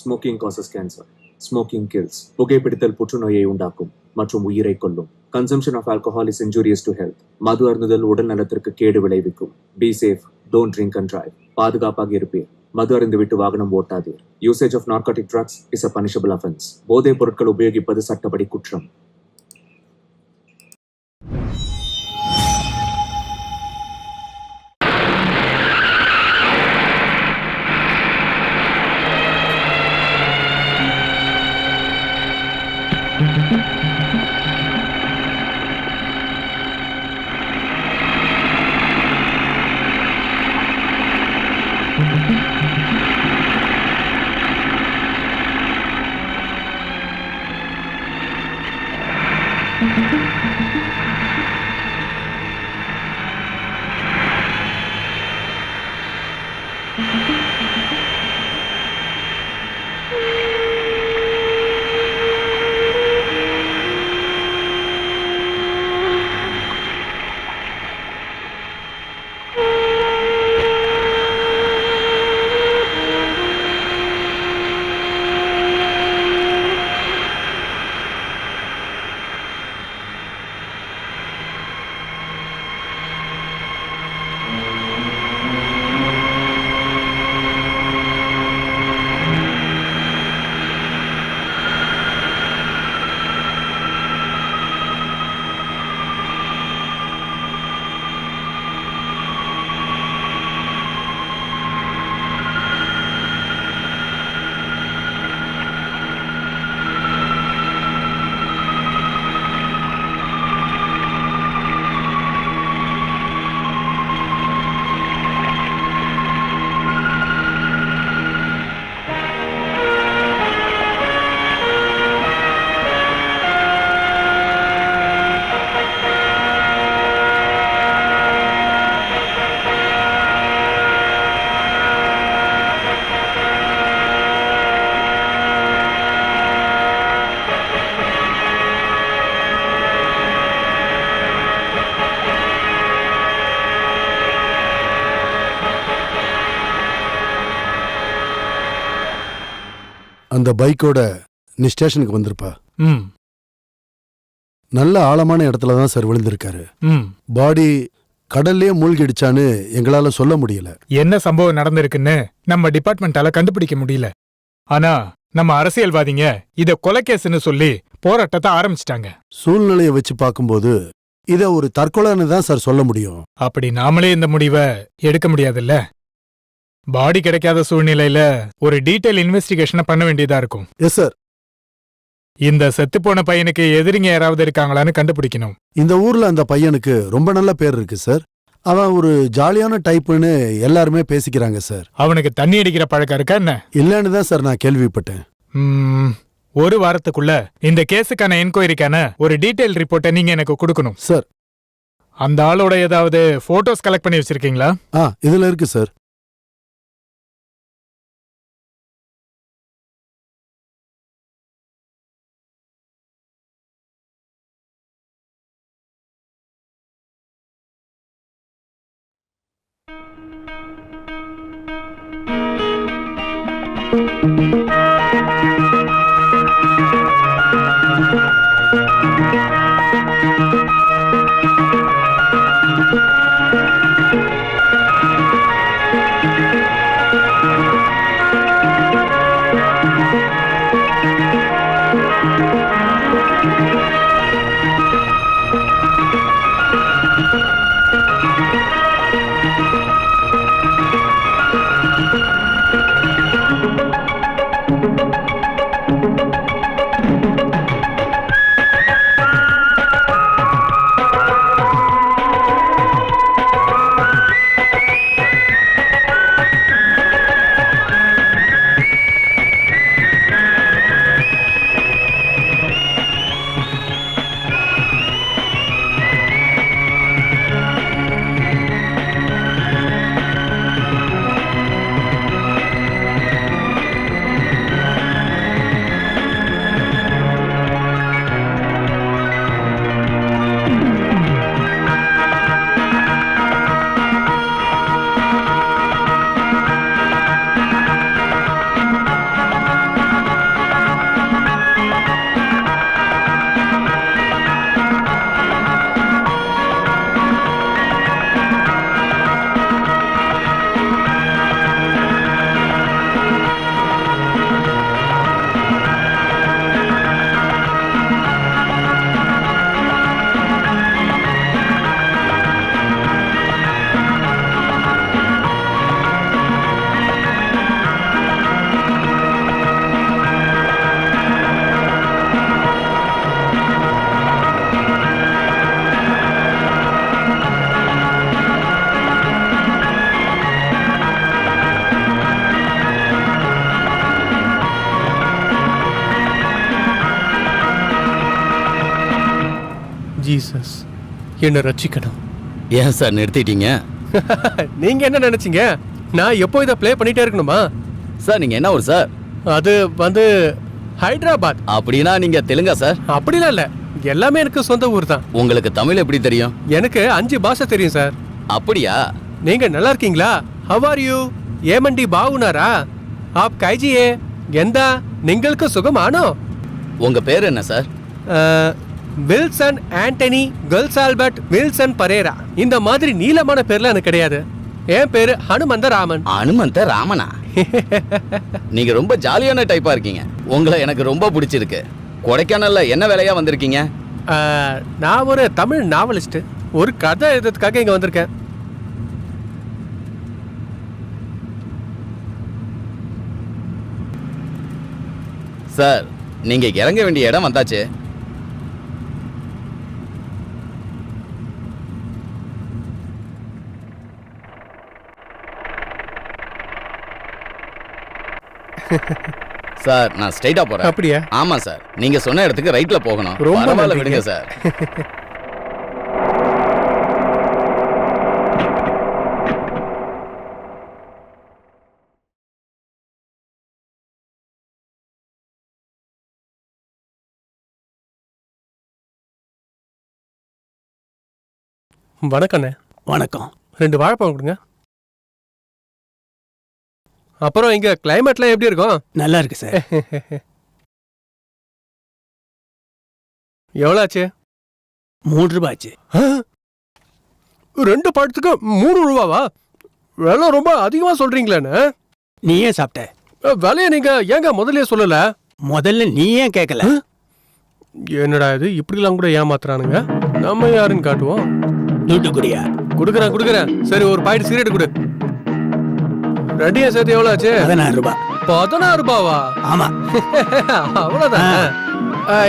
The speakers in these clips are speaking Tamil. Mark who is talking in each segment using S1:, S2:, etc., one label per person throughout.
S1: Smoking causes cancer. Smoking kills. புகைப்பிடித்தல் புற்றுநோயை உண்டாக்கும் மற்றும் உயிரை கொல்லும். Consumption of alcohol is injurious to health. மது அருந்துதல் உடல் நலத்திற்கு கேடு விளைவிக்கும். Be safe. Don't drink and drive. பாதுகாப்பாக இருப்பீர். மது அருந்துவிட்டு வாகனம் ஓட்டாதீர். Usage of narcotic drugs is a punishable offense. போதைப் பொருட்கள் உபயோகிப்பது சட்டப்படி குற்றம்.
S2: அந்த பைக்கோட நீ ஸ்டேஷனுக்கு வந்திருப்பா. நல்ல ஆழமான இடத்துல தான் சார் விழுந்திருக்காரு. பாடி கடல்லே மூழ்கிடுச்சான்னு எங்களால சொல்ல முடியல.
S3: என்ன சம்பவம் நடந்திருக்குன்னு நம்ம டிபார்ட்மெண்டால கண்டுபிடிக்க முடியல. ஆனா நம்ம அரசியல்வாதிங்க இத கொலைகேஸ்னு சொல்லி போராட்டத்தை ஆரம்பிச்சிட்டாங்க.
S2: சூழ்நிலையை வச்சு பார்க்கும்போது இத ஒரு தற்கொலைன்னு தான் சார் சொல்ல முடியும்.
S3: அப்படி நாமளே இந்த முடிவை எடுக்க முடியாதுல்ல. பாடி கிடைக்காத சூழ்நிலையில ஒரு டீடைல் இன்வெஸ்டிகேஷனை பண்ண வேண்டியதா இருக்கும்.
S2: Yes sir.
S3: இந்த செத்துப்போன பையனுக்கு எதிரிங்க யாராவது இருக்காங்களான்னு கண்டுபிடிக்கணும்.
S2: இந்த ஊர்ல அந்த பையனுக்கு ரொம்ப நல்ல பேர் இருக்கு சார். அவன் ஒரு ஜாலியான டைப்புன்னு எல்லாருமே பேசிக்கிறாங்க சார்.
S3: அவனுக்கு தண்ணி அடிக்கிற பழக்கம் இருக்கா என்ன?
S2: இல்லன்னு தான் சார் நான் கேள்விப்பட்டேன்.
S3: ஒரு வாரத்துக்குள்ள இந்த கேஸுக்கான என்கொயரிக்கான ஒரு டீடைல் ரிப்போர்ட்டை நீங்க எனக்கு கொடுக்கணும்
S2: சார்.
S3: அந்த ஆளோட ஏதாவது போட்டோஸ் கலெக்ட் பண்ணி வச்சிருக்கீங்களா?
S2: இதுல இருக்கு சார்.
S4: ஜீசஸ் என்ன ரட்சிக்கணும்.
S5: ஏன் சார் நிறுத்திட்டீங்க?
S4: நீங்க என்ன நினைச்சீங்க? நான் எப்போ இதை ப்ளே பண்ணிட்டே இருக்கணுமா?
S5: சார் நீங்க என்ன ஊர் சார்?
S4: அது வந்து ஹைதராபாத்.
S5: அப்படின்னா நீங்க தெலுங்கா சார்?
S4: அப்படிலாம் இல்ல, எல்லாமே எனக்கு சொந்த ஊர் தான்.
S5: உங்களுக்கு தமிழ் எப்படி தெரியும்?
S4: எனக்கு 5 பாஷை தெரியும் சார்.
S5: அப்படியா?
S4: நீங்க நல்லா இருக்கீங்களா? How are you? ஏமண்டி பாவுனாரா? ஆப் கைஜியே எந்தா നിങ്ങൾക്ക് സുഖമാണോ?
S5: உங்க பேர் என்ன சார்?
S4: வில்சன் ஆண்டனி கல்சால்பர்ட் வில்சன் பரேரா. இந்த மாதிரி நீளமான பேர்லாம் எனக்கு கிடையாது. என் பேரு ஹனுமந்த ராமன்.
S5: அனுமந்த ராமனா? நீங்க ரொம்ப ஜாலியான டைப்பா இருக்கீங்க. உங்களை எனக்கு ரொம்ப பிடிச்சிருக்கு. கொடைக்கானல்ல என்ன வேலையா வந்திருக்கீங்க?
S4: நான் ஒரு தமிழ் நாவலிஸ்ட். ஒரு கதை எழுதுறதுக்காக இங்க வந்திருக்கேன்.
S5: சார் நீங்க இறங்க வேண்டிய இடம் வந்தாச்சு. சார் நான் ஸ்ட்ரைட்டா போறேன்.
S4: அப்படியா?
S5: ஆமா சார், நீங்க சொன்ன இடத்துக்கு ரைட்ல போகணும்.
S4: ரொம்ப
S5: பரவாயில்ல,
S4: நன்றிங்க.
S5: விடுங்க சார்.
S4: வணக்கண்ணே.
S2: வணக்கம்.
S4: 2 வாழைப்பழம் கொடுங்க. அப்புறம் இங்க கிளைமேட்லாம் எப்படி இருக்கும்?
S2: நல்லா இருக்கு சார்.
S4: எவ்வளோ ஆச்சு?
S2: 3 ரூபாய் ஆச்சு.
S4: 2 பழத்துக்கு 3 ரூபாவா? விலை ரொம்ப அதிகமா சொல்றீங்களேண்ணே.
S2: நீ ஏன் சாப்பிட்ட?
S4: விலைய நீங்க ஏங்க முதல்லயே சொல்லல?
S2: முதல்ல நீ ஏன் கேட்கல?
S4: என்னடா இது இப்படிலாம் கூட ஏமாத்துறானுங்க. நம்ம யாருன்னு காட்டுவோம்.
S2: துட்டு குடியா?
S4: குடுக்குறேன். சரி, ஒரு பாக்கெட் சிகரெட் கொடு. ரெண்டையும் சேர்த்து எவ்வளோ ஆச்சு?
S2: 16 ரூபாய்.
S4: 16 ரூபாவா?
S2: ஆமா.
S4: அவ்வளவுதான்.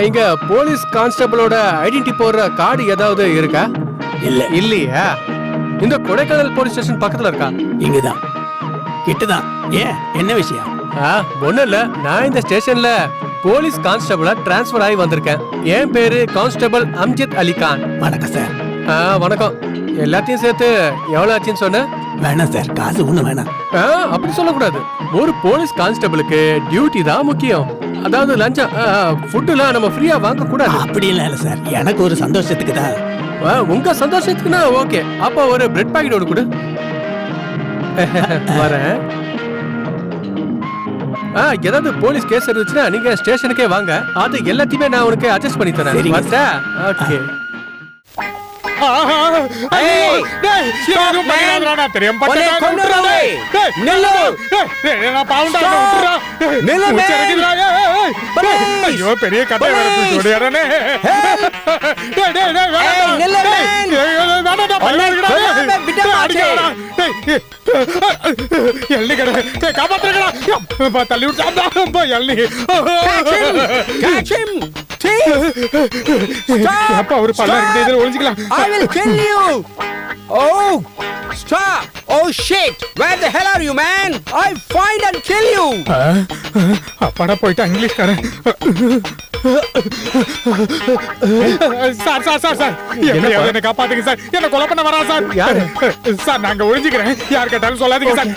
S4: இங்க போலீஸ் கான்ஸ்டபிளோட ஐடென்டி போடுற கார்டு ஏதாவது இருக்கா?
S2: இல்ல.
S4: இல்லையா? இந்த கொடைக்கானல் போலீஸ் ஸ்டேஷன் பக்கத்துல இருக்கா?
S2: இங்கதான், கிட்டதான். ஏன், என்ன விஷயம்?
S4: ஒண்ணும் இல்ல, நான் இந்த ஸ்டேஷன்ல போலீஸ் கான்ஸ்டபிளா டிரான்ஸ்பர் ஆகி வந்திருக்கேன். என் பேரு கான்ஸ்டபிள் அம்ஜத் அலி கான்.
S2: வணக்கம் சார்.
S4: வணக்கம். எல்லாத்தையும் சேர்த்து எவ்வளவு ஆச்சுன்னு சொன்ன?
S2: வேணாம் சார், காசு ஒண்ணு வேணாம்.
S4: அப்படி சொல்லக்கூடாது. ஒரு போலீஸ் கான்ஸ்டபிளுக்கு டியூட்டி தான் முக்கியம். அதாவது லஞ்சம் ஃபுட்டுலாம் நம்ம ஃப்ரீயா வாங்க கூடாது.
S2: அப்படியெல்லாம் இல்ல சார், எனக்கு ஒரு சந்தோஷத்துக்கு தான்.
S4: உங்க சந்தோஷத்துக்குன்னா ஓகே. அப்ப ஒரு பிரெட் பாக்கெட் ஒன்று கொடு. வரேன். ஏதாவது போலீஸ் கேஸ் இருந்துச்சுன்னா நீங்க ஸ்டேஷனுக்கே வாங்க. அது எல்லாத்தையுமே நான் உனக்கு அட்ஜஸ்ட் பண்ணி தரேன். வரட்டா? ஓகே.
S3: பெரிய கதை தள்ளி விட்டு ஒரு பல்ல ஒழிச்சுக்கலாம்.
S6: I will kill you! Oh! Stop! Oh shit! Where the hell are you, man? I'll find and kill you!
S3: அப்பாடா போயிட்டா இங்கிலீஷ்காரன். சார் எப்படியாவது என்ன காப்பாத்துங்க சார். என்ன கொலை பண்ண வரா சார். சார் நாங்க ஒழிஞ்சுக்கிறேன், யார் கேட்டாலும் சொல்லாதீங்க sir.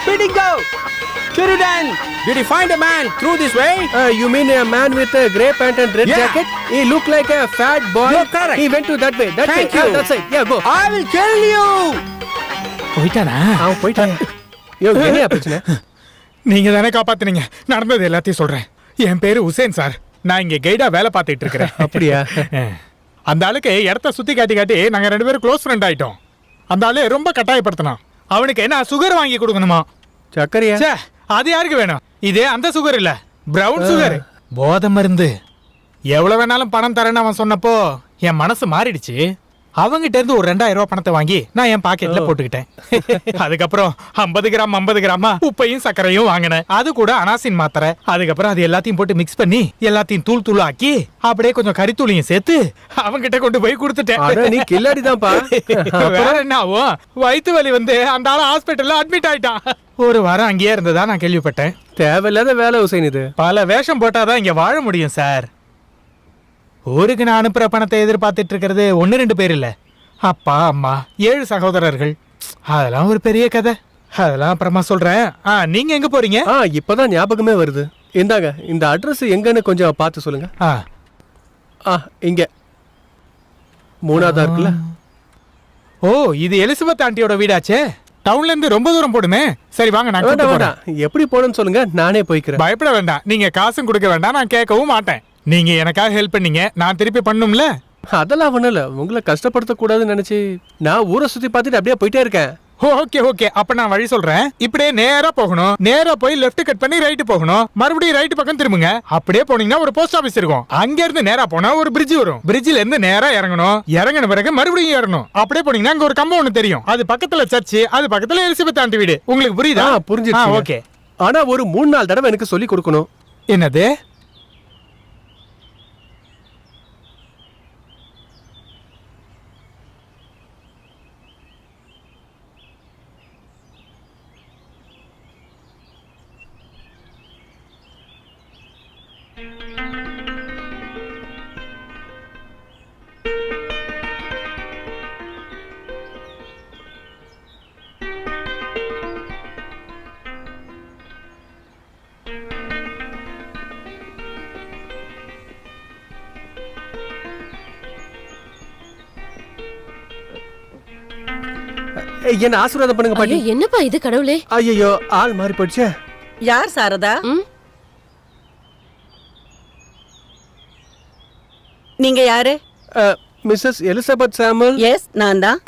S6: Pidigo! Shuridan! Did you find a man through this way?
S4: You mean a man with a grey pant and red jacket? He looked like a fat boy.
S6: You're correct.
S4: He went to that way.
S6: Thank you.
S4: That's it. Yeah, go.
S6: I will kill you!
S3: போயிட்டானா?
S4: அவன் போயிட்டான். என்ன பிரச்சனை?
S3: நீங்க தானே காப்பாத்துனீங்க. நடந்தது எல்லாத்தையும் சொல்றேன். என் பேரு உசேன் சார். நான் இங்க கைடா வேலை பார்த்துட்டு இருக்கிறேன்.
S4: அப்படியா?
S3: அந்த ஆளுக்கு இடத்த சுத்தி காட்டி நாங்க 2 பேரும் க்ளோஸ் ஃப்ரெண்ட் ஆயிட்டோம். அந்த ஆளு ரொம்ப கட்டாயப்படுத்தினான். அவனுக்கு என்ன சுகர் வாங்கி கொடுக்கணுமா?
S4: சக்கரையா?
S3: அது யாருக்கு வேணும்? இதே அந்த சுகர் இல்ல, பிரவுன் சுகர். போதை மருந்து. எவ்வளவு வேணாலும் பணம் தரேன்னு அவன் சொன்னப்போ என் மனசு மாறிடுச்சு. அவங்கிட்ட இருந்து ஒரு 2000 ரூபாய் பணத்தை வாங்கி நான் என் பாக்கெட்ல போட்டுக்கிட்டேன். அதுக்கப்புறம் 50 கிராம் 50 கிராமா உப்பையும் சர்க்கரையும் வாங்கினேன். அது கூட அனாசின் மாத்திரை. அதுக்கப்புறம் அது எல்லாத்தையும் போட்டு மிக்ஸ் பண்ணி எல்லாத்தையும் தூள் தூள் ஆக்கி அப்படியே கொஞ்சம் கறித்தூளையும் சேர்த்து அவங்கிட்ட கொண்டு போய் கொடுத்துட்டேன்.
S4: நீ கில்லாடிதான்ப்பா.
S3: வேற என்ன ஆகும்? வயிற்று வலி வந்து அந்த ஆள் ஹாஸ்பிட்டல்ல அட்மிட் ஆயிட்டான். ஒரு வாரம் அங்கேயே இருந்ததா நான் கேள்விப்பட்டேன்.
S4: தேவையில்லாத வேலை ஹுசைன் இது.
S3: பல வேஷம் போட்டாதான் இங்க வாழ முடியும் சார். ஊருக்கு நான் அனுப்புற பணத்தை எதிர்பார்த்துட்டு இருக்கிறது 1-2 பேர் இல்ல, அப்பா அம்மா 7 சகோதரர்கள். அதெல்லாம் ஒரு பெரிய கதை. அதெல்லாம் அப்புறமா சொல்றேன். நீங்க எங்க போறீங்க?
S4: இப்பதான் ஞாபகமே வருது. இந்தாங்க, இந்த அட்ரஸ் எங்கன்னு கொஞ்சம் பார்த்து சொல்லுங்க. இங்க 3ஆவதா இருக்குல்ல?
S3: ஓ, இது எலிசபெத் ஆண்டியோட வீடாச்சே. டவுன்ல இருந்து ரொம்ப தூரம் போடுமே. சரி வாங்க, நான் கூட்டிட்டு போறேன்.
S4: எப்படி போகணும்னு சொல்லுங்க, நானே போய்க்கிறேன்.
S3: பயப்பட வேண்டாம், நீங்க காசும் கொடுக்க வேண்டாம், நான் கேட்கவும் மாட்டேன். நீங்க எனக்காக ஹெல்ப் பண்ணீங்க, நான் திருப்பி பண்ணும்ல.
S4: அதெல்லாம் ஒண்ணும் இல்ல, உங்களை கஷ்டப்படுத்த கூடாதுன்னு நினைச்சு நான் ஊரை சுத்தி பார்த்துட்டு அப்படியே போயிட்டே இருக்கேன்.
S3: ஓகே ஓகே, அப்ப நான் வழி சொல்றேன். இப்படியே நேரா போகணும், நேரா போய் லெஃப்ட் கட் பண்ணி ரைட் போகணும், மறுபடியும் ரைட் பக்கம் திரும்புங்க. அப்படியே போனீங்கன்னா ஒரு போஸ்ட் ஆபீஸ் இருக்கும். அங்க இருந்து நேரா போனா ஒரு பிரிட்ஜ் வரும். பிரிட்ஜ்ல இருந்து நேரா இறங்கணும், இறங்கின பிறகு மறுபடியும் ஏறணும். அப்படியே போனீங்கன்னா அங்க ஒரு கம்பம் ஒண்ணு தெரியும். அது பக்கத்துல சர்ச், அது பக்கத்துல எலிசபெத் ஆண்டி வீடு. உங்களுக்கு புரியுதா?
S4: புரிஞ்சுச்சு.
S3: ஓகே,
S4: ஆனா ஒரு 3-4 தடவை எனக்கு சொல்லி கொடுக்கணும்.
S3: என்னது?
S4: என்ன ஆசீர்வாதம் பண்ணுங்க பாட்டி.
S7: என்னப்பா இது கடவுளே?
S4: ஐயோ, ஆள் மாறி போயிடுச்சே.
S8: யார் சாரதா? நீங்க யாரு?
S4: Mrs Elizabeth சாமுel.
S8: எஸ், நான் தான்.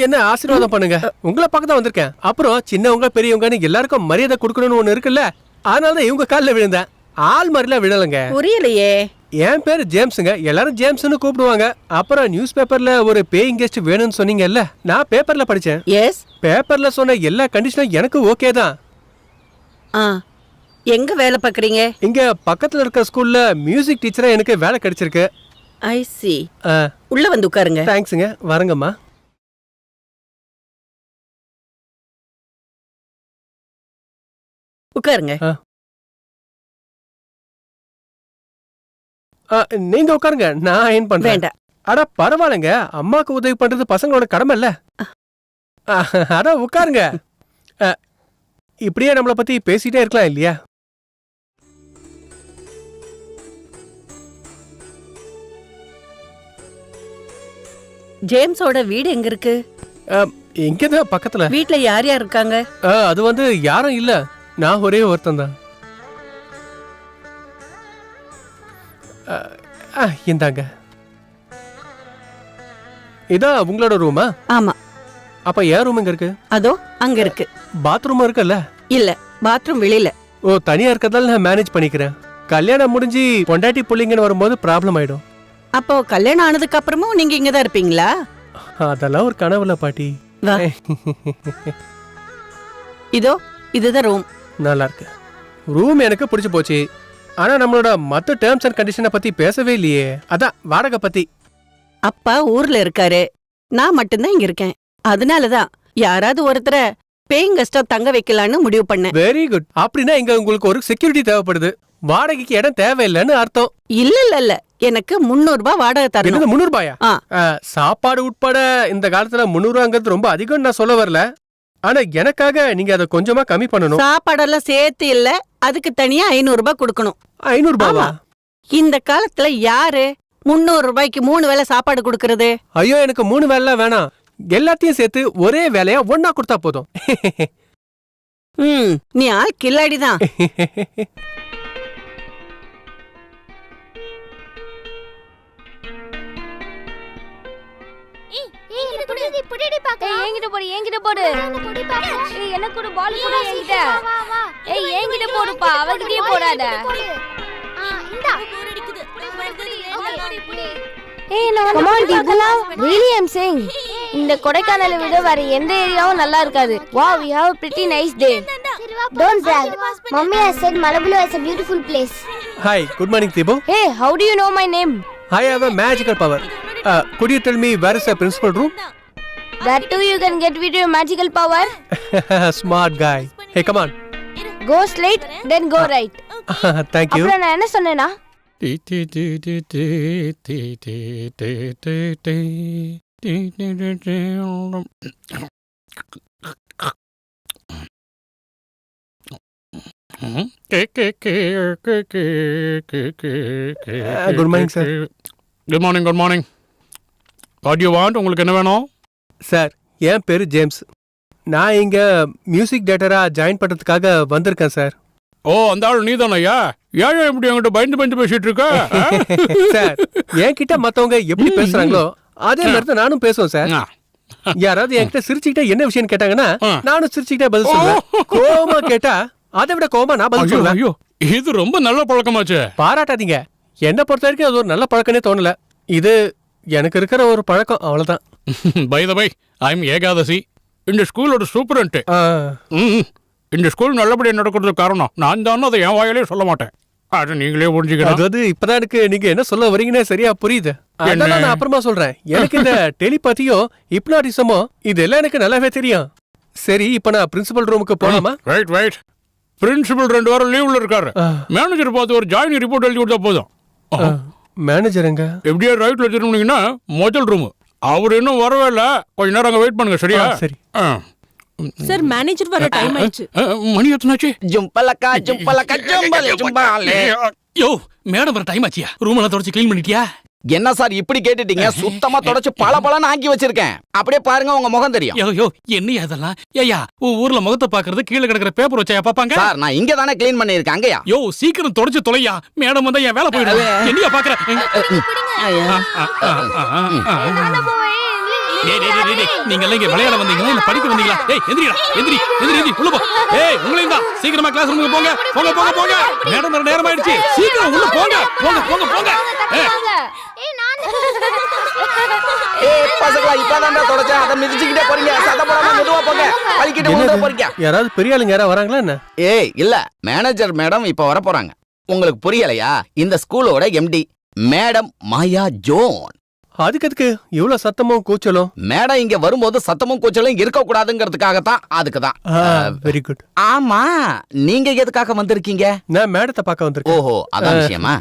S4: என்ன ஆசீர்வாதம் பண்ணுங்க. உங்களை பார்க்க தான் வந்திருக்கேன். அப்புறம் சின்னவங்க பெரியவங்கன்னு எல்லாருக்கும் மரியாதை கொடுக்கணும்னு ஒண்ணு இருக்குல்ல, அதனால தான் இவங்க காலில் விழுந்தேன். ஆள் மாதிரிலாம் விழலைங்க.
S8: புரியலையே.
S4: என் பேரு ஜேம்ஸுங்க, எல்லாரும் ஜேம்ஸ்னு கூப்பிடுவாங்க. அப்புறம் நியூஸ் பேப்பர்ல ஒரு பேயிங் கெஸ்ட் வேணும்னு சொன்னீங்கல்ல, நான் பேப்பர்ல படிச்சேன்.
S8: எஸ்,
S4: பேப்பர்ல சொன்ன எல்லா கண்டிஷனும் எனக்கு ஓகே தான்.
S8: எங்க வேலை பார்க்கறீங்க?
S4: இங்க பக்கத்துல இருக்க ஸ்கூல்ல மியூசிக் டீச்சரா எனக்கு வேலை கிடைச்சிருக்கு.
S8: ஐ சி. உள்ள வந்து உட்காருங்க.
S4: தேங்க்ஸுங்க, வரங்கம்மா.
S8: உட்காருங்க.
S4: நீங்க உட்காருங்க, நான் அயன் பண்றேன்.
S8: வேண்டாம்.
S4: அட பரவாயில்லைங்க, அம்மாக்கு உதவி பண்றது பசங்களோட கடமை இல்ல. அட உட்காருங்க. இப்படியே நம்மளை பத்தி பேசிட்டே இருக்கலாம் இல்லையா?
S8: ஜேம்ஸோட வீடு எங்க இருக்கு?
S4: இங்கதான் பக்கத்துல.
S8: வீட்ல யார் யார் இருக்காங்க?
S4: அது வந்து யாரும் இல்ல, நான் ஒரே ஒருத்தன் தான். இந்தாங்க, இதான் உங்களோட ரூமா?
S8: ஆமா.
S4: அப்ப ஏன் ரூம் எங்க இருக்கு?
S8: அதோ அங்க இருக்கு.
S4: பாத்ரூம் இருக்குல்ல?
S8: இல்ல, பாத்ரூம் வெளியில.
S4: ஓ, தனியா இருக்கறதால நான் மேனேஜ் பண்ணிக்கிறேன். கல்யாணம் முடிஞ்சு பொண்டாட்டி புள்ளிங்கன்னு வரும்போது ப்ராப்ளம் ஆயிடும்.
S8: அப்போ கல்யாணம் ஆனதுக்கு அப்புறமும் நீங்க இங்க தான் இருப்பீங்களா?
S4: அதெல்லாம் ஒரு கனவுல பாட்டி.
S8: வா. இதோ இதுதான் ரூம்.
S4: நல்லா இருக்கு. ரூம் எனக்கு பிடிச்சு போச்சு. ஆனா நம்மளோட மத்த டேர்ம்ஸ் அண்ட் கண்டிஷனை பத்தி பேசவே இல்லையே. அதான் வாடகை பத்தி.
S8: அப்பா ஊர்ல இருக்காரு, நான் மட்டும்தான் இங்க இருக்கேன். அதனாலதான் யாராவது ஒருத்தரை பேயிங் கெஸ்டா தங்க வைக்கலான்னு முடிவு பண்ணேன்.
S4: Very good. அப்படின்னா இங்க உங்களுக்கு ஒரு செக்யூரிட்டி தேவைப்படுது. வாடகைக்கு இடம் தேவையில்லைன்னு அர்த்தம்.
S8: இல்ல இல்ல இல்ல, எனக்கு 300 ரூபாய் வாடகை தரணும்.
S4: 300 ரூபாயா? சாப்பாடு உட்பட இந்த காலத்துல 300 ரூபாங்கிறது ரொம்ப அதிகம் நான் சொல்ல வரல. ஆனா எனக்காக நீங்க அதை கொஞ்சமா கம்மி பண்ணணும்.
S8: சாப்பாடெல்லாம் சேர்த்து இல்ல, அதுக்கு தனியா 500 ரூபாய் கொடுக்கணும்.
S4: 500 ரூபாவா?
S8: இந்த காலத்துல யாரு 300 ரூபாய்க்கு 3 வேளை சாப்பாடு கொடுக்கறது?
S4: ஐயோ, எனக்கு 3 வேலை வேணாம். எல்லாத்தையும் சேர்த்து ஒரே வேலையா ஒன்னா கொடுத்தா போதும்.
S8: நீ ஆள் கில்லாடிதான்.
S7: Come on, Deepu. Really, I'm saying. இந்த கொடைக்கானலை விட வேற எந்த ஏரியாவும் நல்லா இருக்காது. Wow, we have a pretty nice day.
S9: Don't brag. Mummy has said Malabulu is a beautiful place.
S4: Hi, good morning, Thibu.
S7: Hey, how do you know my name?
S4: I have a magical power. Could you tell me where is the principal room?
S7: That too you can get with your magical power.
S4: Smart guy. Hey, come on.
S7: Go straight, then go right.
S4: Thank you.
S7: அப்புறம் நான் என்ன சொன்னேனா?
S4: Good morning, sir.
S10: Good morning, good morning. What do you want? உங்களுக்கு என்ன வேணும்?
S4: சார், என் பேரு ஜேம்ஸ். நான் இங்க மியூசிக் டைரக்டரா ஜாயின் பண்றதுக்காக வந்திருக்கேன் சார்.
S10: ஓ, அந்த ஆள் நீதானய்யா? ஏன் இப்படி என்கிட்ட பயந்து பேசிட்டு இருக்க?
S4: சார், என்கிட்ட மத்தவங்க எப்படி பேசுறாங்களோ அதே மாதிரி தான் நானும் பேசுவேன் சார். யாராவது என்கிட்ட சிரிச்சுக்கிட்டே என்ன விஷயம் கேட்டாங்கன்னா நானும் சிரிச்சுக்கிட்டே பதில் சொல்லுவேன். கோவமா கேட்டா அதை விட கோவமா நான் பதில் சொல்லுவேன்.
S10: ஐயோ, இது ரொம்ப நல்ல பழக்கமாச்சு.
S4: பாராட்டாதீங்க. என்ன பொறுத்த வரைக்கும் அது ஒரு நல்ல பழக்கமே தோணல. இது எனக்கு இருக்கிற ஒரு பழக்கம், அவ்வளவுதான்.
S10: By the by, I am Ekadasi. இந்த ஸ்கூலோட சூப்பரண்ட். இந்த ஸ்கூல் நல்லபடியா நடக்கிறதுக்கு காரணம் நான் தான். அதை என் வாயிலே சொல்ல மாட்டேன். அது நீங்களே புரிஞ்சுக்கணும்.
S4: அதாவது இப்பதான் எனக்கு நீங்க என்ன சொல்ல வரீங்கன்னு சரியா புரியுது. அதனால நான் அப்புறமா சொல்றேன். எனக்கு இந்த டெலிபதியோ ஹிப்னாட்டிசமோ இதெல்லாம் எனக்கு நல்லாவே தெரியும். சரி, இப்ப நான் பிரின்சிபல் ரூமுக்கு போலாமா?
S10: Right right. பிரின்சிபல் 2 வாரம் லீவ்ல இருக்காரு. மேனேஜர் பார்த்து ஒரு ஜாயின் ரிப்போர்ட் எழுதி கொடுத்தா போதும்.
S4: மேனேஜருங்க
S10: எப்படியா ரைட்ல திரும்பினீங்கன்னா முதல் ரூம். அவர் இன்னும் வரவே இல்லை. கொஞ்ச நேரம் அங்கே வெயிட் பண்ணுங்க. சரியா?
S4: சரி
S8: சார், மேனேஜர் வர டைம் ஆயிடுச்சு.
S10: மணி எத்தனாச்சு?
S5: ஜும்பலக்கா ஜும்பலக்கா ஜும்பலே ஜும்பாலே.
S10: யோ, மேடம் வர டைம் ஆச்சியா? ரூம் எல்லாம் தொடச்சு க்ளீன் பண்ணிட்டியா?
S5: என்ன சார் இப்படி கேட்டுட்டீங்க? சுத்தமா தொடச்சு பளபளன்னு ஆக்கி வச்சிருக்கேன். அப்படியே பாருங்க, உங்க முகம் தெரியும்.
S10: யோ, என்னையா அதெல்லாம்? ஏயா, உன் ஊர்ல முகத்தை பாக்குறது கீழே கிடக்குற பேப்பர் வச்சா பாப்பாங்க?
S5: சார், நான் இங்க தானே க்ளீன் பண்ணிருக்கேன். அங்கயா?
S10: யோ, சீக்கிரம் தொடச்சு தொலையா. மேடம் வந்தா என் வேலை போயிடும். என்னையா பாக்குற? நீங்க எல்லாம் இங்க விளையாட வந்தீங்களா இல்ல படிக்க வந்தீங்களா? ஏய், எந்திரிடா, எந்திரி எந்திரி எந்திரி, உள்ள போ. ஏய், உங்களையும் தான். சீக்கிரமா கிளாஸ் ரூமுக்கு போங்க. போங்க போங்க போங்க. மேடம் வர நேரம் ஆயிடுச்சு. சீக்கிரம் உள்ள போங்க. போங்க போங்க போங்க.
S5: ஏய் பசங்களா, இப்பதான்டா தொடச்சேன். அத மிதிச்சிட்டே போறீங்க. சத்தம் போடாம மெதுவா போங்க. பலிக்கிட்டு வந்து போறீங்க.
S4: யாராவது பெரிய ஆளுங்க யாரா வராங்களா என்ன?
S5: ஏய் இல்ல, மேனேஜர் மேடம் இப்ப வர போறாங்க. உங்களுக்கு புரியலையா? இந்த ஸ்கூலோட எம்டி மேடம் மாயா ஜோன்.
S4: அதுக்கு இவ்வளவு சத்தமும் கூச்சலும்?
S5: மேடம் இங்க வரும்போது சத்தமும் கூச்சலும் இருக்க கூடாதுங்கிறதுக்காகத்தான். அதுக்குதான்.
S4: Very good.
S5: ஆமா, நீங்க எதுக்காக வந்திருக்கீங்க?
S4: நான் மேடத்தை பார்க்க வந்திருக்கேன்.
S5: ஓஹோ, அதான் விஷயமா?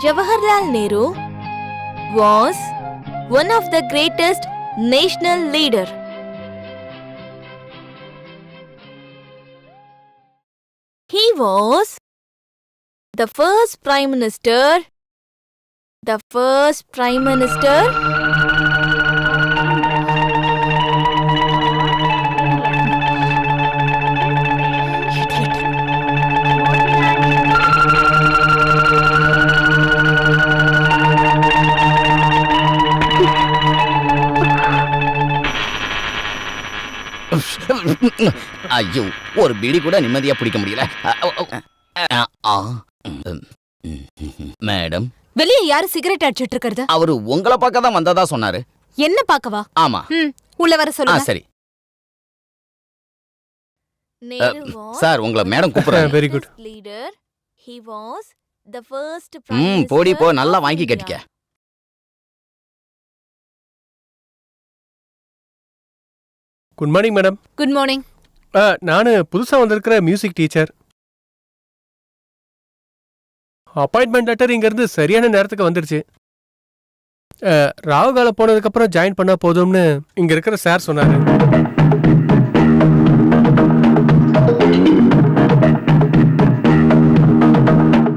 S7: Jawaharlal Nehru was one of the greatest national leader. He was the first prime minister. The first prime minister.
S5: ஐயோ, ஒரு பீடி கூட நிம்மதியா பிடிக்க முடியல. மேடம்,
S7: வெளியே யாரு சிகரெட் அடிச்சிட்டு இருக்கிறது?
S5: அவரு உங்களை பார்க்க தான் வந்ததா சொன்னாரு.
S7: என்ன பார்க்கவா?
S5: ஆமா.
S7: உள்ள வர சொல்லுங்க.
S5: சரி சார், உங்களை மேடம் கூப்பிடுறாங்க.
S4: Very good.
S7: Leader. He was the first
S5: போடி போ, நல்லா வாங்கி கட்டிக்க.
S4: Good morning madam.
S7: Good morning.
S4: நானு புதுசா வந்திருக்கிற மியூசிக் டீச்சர். அப்பாயின்மெண்ட் லெட்டர் இங்க இருந்து சரியான நேரத்துக்கு வந்துருச்சு. ராவு காலம் போனதுக்கு அப்புறம் ஜாயின் பண்ணா போதும்னு இங்க இருக்கிற சார் சொன்னாரு.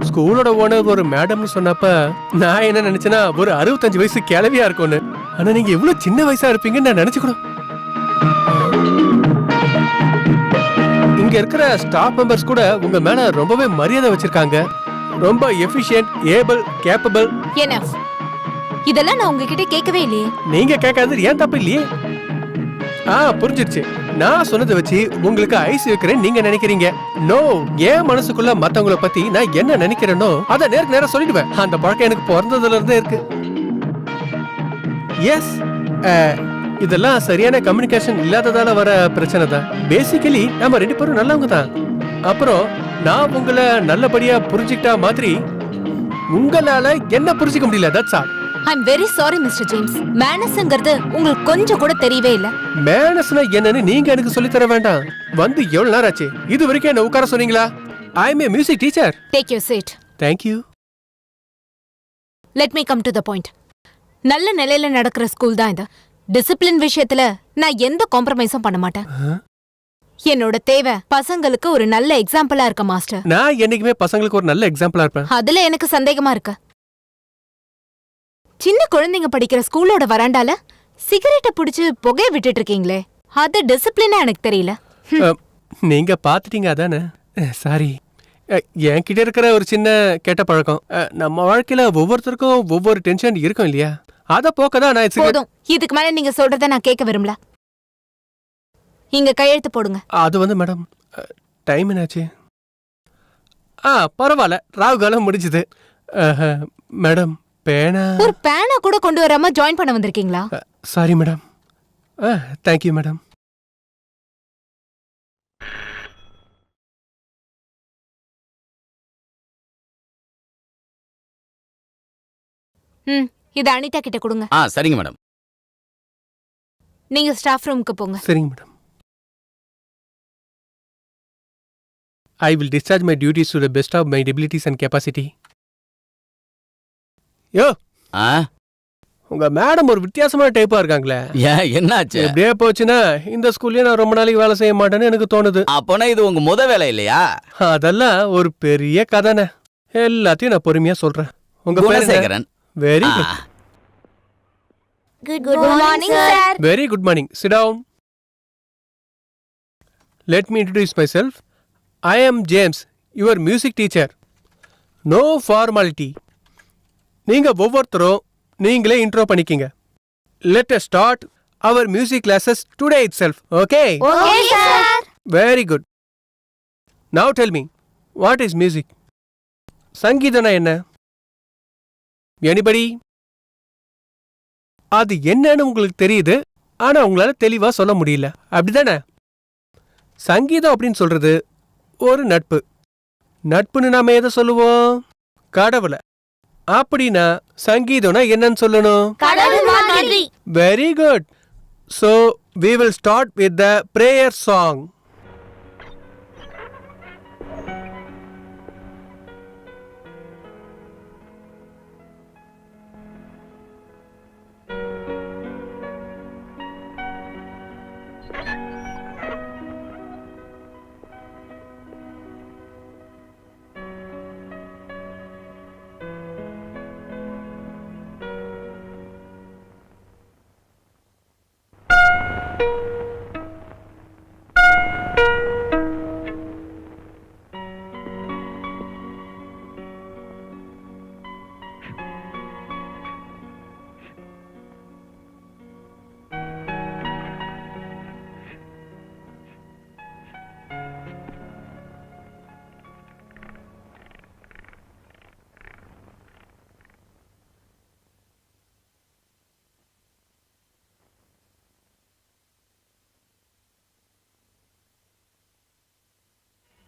S4: ஸ்கூலோட ஓனர் ஒரு மேடம்னு சொன்னப்ப நான் என்ன நினைச்சேன்னா ஒரு 65 வயசு கிளவியா இருக்கும்னு. ஆனா நீங்க எவ்வளவு சின்ன வயசா இருப்பீங்கன்னு நான் நினைச்சுக்கணும். இங்க இருக்கிற ஸ்டாஃப் மெம்பர்ஸ் கூட உங்க மேல ரொம்பவே மரியாதை வச்சிருக்காங்க. ரொம்ப எஃபிஷியன்ட், ஏபிள், கேப்பபிள்.
S11: எனஃப். இதெல்லாம் நான் உங்ககிட்ட கேட்கவே இல்லையே.
S4: நீங்க கேட்காதது ஏன் தப்பு இல்லையே. புரிஞ்சிருச்சு. நான் சொன்னதை வச்சு உங்களுக்கு ஐஸ் வைக்கிறேன் நீங்க நினைக்கிறீங்க. நோ, என் மனசுக்குள்ள மத்தவங்களை பத்தி நான் என்ன நினைக்கிறேனோ அதை நேருக்கு நேரம் சொல்லிடுவேன். அந்த பழக்கம் எனக்கு பிறந்ததுல இருந்தே இருக்கு. எஸ், இதெல்லாம் சரியான கம்யூனிகேஷன் இல்லாததால வர பிரச்சனை தான். பேசிக்கலி நம்ம 2 பேரும் நல்லவங்க தான். அப்புறம் நான் உங்களை நல்லபடியா புரிஞ்சுக்கிட்டா மாதிரி உங்களால என்ன புரிஞ்சுக்க முடியல. That's all.
S11: I am very sorry mister James. மேனஸ்ங்கிறது உங்களுக்கு கொஞ்சம் கூட தெரியவே இல்ல.
S4: மேனஸ்னா என்னன்னு நீங்க எனக்கு சொல்லி தர வேண்டாம். வந்து எவ்வளவு நேரம் ஆச்சு? இது வரைக்கும் என்ன உட்கார சொன்னீங்களா? ஐ அம் a music teacher.
S11: Take your seat.
S4: Thank you.
S11: Let me come to the point. நல்ல நிலையில நடக்கிற ஸ்கூல் தான் இது. டிசிப்ளின் விஷயத்துல நான் எந்த காம்ப்ரமைஸும் பண்ண மாட்டேன். என்னோட தேவை பசங்களுக்கு ஒரு நல்ல எக்ஸாம்பிளா இருக்க மாஸ்டர்.
S4: நான் என்னைக்குமே பசங்களுக்கு ஒரு நல்ல எக்ஸாம்பிளா இருப்பேன்.
S11: அதுல எனக்கு சந்தேகமா இருக்கு. சின்ன குழந்தைங்க படிக்கிற ஸ்கூலோட வராண்டால சிகரெட்டை பிடிச்சு புகைய விட்டுட்டு இருக்கீங்களே, அது டிசிப்ளினா எனக்கு தெரியல.
S4: நீங்க பாத்துட்டீங்க அதானே? சாரி. என்கிட்ட இருக்கிற ஒரு சின்ன கெட்ட பழக்கம். நம்ம வாழ்க்கையில ஒவ்வொருத்தருக்கும் ஒவ்வொரு டென்ஷன் இருக்கும் இல்லையா? அத போக்கதான் நான்
S11: போதும். இதுக்கு மேல நீங்க சொல்றத நான் கேட்க விரும்பல. இங்க கையெழுத்து போடுங்க.
S4: அது மேடம், டைம் என்னாச்சு? பரவாயில்ல, ராகு காலம் முடிஞ்சது. மேடம், பேனா
S11: ஒரு பேனா கூட கொண்டு வராம ஜாயின் பண்ண வந்திருக்கீங்களா?
S4: Sorry madam. Thank you madam.
S11: இது அனிதா கிட்ட கொடுங்க.
S5: சரிங்க மேடம்.
S11: நீங்க ஸ்டாஃப் ரூமுக்கு போங்க.
S4: சரிங்க madam. I will discharge my duties to the best of my abilities and capacity. யோ, உங்க மேடம் ஒரு வித்தியாசமான டைப்பா இருக்காங்களே.
S5: என்னாச்சு?
S4: எப்படியே போச்சுன்னா இந்த ஸ்கூல்லயே நான் ரொம்ப நாளைக்கு வேலை செய்ய மாட்டேன்னு எனக்கு தோணுது.
S5: அப்பனா இது உங்க முத வேலை இல்லையா?
S4: அதெல்லாம் ஒரு பெரிய கதைனே. எல்லாத்தையும் நான் பொறுமையா சொல்றேன். உங்க
S5: Gunasekaran.
S4: Very good.
S9: Good morning, sir.
S4: Very good morning. Sit down. Let me introduce myself. I am James, your music teacher. No formality. நீங்க ஒவ்வொருத்தரும் நீங்களே இன்ட்ரோ பண்ணிக்கிங்க. Let us start our music classes today itself. Okay?
S9: Okay, sir.
S4: Very good. Now tell me, what is music? சங்கீதம்னா என்ன? Anybody? அது என்னன்னு உங்களுக்கு தெரியுது, ஆனா உங்களால தெளிவா சொல்ல முடியல. அப்படிதானே? சங்கீதம் அப்படின்னு சொல்றது ஒரு நட்பு. நட்புன்னு நாம எதை சொல்லுவோம்? கடவுளை. அப்படின்னா சங்கீதம்னா என்னன்னு சொல்லணும்?
S9: கடவுள் மாதிரி.
S4: Very good. So we will start with the prayer song.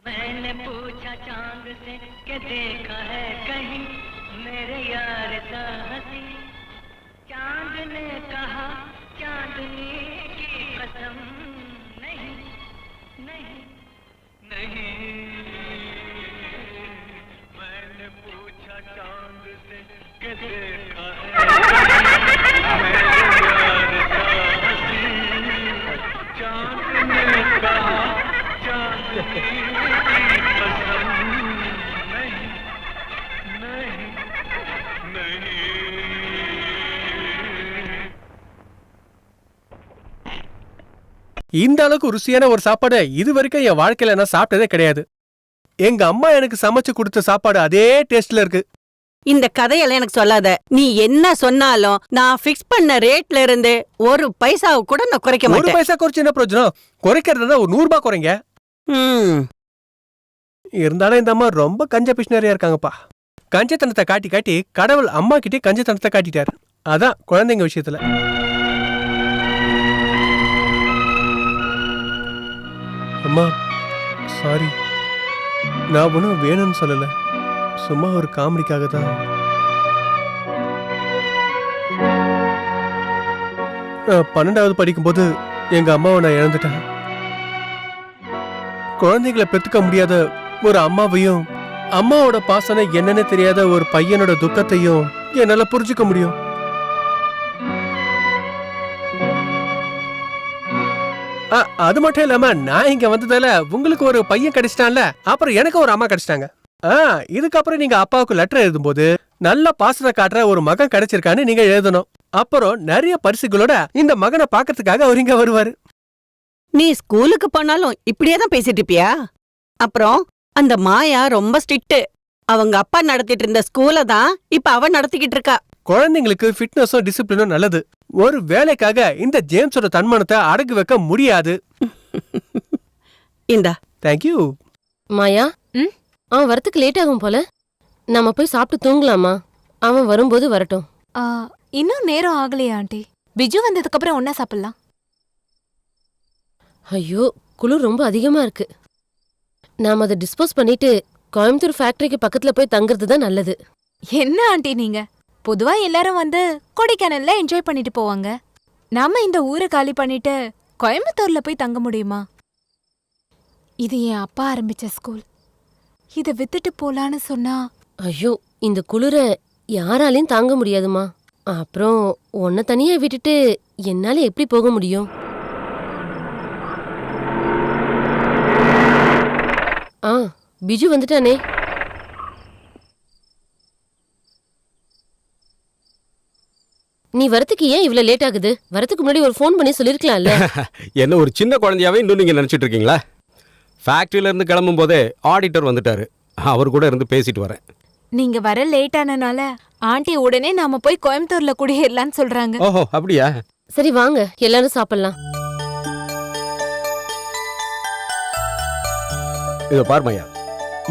S12: मैंने पूछा चांद से कि देखा है कहीं मेरे यार सा हंसी। चांद ने कहा चांदनी की कसम नहीं नहीं नहीं। मैंने पूछा चांद से कि देखा है मेरे यार सा हंसी। चांद ने कहा चांदनी
S4: இந்த அளவுக்கு ருசியான ஒரு சாப்பாடு இது வரைக்கும் என் வாழ்க்கையில நான் சாப்பிட்டதே கிடையாது. எங்க அம்மா எனக்கு சமைச்சு கொடுத்த சாப்பாடு அதே டேஸ்ட்ல இருக்கு.
S8: இந்த கதையெல்லாம் எனக்கு சொல்லாத. நீ என்ன சொன்னாலும் நான் ஃபிக்ஸ் பண்ண ரேட்ல இருந்து ஒரு பைசாவை கூட நான் குறைக்க
S4: ஒரு
S8: மாட்டேன்.
S4: பைசா குறைச்சு என்ன பிரயோஜனம்? குறைக்கிறதா ஒரு 100 ரூபாய் குறைங்க. இருந்தாலும் இந்த அம்மா ரொம்ப கஞ்ச பிஷ்னரியா இருக்காங்கப்பா. கஞ்சத்தனத்தை காட்டி காட்டி கடவுள் அம்மா கிட்டே கஞ்சத்தனத்தை காட்டிட்டாரு. அதான் குழந்தைங்க விஷயத்துல. அம்மா சாரி, நான் ஒன்றும் வேணும்னு சொல்லல, சும்மா ஒரு காமெடிக்காக தான். நான் 12வது படிக்கும்போது எங்க அம்மாவை நான் இழந்துட்டேன். குழந்தைகளை பெத்துக்க முடியாத ஒரு அம்மாவையும் அம்மாவோட பாசனை என்னன்னு தெரியாத ஒரு பையனோட துக்கத்தையும் என்னால புரிஞ்சுக்க முடியும். அது மட்டும் இல்லாம நான் இங்க வந்ததால உங்களுக்கு ஒரு பையன் கிடைச்சிட்டான்ல, அப்புறம் எனக்கு ஒரு அம்மா கிடைச்சிட்டாங்க. இதுக்கப்புறம் நீங்க அப்பாவுக்கு லெட்டர் எழுதும்போது நல்ல பாசத்தை காட்டுற ஒரு மகன் கிடைச்சிருக்கான்னு நீங்க எழுதணும். அப்புறம் நிறைய பரிசுகளோட இந்த மகனை பாக்கிறதுக்காக அவர் இங்க வருவாரு.
S8: நீ ஸ்கூலுக்கு போனாலும் இப்படியேதான் பேசிட்டு இருப்பியா? அப்புறம் அந்த மாயா ரொம்ப ஸ்ட்ரிக்ட். அவங்க அப்பா நடத்திட்டு இருந்த ஸ்கூல தான் இப்ப அவ நடத்திக்கிட்டு இருக்கா.
S4: குழந்தைங்களுக்கு ஃபிட்னஸும் டிசிப்ளினும் நல்லது. ஒரு வேலைக்காக இந்த ஜேம்ஸோட தன்மானத்தை அடகு வைக்க முடியாது.
S8: இந்தா.
S4: தேங்க்யூ.
S13: மாயா, அவன் வரத்துக்கு லேட் ஆகும் போல. நம்ம போய் சாப்பிட்டு தூங்கலாமா? அவன் வரும்போது வரட்டும்.
S11: இன்னும் நேரம் ஆகலையா ஆண்டி? பிஜு வந்ததுக்கு அப்புறம் ஒன்னா சாப்பிடலாம்.
S13: ஐயோ, குளிர் ரொம்ப அதிகமா இருக்கு. நாம அதை டிஸ்போஸ் பண்ணிட்டு கோயம்புத்தூர் ஃபேக்டரிக்கு பக்கத்துல போய் தங்குறது தான் நல்லது.
S11: என்ன ஆண்டி நீங்க? பொதுவா எல்லாரும் வந்து கொடைக்கானல்ல என்ஜாய் பண்ணிட்டு போவாங்க. நாம இந்த ஊரை காலி பண்ணிட்டு கோயம்புத்தூர்ல போய் தங்க முடியுமா? இது என் அப்பா ஆரம்பிச்ச ஸ்கூல். இத வித்துட்டு போலான்னு சொன்னா
S13: ஐயோ, இந்த குளிரை யாராலையும் தாங்க முடியாதுமா. அப்புறம் உன்னை தனியா விட்டுட்டு என்னால எப்படி போக முடியும்? பிஜு வந்துட்டானே. நீ வரத்துக்கு ஏன் இவ்வளவு லேட் ஆகுது? வரத்துக்கு முன்னாடி ஒரு ஃபோன் பண்ணி சொல்லிருக்கலாம்ல.
S6: என்ன ஒரு சின்ன குழந்தையாவே இன்னும் நீங்க நினைச்சிட்டு இருக்கீங்களா? ஃபேக்டரியில இருந்து கிளம்பும் போதே ஆடிட்டர் வந்துட்டாரு. அவர் கூட இருந்து பேசிட்டு வரேன்.
S11: நீங்க வர லேட் ஆனனால ஆண்டி உடனே நாம போய் கோயம்புத்தூர்ல குடியேறலாம்னு சொல்றாங்க.
S6: ஓஹோ, அப்படியா?
S13: சரி வாங்க, எல்லாரும் சாப்பிடலாம்.
S6: இத பார்மையா,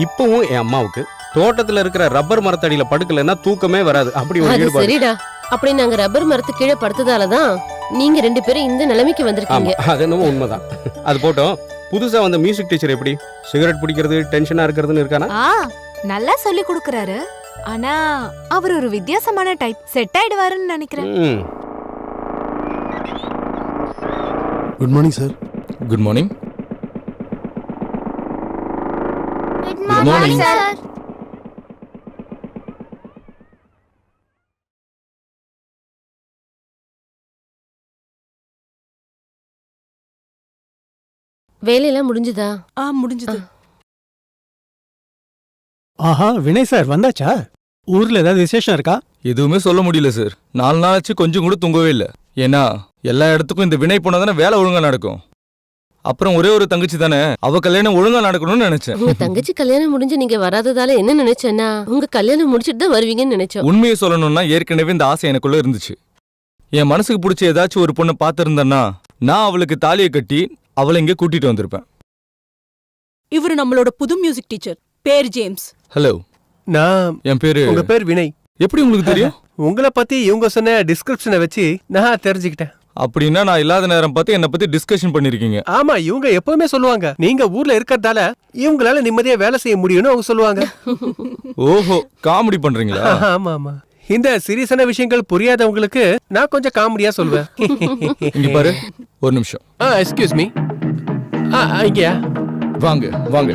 S6: இப்பவும் என் அம்மாவுக்கு தோட்டத்துல இருக்கிற ரப்பர் மரத்தடியில படுக்கலன்னா தூக்கமே வராது. அப்படி ஒரு ஈடுபாடு.
S13: சரிடா, அப்படி நாங்க ரப்பர் மரத்து கீழே படுத்ததாலதான் நீங்க 2 பேரும் இந்த நிலைமைக்கு வந்திருக்கீங்க.
S6: அது என்னமோ உண்மைதான். அது போட்டோம், புதுசா வந்த மியூசிக் டீச்சர் எப்படி சிகரெட் பிடிக்கிறது, டென்ஷனா இருக்கிறதுன்னு இருக்கானா?
S11: நல்லா சொல்லி கொடுக்கறாரு. ஆனா அவர் ஒரு வித்தியாசமான டைப். செட் ஆயிடுவாருன்னு நினைக்கிறேன்.
S2: Good morning sir.
S10: Good morning.
S9: Good morning sir.
S13: வேலையெல்லாம் முடிஞ்சுதா?
S8: முடிஞ்சது.
S4: ஆஹா, வினய் சார் வந்தாச்சா? ஊர்ல ஏதாவது விசேஷம் இருக்கா?
S10: எதுவுமே சொல்ல முடியல சார். 4 நாளாச்சு கொஞ்சம் கூட தூங்கவே இல்லை. ஏன்னா எல்லா இடத்துக்கும் இந்த வினய் போனா தானே வேலை ஒழுங்கா நடக்கும். அப்புறம் ஒரே ஒரு தங்கச்சி தானே, அவ கல்யாணம் ஒழுங்கா நடக்கணும்னு நினைச்சேன்.
S13: உங்க தங்கச்சி கல்யாணம் முடிஞ்சு நீங்க வராததால என்ன நினைச்சேன்னா, உங்க கல்யாணம் முடிச்சிட்டு தான் வருவீங்கன்னு நினைச்சோம்.
S10: உண்மையை சொல்லணும்னா ஏற்கனவே இந்த ஆசை எனக்குள்ள இருந்துச்சு. என் மனசுக்கு பிடிச்ச ஏதாச்சும் ஒரு பொண்ணை பார்த்திருந்தேன்னா நான் அவளுக்கு தாலியை கட்டி அவளை இங்கே கூட்டிட்டு வந்திருப்பேன்.
S8: இவரு நம்மளோட புது மியூசிக் டீச்சர், பேர் ஜேம்ஸ்.
S10: ஹலோ, என் பேரு.
S4: உங்க பேர் வினய்.
S10: எப்படி உங்களுக்கு தெரியும்?
S4: உங்களை பத்தி இவங்க சொன்ன டிஸ்கிரிப்ஷனை வச்சு நான் தெரிஞ்சுக்கிட்டேன்.
S10: அப்படின்னா நான் இல்லாத நேரம் பார்த்து என்னை பத்தி டிஸ்கஷன் பண்ணிருக்கீங்க.
S4: ஆமா, இவங்க எப்பவுமே சொல்லுவாங்க நீங்க ஊர்ல இருக்கறதால இவங்களால நிம்மதியா வேலை செய்ய முடியும்னு அவங்க சொல்லுவாங்க.
S10: ஓஹோ, காமெடி பண்றீங்களா?
S4: ஆமா ஆமா, இந்த சீரியஸான விஷயங்கள் புரியாதவங்களுக்கு நான் கொஞ்சம் காமெடியா சொல்லுவேன்.
S10: இங்க பாரு, ஒரு நிமிஷம்.
S4: Excuse me. இங்கயா?
S10: வாங்க வாங்க.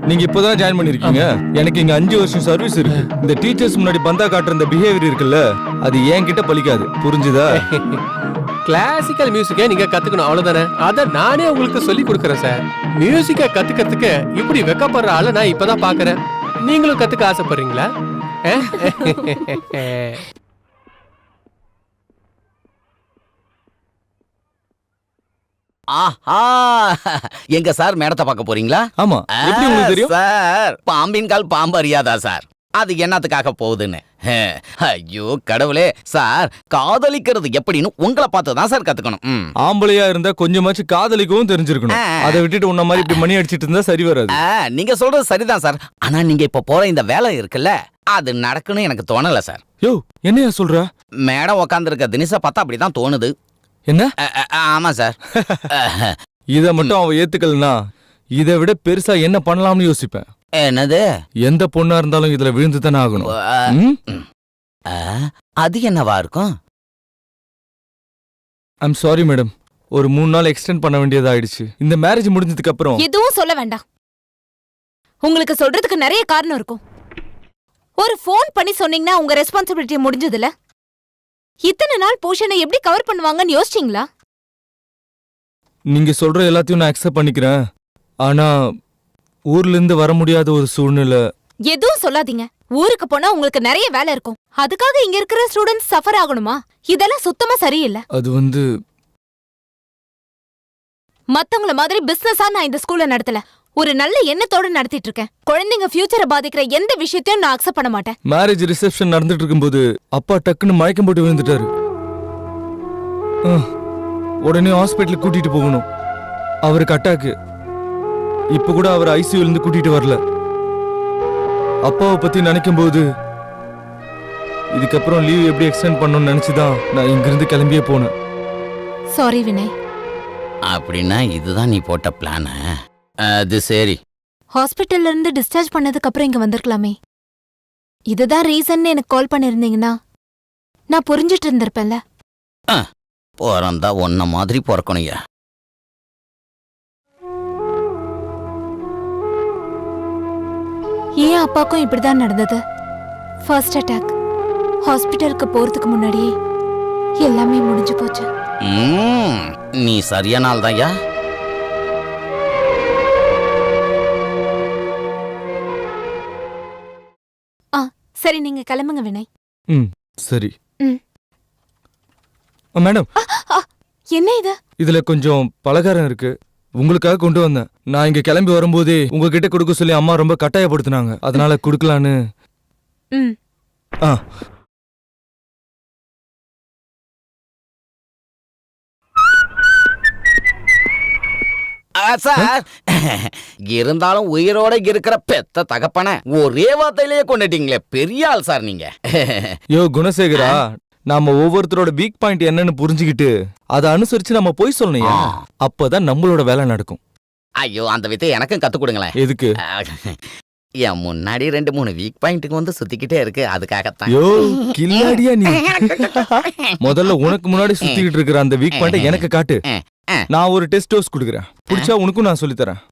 S10: நீங்க இப்பதான் ஜாயின் பண்ணிருக்கீங்க. எனக்கு இங்க 5 வருஷம் சர்வீஸ் இருக்கு. இந்த டீச்சர்ஸ் முன்னாடி பந்தா காட்டுற இந்த பிஹேவியர் இருக்குல்ல, அது என்கிட்ட பலிக்காது. புரிஞ்சுதா?
S4: கிளாசிக்கல் மியூசிக்கை நீங்க கத்துக்கணும், அவ்வளவுதானே. அத நானே உங்களுக்கு சொல்லி கொடுக்கறேன் சார். மியூசிக்கை கத்துக்கிறதுக்கு இப்படி வெக்கப்படுற ஆளை நான் இப்பதான் பாக்குறேன். நீங்களும் கத்துக்க ஆசைப்படுறீங்களா?
S5: ஆஹா, எங்க சார் மேடத்தை பார்க்க போறீங்களா?
S10: ஆமா, எப்படி உங்களுக்கு தெரியும்?
S5: சார், பாம்பின் கால் பாம்பு அறியாதா சார்? அது என்னத்துக்காக போகுதுன்னு. ஐயோ கடவுளே, சார் காதலிக்கிறது எப்படின்னு உங்களை பார்த்து தான் சார் கத்துக்கணும்.
S10: ஆம்பளையா இருந்தா கொஞ்சமாச்சும் காதலிக்கவும் தெரிஞ்சிருக்கணும். அதை விட்டுட்டு உன்ன மாதிரி இப்படி மணி அடிச்சிட்டு இருந்தா சரி வராது.
S5: நீங்க சொல்றது சரிதான் சார். ஆனா நீங்க இப்ப போற இந்த வேலை இருக்குல்ல, அது நடக்குன்னு எனக்கு தோணல சார்.
S10: யோ, என்னையா சொல்ற?
S5: மேடம் உட்காந்துருக்க தினிசா பார்த்தா அப்படிதான் தோணுது.
S10: என்ன?
S5: ஆமா சார்.
S10: இத மட்டும் அவ ஏத்துக்கலனா இதை விட பெருசா என்ன பண்ணலாம்னு யோசிப்பேன்.
S5: என்னது?
S10: எந்த பொண்ணா இருந்தாலும் இதுல விழுந்து தானே ஆகணும்.
S5: அது என்னவா இருக்கும்?
S10: ஐம் சாரி மேடம், ஒரு 3 நாள் எக்ஸ்டெண்ட் பண்ண வேண்டியதா ஆயிடுச்சு. இந்த மேரேஜ் முடிஞ்சதுக்கு அப்புறம்
S11: எதுவும் சொல்ல வேண்டாம். உங்களுக்கு சொல்றதுக்கு நிறைய காரணம் இருக்கும். ஒரு ஃபோன் பண்ணி சொன்னீங்கன்னா உங்க ரெஸ்பான்சிபிலிட்டி முடிஞ்சதுல. இத்தனை நாள் போஷனை எப்படி கவர் பண்ணுவாங்கன்னு யோசிச்சீங்களா?
S10: நீங்க சொல்ற எல்லாத்தையும் நான் அக்செப்ட் பண்ணிக்கிறேன். ஆனா ஊர்ல இருந்து வர முடியாத ஒரு சூழ்நிலை.
S11: எதுவும் சொல்லாதீங்க. ஊருக்கு போனா உங்களுக்கு நிறைய வேலை இருக்கும். அதுக்காக இங்க இருக்கிற ஸ்டூடெண்ட்ஸ் சஃபர் ஆகணுமா? இதெல்லாம் சுத்தமா சரியில்லை.
S10: அது வந்து
S11: மத்தவங்கள மாதிரி பிசினஸா நான் இந்த ஸ்கூல்ல நடத்தல. ஒரு நல்ல எண்ணத்தோட நடத்திட்டு இருக்கேன். குழந்தைங்க ஃபியூச்சரை பாதிக்கிற எந்த விஷயத்தையும் நான் அக்செப்ட் பண்ண மாட்டேன்.
S10: மேரேஜ் ரிசப்ஷன் நடந்துட்டு இருக்கும்போது அப்பா டக்குன்னு மயக்கம் போட்டு விழுந்துட்டாரு. உடனே ஹாஸ்பிட்டலுக்கு கூட்டிட்டு போகணும். அவருக்கு அட்டாக்கு. இப்ப கூட அவர் ஐசியூல இருந்து கூட்டிட்டு வரல. அப்பாவை பத்தி நினைக்கும் போது இதுக்கப்புறம் லீவ் எப்படி எக்ஸ்டெண்ட் பண்ணணும்னு நினைச்சுதான் நான் இங்கிருந்து கிளம்பியே போனேன்.
S11: சாரி வினய்.
S5: அப்படின்னா இதுதான் நீ போட்ட பிளான? அது சரி.
S11: ஹாஸ்பிட்டல்ல இருந்து டிஸ்சார்ஜ் பண்ணதுக்கு அப்புறம் இங்க வந்திருக்கலாமே. இதுதான் ரீசன் எனக்கு கால் பண்ணிருந்தீங்கன்னா நான் புரிஞ்சிட்டு இருந்திருப்பேன்ல.
S5: பிறந்தா ஒன்ன மாதிரி பிறக்கணுயா.
S11: ஏன் அப்பாக்கும் இப்படிதான் நடந்தது? First attack. ஹாஸ்பிட்டலுக்கு போறதுக்கு முன்னாடியே எல்லாமே முடிஞ்சு போச்சு.
S5: நீ சரியான ஆள் தான்யா.
S11: சரி, நீங்க கிளம்புங்க வினய்.
S10: சரி மேடம்.
S11: என்ன இது?
S10: இதுல கொஞ்சம் பலகாரம் இருக்கு, உங்களுக்காக கொண்டு வந்தேன். நான் இங்க கிளம்பி வரும்போதே உங்ககிட்ட கொடுக்க சொல்லி அம்மா ரொம்ப கட்டாயப்படுத்தினாங்க. அதனால கொடுக்கலான்னு.
S5: சார், இருந்தாலும் உயிரோட இருக்கிற பெத்த தகப்பன ஒரே வார்த்தையிலேயே கொண்டுட்டீங்களே, பெரிய ஆள் சார் நீங்க.
S10: யோ குணசேகரா, நாம ஒவ்வொருத்தரோட வீக் பாயிண்ட் என்னன்னு புரிஞ்சுக்கிட்டு அதை அனுசரிச்சு நம்ம போய் சொல்லணும். அப்பதான் நம்மளோட வேலை நடக்கும்.
S5: ஐயோ, அந்த வித்தை எனக்கும் கத்து கொடுங்களேன்.
S10: எதுக்கு?
S5: என் முன்னாடி 2-3 வீக் பாயிண்ட்டுக்கு வந்து சுத்திக்கிட்டே இருக்கு, அதுக்காகத்தான்.
S10: யோ கில்லாடியா நீ. முதல்ல உனக்கு முன்னாடி சுத்திக்கிட்டு இருக்கிற அந்த வீக் பாயிண்ட் எனக்கு காட்டு. நான் ஒரு டெஸ்ட் டோஸ் கொடுக்குறேன். பிடிச்சா உனக்கும் நான் சொல்லித்தரேன்.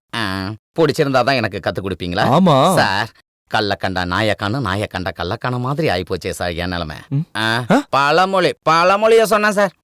S5: பிடிச்சிருந்தாதான் எனக்கு கத்து கொடுப்பீங்களா?
S10: ஆமா
S5: சார். கள்ளக்கண்டா நாயக்கானு, நாயக்கண்டா கள்ளக்கான மாதிரி ஆயிப்போச்சே சார் என் நிலைமை. பழமொழிய சொன்னேன் சார்.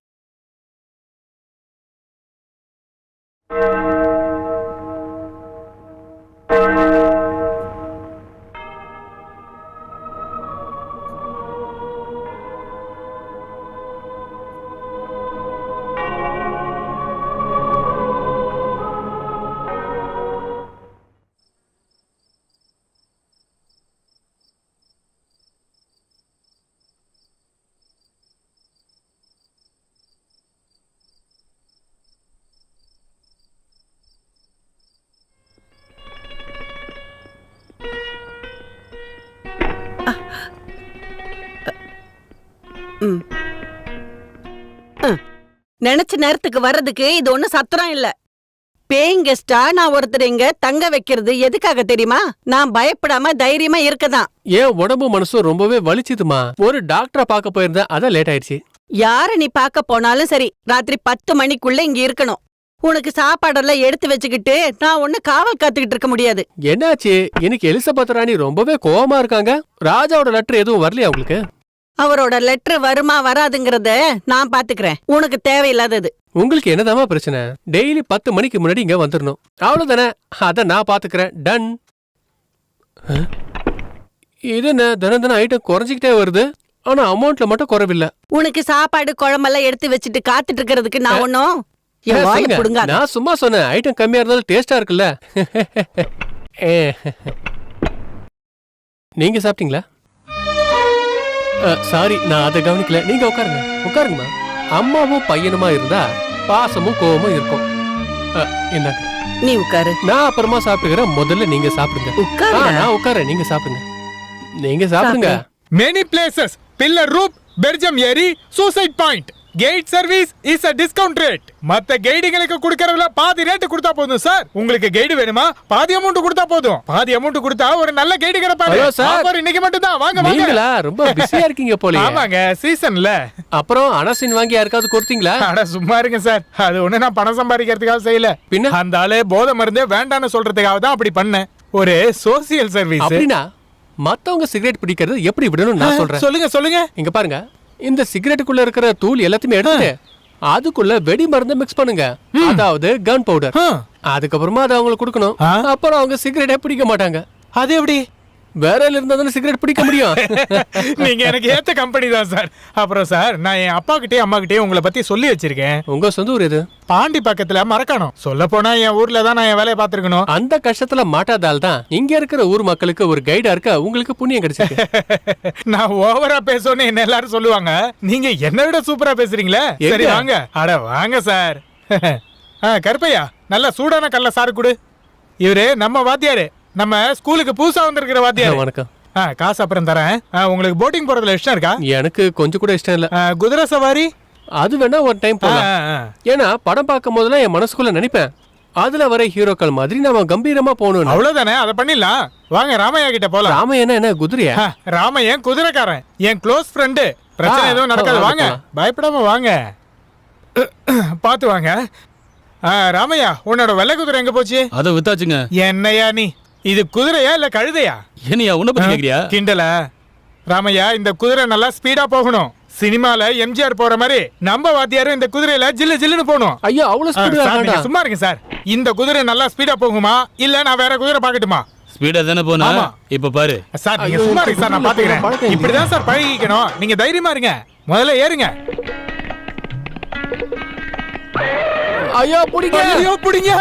S8: நினைச்ச நேரத்துக்கு வர்றதுக்கு இது ஒண்ணு சத்திரம் இல்ல. பேயிங் கெஸ்டா நான் ஒருத்தர் இங்க தங்க வைக்கிறது எதுக்காக தெரியுமா? நான் பயப்படாம தைரியமா இருக்கதான்.
S4: ஏன் உடம்பு மனசும் ரொம்பவே வலிச்சுதுமா. ஒரு டாக்டரை பார்க்க போயிருந்தேன், அதான் லேட் ஆயிடுச்சு.
S8: யார நீ பார்க்க போனாலும் சரி, ராத்திரி 10 மணிக்குள்ள இங்க இருக்கணும். உனக்கு சாப்பாடெல்லாம் எடுத்து வச்சுக்கிட்டு நான் ஒண்ணு காவல் காத்துக்கிட்டு இருக்க முடியாது.
S4: என்னாச்சு? இன்னைக்கு எலிசபெத் ராணி ரொம்பவே கோவமா இருக்காங்க. ராஜாவோட லெட்டர் எதுவும் வரலையா உங்களுக்கு?
S8: அவரோட லெட்டர் வருமா வராதுங்கிறத நான் பாத்துக்கிறேன். உனக்கு தேவையில்லாதது.
S4: உங்களுக்கு என்னதாமா பிரச்சனை? டெய்லி 10 மணிக்கு முன்னாடி இங்க வந்துடணும், அவ்வளவுதானே? அத நான் பாத்துக்கிறேன். டன். இது என்ன தினம் தினம் ஐட்டம் குறைஞ்சிக்கிட்டே வருது, ஆனா அமௌண்ட்ல மட்டும் குறைவில்லை.
S8: உனக்கு சாப்பாடு குழம்பெல்லாம் எடுத்து வச்சுட்டு காத்துட்டு இருக்கிறதுக்கு நான் ஒன்னும் என் வாயை
S4: சொல்லுங்க.
S8: புடுங்காத.
S4: நான் சும்மா சொன்னேன், ஐட்டம் கம்மியா இருந்தாலும் டேஸ்டா இருக்குல்ல. நீங்க சாப்பிட்டீங்களா? சாரி, நான் அதை கவனிக்கல. நீங்க உட்காருங்க, உட்காருங்கம்மா. அம்மாவும் பையனுமா இருந்தா பாசமும் கோவமும் இருக்கும். என்ன
S8: நீ உட்காரு.
S4: நான் அப்புறமா சாப்பிட்டுக்கிறேன், முதல்ல நீங்க சாப்பிடுங்க.
S8: உட்காரு.
S4: நான் உட்காரேன், நீங்க சாப்பிடுங்க. நீங்க சாப்பிடுங்க.
S3: Many places, pillar roof, Belgium ஏரி, suicide point. Gate service is a discount rate. மத்த கைடுகளுக்கு கொடுக்கறதுல பாதி ரேட் கொடுத்தா போதும் சார். உங்களுக்கு கைடு வேணுமா? பாதி அமௌண்ட் கொடுத்தா போதும். பாதி அமௌண்ட் கொடுத்தா ஒரு நல்ல கைடு கிடைப்பாரு.
S4: ஹலோ சார்,
S3: ஆஃபர் இன்னைக்கு மட்டும் தான். வாங்க வாங்க.
S4: நீங்களா ரொம்ப பிஸியா இருக்கீங்க போல.
S3: ஆமாங்க, சீசன்ல.
S4: அப்புறம் அனசின் வாங்கி யாருக்காவது கொடுத்தீங்களா?
S3: அட சும்மா இருங்க சார். அது ஒண்ணு நான் பணம் சம்பாதிக்கிறதுக்காக செய்யல.
S4: பின்ன
S3: அந்த ஆளு போதை மருந்தே வேண்டான்னு சொல்றதுக்காக தான் அப்படி பண்ணேன். ஒரு சோசியல் சர்வீஸ்.
S4: அப்படினா மத்தவங்க சிகரெட் பிடிக்கிறது எப்படி விடணும் நான் சொல்றேன்.
S3: சொல்லுங்க சொல்லுங்க.
S4: இங்க பாருங்க, இந்த சிகரெட்டுக்குள்ள இருக்கிற தூள் எல்லாத்தையுமே எடுத்து அதுக்குள்ள வெடி மருந்து மிக்ஸ் பண்ணுங்க. அதாவது கன் பவுடர். அதுக்கப்புறமா அதை அவங்களுக்கு கொடுக்கணும். அப்புறம் அவங்க சிகரெட்டே பிடிக்க மாட்டாங்க.
S3: அது எப்படி?
S4: வேறையில இருந்தா சிகரெட் பிடிக்க முடியும்.
S3: நீங்க எனக்கு ஏத்த கம்பெனி தான் சார். அப்புறம் சார், நான் என் அப்பா கிட்டே அம்மா கிட்டே உங்களை பத்தி சொல்லி வச்சிருக்கேன்.
S4: உங்க சொந்த ஊர் எது?
S3: பாண்டி பக்கத்துல மரக்காணம். சொல்ல போனா என் ஊர்ல தான் நான் என் வேலையை பாத்துருக்கணும்.
S4: அந்த கஷ்டத்துல மாட்டாதால் தான் இங்க இருக்கிற ஊர் மக்களுக்கு ஒரு கைடா இருக்க உங்களுக்கு புண்ணியம் கிடைச்சிருக்கு.
S3: நான் ஓவரா பேசணும்னு என்ன எல்லாரும் சொல்லுவாங்க. நீங்க என்ன விட சூப்பரா பேசுறீங்களே. சரி வாங்க. அட வாங்க சார். கருப்பையா, நல்ல சூடான கல்ல சாறு கொடு. இவரு நம்ம வாத்தியாரு, நம்ம ஸ்கூலுக்கு புதுசா வந்திருக்கிற வாத்தியார்.
S4: வணக்கம்.
S3: காசு அப்புறம் தரேன். உங்களுக்கு போட்டிங் போறதுல இஷ்டம் இருக்கா?
S4: எனக்கு கொஞ்சம் கூட இஷ்டம் இல்ல.
S3: குதிரை சவாரி
S4: அது வேணா ஒரு டைம் போலாம். ஏன்னா படம் பார்க்கும் போதெல்லாம் என் மனசுக்குள்ள நினைப்பேன், அதுல வர ஹீரோக்கள் மாதிரி நம்ம கம்பீரமா போகணும்.
S3: அவ்வளவுதானே, அதை பண்ணிடலாம். வாங்க ராமையா கிட்ட போலாம்.
S4: ராமையனா என்ன குதிரையா?
S3: ராமையன் குதிரைக்காரன், என் க்ளோஸ் ஃப்ரெண்டு. பிரச்சனை எதுவும் நடக்காது. வாங்க, பயப்படாம வாங்க. பாத்து வாங்க. ராமையா, உன்னோட வெள்ளை குதிரை எங்க போச்சு?
S10: அதை வித்தாச்சுங்க.
S3: என்னையா நீ, இது குதிரையா இல்ல கழுதையா?
S10: என்னையா உன்ன பத்தி கேக்குறியா?
S3: கிண்டல. ராமையா, இந்த குதிரை நல்லா ஸ்பீடா போகணும். சினிமால எம்ஜிஆர் போற மாதிரி நம்ம வாத்தியாரும் இந்த குதிரையில ஜில்லு ஜில்லுன்னு போகணும்.
S4: ஐயோ, அவ்வளவு ஸ்பீடா?
S3: சும்மா இருங்க சார். இந்த குதிரை நல்லா ஸ்பீடா போகுமா இல்ல நான் வேற குதிரை பாக்கட்டுமா?
S10: ஸ்பீடா தானே போனா. இப்ப பாரு
S3: சார், நீங்க சும்மா இருங்க சார், நான் பாத்துக்கிறேன். இப்படிதான் சார் பழகிக்கணும். நீங்க தைரியமா இருங்க. முதல்ல ஏறுங்க.
S4: ஐயோ புடிங்க,
S3: ஐயோ புடிங்க.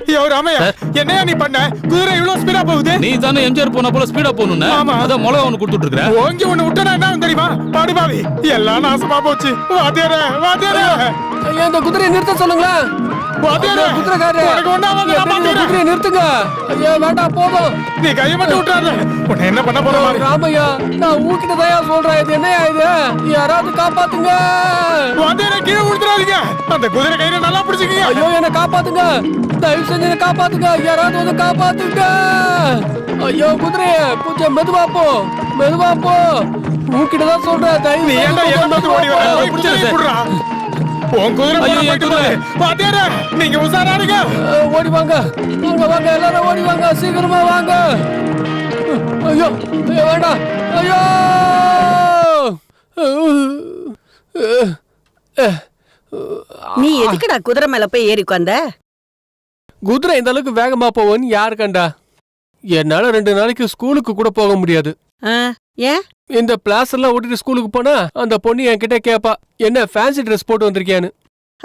S3: ஐயோ ராமையா, என்னையா நீ பண்ண? குதிரை இவ்வளவு ஸ்பீடா போகுது.
S10: நீ தானே எம்ஜிஆர் போன போல ஸ்பீடா போகணும்னு. அத மிளகா ஒன்னு கொடுத்துட்டு இருக்கற.
S3: ஓங்கி ஒன்னு விட்டனா என்ன தெரியுமா? பாடிபாவி எல்லாம் நாசமா போச்சு. வாத்தியாரே, வாத்தியாரே,
S4: ஐயா இந்த குதிரையை நிறுத்த சொல்லுங்களா?
S3: வாத்தியாரே,
S4: குதிரைக்காரரே,
S3: உனக்கு ஒண்ணாவது நான் பாத்துறேன்.
S4: குதிரையை நிறுத்துங்க. ஐயா வேண்டாம், போதும்.
S3: நீ கையை மட்டும் விட்டுறாத. உன்னை என்ன பண்ண போற?
S4: ராமையா, நான் ஊக்கிட்ட தயா சொல்றேன். இது என்னையா இது? யாராவது காப்பாத்துங்க.
S3: வாத்தியாரே, கீழே விழுந்துறாதீங்க. அந்த குதிரை கையில நல்லா பிடிச்சுக்கீங்க.
S4: ஐயோ என்ன காப்பாத்துங்க, தயவு செஞ்சு என்ன காப்பாத்துங்க. யாராவது வந்து காப்பாத்துங்க. ஐயோ குதிரைய கொஞ்சம் மெதுவா போ, மெதுவா போ. ஊக்கிட்ட தான் சொல்றேன். தயவு
S3: நீ ஏன்டா ஏமாந்து ஓடி வர? போய் குதிரையை புடுறா. உன் குதிரை போயிட்டு போகுது. வாத்தியாரே, நீங்க உசாரா இருங்க.
S4: ஓடி வாங்க, வாங்க வாங்க, எல்லாரும் ஓடி வாங்க, சீக்கிரமா வாங்க. ஐயோ வேண்டாம். ஐயோ
S8: நீ எதுக்குடா குதிரை மேல போய் ஏறி உட்கார்ந்த?
S4: குதிரை இந்த அளவுக்கு வேகமா போவோன்னு யாரு கண்டா? என்னால 2 நாளைக்கு ஸ்கூலுக்கு கூட போக முடியாது.
S8: ஏன்?
S4: இந்த பிளாஸ் எல்லாம் ஓட்டிட்டு ஸ்கூலுக்கு போனா அந்த பொண்ணு என்கிட்ட கேப்பா, என்ன ஃபேன்சி ட்ரெஸ் போட்டு வந்திருக்கியான்னு.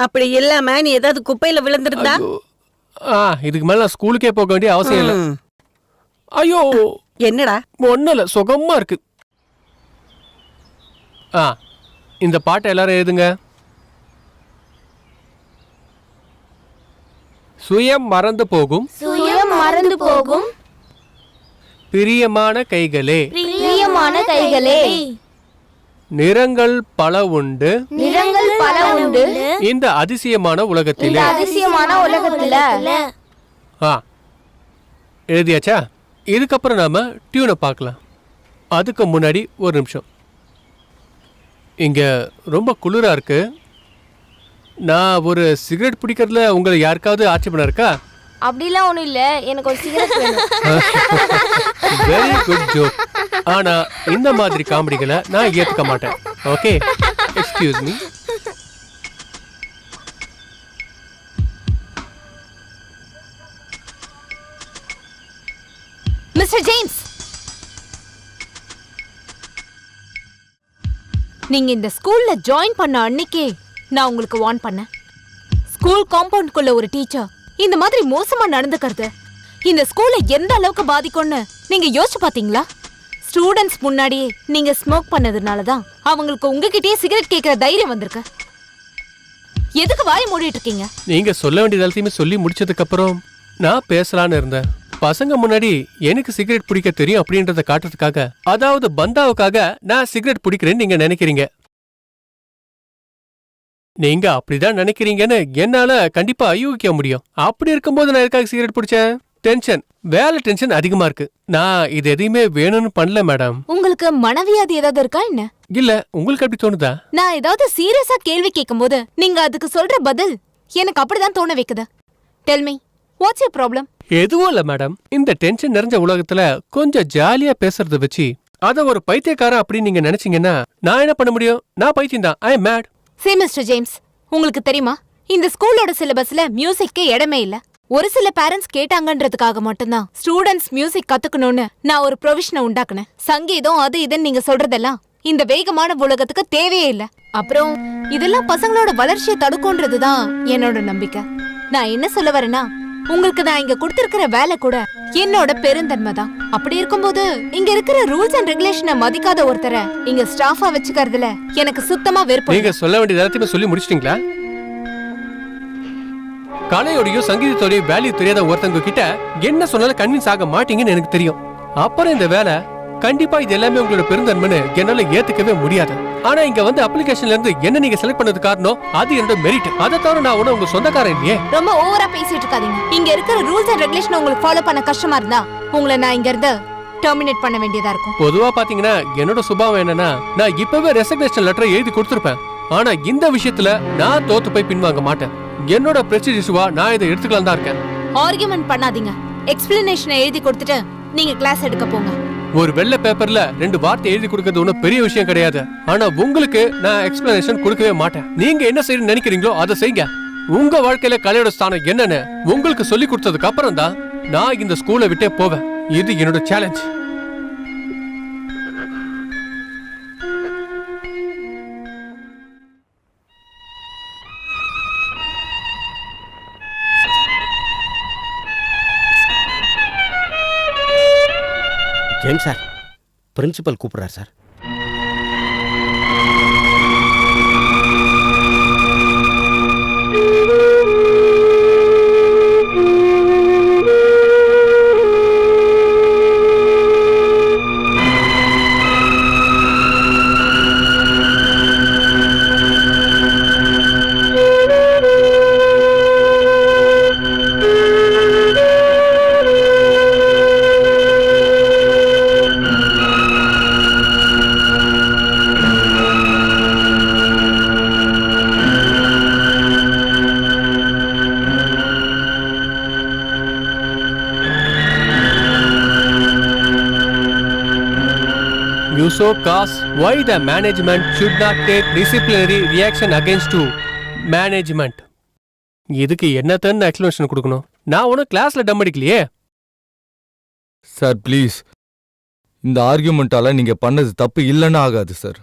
S8: அப்படி இல்லாம நீ ஏதாவது குப்பையில விழுந்திருந்தா?
S4: இதுக்கு மேல நான் ஸ்கூலுக்கே போக வேண்டிய அவசியம் இல்ல. ஐயோ
S8: என்னடா?
S4: ஒண்ணும் இல்ல, சுகமா இருக்கு. இந்த பாட்டை எல்லாரும் எழுதுங்க. சுயம் மறந்து போகும்,
S7: சுயம் மறந்து போகும்,
S4: பிரியமான கைகளே,
S7: பிரியமான கைகளே,
S4: நிறங்கள் பல உண்டு,
S7: நிறங்கள் பல உண்டு,
S4: இந்த அதிசயமான உலகத்திலே,
S7: அதிசயமான உலகத்துல.
S4: எழுதியாச்சா? இதுக்கப்புறம் நாம டியூனை பார்க்கலாம். அதுக்கு முன்னாடி ஒரு நிமிஷம். இங்க ரொம்ப குளிரா இருக்கு. நான் ஒரு சிகரெட் பிடிக்கிறதுல உங்களை யாருக்காவது ஆட்சேபணம் இருக்கா?
S7: அப்படிலாம் ஒண்ணும் இல்ல, எனக்கு ஒரு சிகரெட் வேணும்.
S4: Very good joke. ஆனா இந்த மாதிரி காமெடிகளை நான் ஏத்துக்க மாட்டேன். Okay, excuse me.
S11: Mister James, நீங்க இந்த ஸ்கூல்ல ஜாயின் பண்ண அன்னைக்கே நான் உங்களுக்கு வார்ன் பண்ணேன். ஸ்கூல் காம்பவுண்ட்குள்ள ஒரு டீச்சர் இந்த மாதிரி மோசமா நடந்துக்கிறது இந்த ஸ்கூலை எந்த அளவுக்கு பாதிக்கும்னு நீங்க யோசிச்சு பாத்தீங்களா? ஸ்டூடெண்ட்ஸ் முன்னாடியே நீங்க ஸ்மோக் பண்ணதுனால தான் அவங்களுக்கு உங்ககிட்டயே சிகரெட் கேட்கிற தைரியம் வந்திருக்கு. எதுக்கு வாயை மூடிட்டு இருக்கீங்க?
S4: நீங்க சொல்ல வேண்டியது எல்லாத்தையுமே சொல்லி முடிச்சதுக்கு அப்புறம் நான் பேசலான்னு இருந்தேன். பசங்க முன்னாடி எனக்கு சிகரெட் பிடிக்க தெரியும் அப்படின்றத காட்டுறதுக்காக, அதாவது பந்தாவுக்காக நான் சிகரெட் பிடிக்கிறேன்னு நீங்க நினைக்கிறீங்க. நீங்க அப்படிதான் நினைக்கிறீங்கன்னு என்னால கண்டிப்பா அயூகிக்க முடியும். அப்படி இருக்கும்போது நான் எதுக்காக சிகரெட் பிடிச்சேன்? டென்ஷன், வேலை டென்ஷன் அதிகமா இருக்கு. நான் இது எதையுமே வேணும்னு பண்ணல மேடம்.
S11: உங்களுக்கு மனவியாதி ஏதாவது இருக்கா என்ன?
S4: இல்ல, உங்களுக்கு அப்படி தோணுதா?
S11: நான் ஏதாவது சீரியஸா கேள்வி கேட்கும்போது நீங்க அதுக்கு சொல்ற பதில் எனக்கு அப்படிதான் தோண வைக்குது. Tell me, what's your problem?
S4: எதுவும் இல்ல மேடம். இந்த டென்ஷன் நிறைஞ்ச உலகத்துல கொஞ்சம் ஜாலியா பேசுறத வச்சு அத ஒரு பைத்தியக்காரன் அப்படின்னு நீங்க நினைச்சீங்கன்னா நான் என்ன பண்ண முடியும்? நான் பைத்தியம் தான். ஐ அம் மேட்.
S11: சே மிஸ்டர் ஜேம்ஸ், உங்களுக்கு தெரியுமா இந்த ஸ்கூலோட சிலபஸ்ல மியூசிக்கே இடமே இல்ல. ஒரு சில பேரண்ட்ஸ் கேட்டாங்கன்றதுக்காக மட்டும்தான் ஸ்டூடெண்ட்ஸ் மியூசிக் கத்துக்கணும்னு நான் ஒரு ப்ரொவிஷனை உண்டாக்குனேன். சங்கீதம் அது இதுன்னு நீங்க சொல்றதெல்லாம் இந்த வேகமான உலகத்துக்கு தேவையே இல்ல. அப்புறம் இதெல்லாம் பசங்களோட வளர்ச்சியை தடுக்கும்ன்றதுதான் என்னோட நம்பிக்கை. நான் என்ன சொல்ல வரேன்னா, உங்களுக்கு நான் இங்க கொடுத்திருக்கிற வேலை கூட என்னோட பெருந்தன்மை தான். அப்படி இருக்கும்போது இங்க இருக்கிற ரூல்ஸ் அண்ட் ரெகுலேஷனை மதிக்காத ஒருத்தரை இங்க ஸ்டாஃபா வச்சுக்கிறதுல எனக்கு சுத்தமா வெறுப்பு.
S4: நீங்க சொல்ல வேண்டிய எல்லாத்தையுமே சொல்லி முடிச்சிட்டீங்களா? கலையோடையும் சங்கீதத்தோடையும் வேல்யூ தெரியாத ஒருத்தவங்க கிட்ட என்ன சொன்னாலும் கன்வின்ஸ் ஆக மாட்டீங்கன்னு எனக்கு தெரியும். அப்புறம் இந்த வேலை கண்டிப்பா இது எல்லாமே உங்களோட பெருந்தன்மைன்னு என்னால ஏத்துக்கவே முடியாது. ஆனா இங்க வந்து அப்ளிகேஷன்ல இருந்து என்ன நீங்க செலக்ட் பண்ணது காரணம் அது என்னோட மெரிட். அதை தவிர நான் உங்க சொந்தக்காரன் இல்லையே.
S11: ரொம்ப ஓவரா பேசிட்டு இருக்காதீங்க. இங்க இருக்கிற ரூல்ஸ் அண்ட் ரெகுலேஷன் உங்களுக்கு ஃபாலோ பண்ண கஷ்டமா இருந்தா உங்களை நான் இங்க இருந்து டெர்மினேட் பண்ண வேண்டியதா இருக்கும்.
S4: பொதுவா பாத்தீங்கன்னா என்னோட சுபாவம் என்னன்னா, நான் இப்பவே ரெசிக்னேஷன் லெட்டர் எழுதி கொடுத்திருப்பேன். ஆனா இந்த விஷயத்துல நான் தோத்து போய் பின்வாங்க மாட்டேன். என்னோட பிரஸ்டீஜ் இஷ்யூவா நான் இதை எடுத்துக்கலாம் தான் இருக்கேன்.
S11: ஆர்கியூமென்ட் பண்ணாதீங்க. எக்ஸ்பிளனேஷனை எழுதி கொடுத்துட்டு நீங்க கிளாஸ் எடுக்க போங்க.
S4: ஒரு வெள்ளை பேப்பர்ல 2 வார்த்தை எழுதி கொடுக்கிறது ஒன்றும் பெரிய விஷயம் கிடையாது. ஆனா உங்களுக்கு நான் எக்ஸ்பிளனேஷன் கொடுக்கவே மாட்டேன். நீங்க என்ன செய்யணும்னு நினைக்கிறீங்களோ அதை செய்யுங்க. உங்க வாழ்க்கையில கலையோட ஸ்தானம் என்னன்னு உங்களுக்கு சொல்லி கொடுத்ததுக்கு அப்புறம் தான் நான் இந்த ஸ்கூலை விட்டே போவேன். இது என்னோட சேலஞ்ச்.
S6: ஜேம்ஸ் சார், பிரின்சிபல் கூப்பிடுறார் சார்.
S4: So, cause why the management should not take disciplinary reaction against to management. இதுக்கு என்னத்தன்னு எக்ஸ்பிளனேஷன் கொடுக்கணும்? நான் ஒன்னும் கிளாஸ்ல டம் அடிக்கலையே.
S14: சார் ப்ளீஸ், இந்த ஆர்கியூமெண்டால நீங்க பண்ணது தப்பு இல்லைன்னு ஆகாது சார்.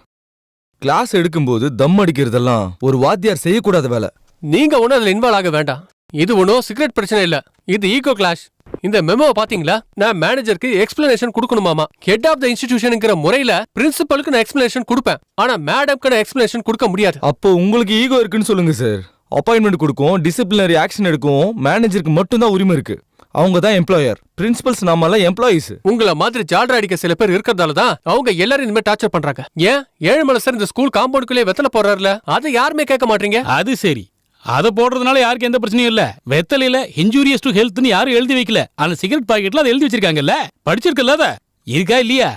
S14: கிளாஸ் எடுக்கும்போது தம் அடிக்கிறதெல்லாம் ஒரு வாத்தியார் செய்யக்கூடாத வேலை.
S4: நீங்க ஒன்னும் அதுல இன்வால்வ் ஆக வேண்டாம். இது ஒன்னும் சிகரெட் பிரச்சனை இல்ல, இது ஈகோ கிளாஷ். இந்த மெமோ பாத்தீங்களா? நான் மேனேஜருக்கு எக்ஸ்பிளனேஷன் கொடுக்கணுமாமா. ஹெட் ஆஃப் த இன்ஸ்டிடியூஷன்ங்கிற முறையில பிரின்சிபலுக்கு நான் எக்ஸ்பிளனேஷன் கொடுப்பேன். ஆனா மேடம்க்கு நான் எக்ஸ்பிளனேஷன் கொடுக்க முடியாது.
S14: அப்போ உங்களுக்கு ஈகோ இருக்குன்னு சொல்லுங்க சார். அப்பாயின்மெண்ட் கொடுக்கும், டிசிப்ளினரி ஆக்ஷன் எடுக்கும் மேனேஜருக்கு மட்டும் தான் உரிமை இருக்கு. அவங்க தான் எம்ப்ளாயர். பிரின்சிபல்ஸ் நாமெல்லாம் எம்ப்ளாயிஸ்.
S4: உங்கள மாதிரி ஜால்ரா அடிக்க சில பேர் இருக்கிறதால தான் அவங்க எல்லாரும் இனிமே டார்ச்சர் பண்றாங்க. ஏன் ஏழுமலை சார் இந்த ஸ்கூல் காம்பவுண்டுக்குள்ளே வெத்தலை போடுறாருல, அதை யாருமே கேட்க மாட்டீங்க.
S10: அது சரி, அதை போடுறதுனால யாருக்கு எந்த பிரச்சனையும் இல்ல. வெத்தலையில இன்ஜூரியஸ் டு ஹெல்த்னு யாரும் எழுதி வைக்கல. அந்த சிகரெட் பாக்கெட்ல அதை எழுதி வச்சிருக்காங்கல்ல, படிச்சிருக்கல, அத இருக்கா இல்லையா?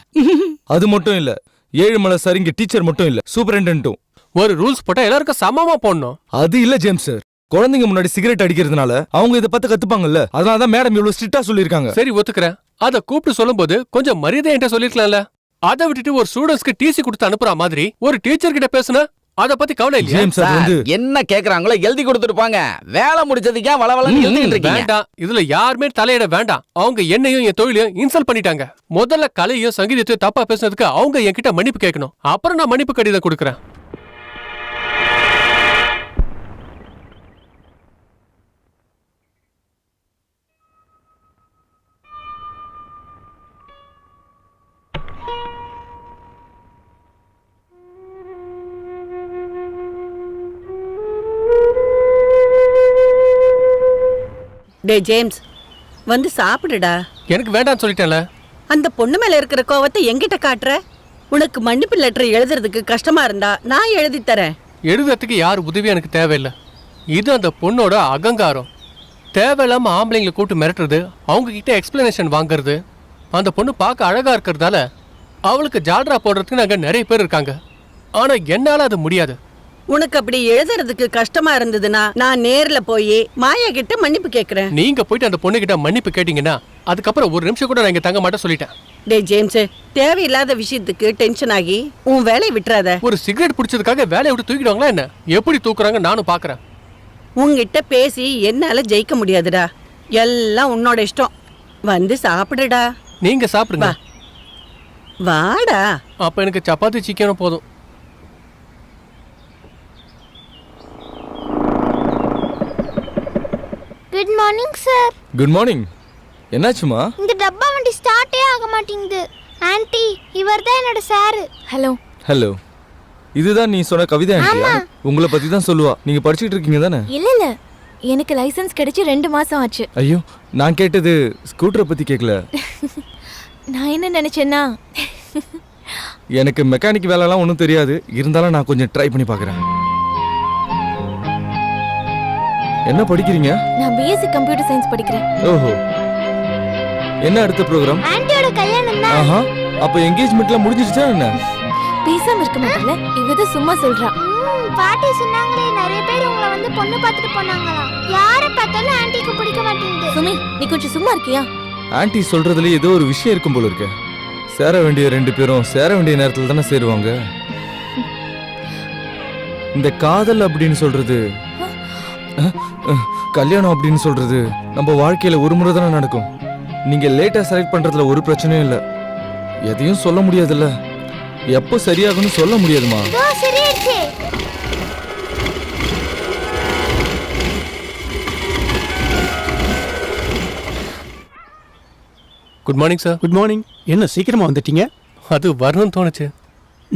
S14: அது மட்டும் இல்ல, ஏழுமலை சார் இங்க டீச்சர் மட்டும் இல்ல, சூப்பரிண்டென்ட்டும்.
S4: ஒரு ரூல்ஸ் போட்டா எல்லாருக்கும் சமமா போடணும்.
S14: அது இல்ல ஜேம்ஸ் சார், குழந்தைங்க முன்னாடி சிகரெட் அடிக்கிறதுனால அவங்க இதை பத்தி கத்துப்பாங்கல்ல, அதனாலதான் மேடம் இவ்வளவு ஸ்ட்ரிக்ட்டா சொல்லிருக்காங்க.
S4: சரி ஒத்துக்கிறேன். அதை கூப்பிட்டு சொல்லும் போது கொஞ்சம் மரியாதை என்கிட்ட சொல்லிருக்கலாம்ல. அதை விட்டுட்டு ஒரு ஸ்டூடெண்ட்ஸ்க்கு டிசி கொடுத்து அனுப்புற மாதிரி ஒரு டீச்சர் கிட்ட பேசுன அத பத்தி கவலை இல்லையா?
S5: என்ன கேக்குறாங்களோ எழுதி கொடுத்துருப்பாங்க. வேலை முடிச்சதுக்கே வளவளன்னு எழுதிட்டு இருக்கீங்க.
S4: வேண்டாம், இதுல யாருமே தலையிட வேண்டாம். அவங்க என்னையும் என் தொழிலையும் இன்சல்ட் பண்ணிட்டாங்க. முதல்ல கலையும் சங்கீதத்தையும் தப்பா பேசுனதுக்கு அவங்க என்கிட்ட மன்னிப்பு கேட்கணும். அப்புறம் நான் மன்னிப்பு கடிதம் கொடுக்கறேன்.
S8: டேய் ஜேம்ஸ், வந்து சாப்பிடுடா.
S4: எனக்கு வேண்டாம்னு சொல்லிட்டேன்ல.
S8: அந்த பொண்ணு மேல இருக்கிற கோவத்தை என்கிட்ட காட்டுற? உனக்கு மன்னிப்பு லெட்டர் எழுதுறதுக்கு கஷ்டமா இருந்தா நான் எழுதி தரேன்.
S4: எழுதுறதுக்கு யார் உதவி எனக்கு தேவையில்லை. இது அந்த பொண்ணோட அகங்காரம். தேவையில்லாம ஆம்பளைங்களை கூட்டு மிரட்டுறது, அவங்க கிட்ட எக்ஸ்பிளனேஷன் வாங்குறது. அந்த பொண்ணு பார்க்க அழகா இருக்கிறதால அவளுக்கு ஜால்ரா போடுறதுக்கு நாங்க நிறைய பேர் இருக்காங்க. ஆனா என்னால அது முடியாது.
S8: உனக்கு அப்படி எழுதுறதுக்கு கஷ்டமா இருந்ததுன்னா நான் நேர்ல போய் மாயா கிட்ட மன்னிப்பு கேக்குறேன்.
S4: நீங்க போயிட்டு அந்த பொண்ணு கிட்ட மன்னிப்பு கேட்டீங்கன்னா அதுக்கப்புறம் ஒரு நிமிஷம் கூட நான் இங்க தங்க மாட்டேன் சொல்லிட்டேன்.
S8: டேய் ஜேம்ஸ், தேவையில்லாத விஷயத்துக்கு டென்ஷன் ஆகி உன் வேலையை விட்டுறாத.
S4: ஒரு சிகரெட் பிடிச்சதுக்காக வேலையை விட்டு தூக்கிடுவாங்களா என்ன? எப்படி தூக்குறாங்க நானும் பாக்குறேன்.
S8: உன்கிட்ட பேசி என்னால ஜெயிக்க முடியாதுடா. எல்லாம் உன்னோட இஷ்டம். வந்து சாப்பிடுடா.
S4: நீங்க சாப்பிடுங்க.
S8: வாடா.
S4: அப்ப எனக்கு சப்பாத்தி சிக்கனும் போதும்.
S9: Good morning sir.
S14: Good morning. என்னாச்சுமா?
S9: இந்த டப்பா வண்டி ஸ்டார்ட்டே ஆக மாட்டேங்குது. ஆன்ட்டி, இவர் தான் என்னோட சார்.
S11: ஹலோ.
S14: ஹலோ. இதுதான் நீ சொன்ன கவிதா ஆண்டியா? உங்களை பத்தி தான் சொல்லுவா. நீங்க படிச்சிட்டு இருக்கீங்க தானே?
S11: இல்ல எனக்கு லைசென்ஸ் கிடைச்சு 2 மாசம் ஆச்சு.
S14: ஐயோ, நான் கேட்டது ஸ்கூட்டரை பத்தி கேட்கல.
S11: நான் என்ன நினைச்சேன்னா,
S14: எனக்கு மெக்கானிக் வேலைலாம் ஒன்றும் தெரியாது. இருந்தாலும் நான் கொஞ்சம் ட்ரை பண்ணி பார்க்குறேன். என்ன படிக்கிறீங்க?
S11: நான் பிஎஸ்சி கம்ப்யூட்டர் சயின்ஸ் படிக்கிறேன்.
S14: ஓஹோ. என்ன அடுத்த ப்ரோக்ராம்?
S9: ஆன்ட்டியோட கல்யாணம் தான்.
S14: ஆஹா, அப்ப என்கேஜ்மென்ட்லாம் முடிஞ்சிருச்சா என்ன?
S11: பேசாம இருக்க மாட்டல, இவத சும்மா சொல்றா.
S9: பாட்டி சொன்னாங்களே நிறைய பேர் உங்களை வந்து பொண்ணு பார்த்துட்டு போனாங்களாம். யாரை பார்த்தாலும் ஆன்ட்டிக்கு பிடிக்க மாட்டேங்குது.
S11: சுமி, நீ கொஞ்சம் சும்மா இருக்கியா?
S14: ஆன்ட்டி சொல்றதுல ஏதோ ஒரு விஷயம் இருக்கும் போல இருக்கு. சேர வேண்டிய 2 பேரும் சேர வேண்டிய நேரத்துல தானே சேருவாங்க. இந்த காதல் அப்படின்னு சொல்றது, கல்யாணம் அப்படின்னு சொல்றது நம்ம வாழ்க்கையில ஒரு முறை தானே நடக்கும். நீங்க லேட்டா செலக்ட் பண்றதுல ஒரு பிரச்சனையும் இல்ல. எதையும் சொல்ல முடியாதுல்ல. எப்போ சரியாகும்னு சொல்ல முடியாதுமா.
S9: சரியாச்சு.
S4: Good morning sir.
S15: Good morning. என்ன சீக்கிரமா வந்துட்டீங்க?
S4: அது வரணும்னு தோணுச்சு.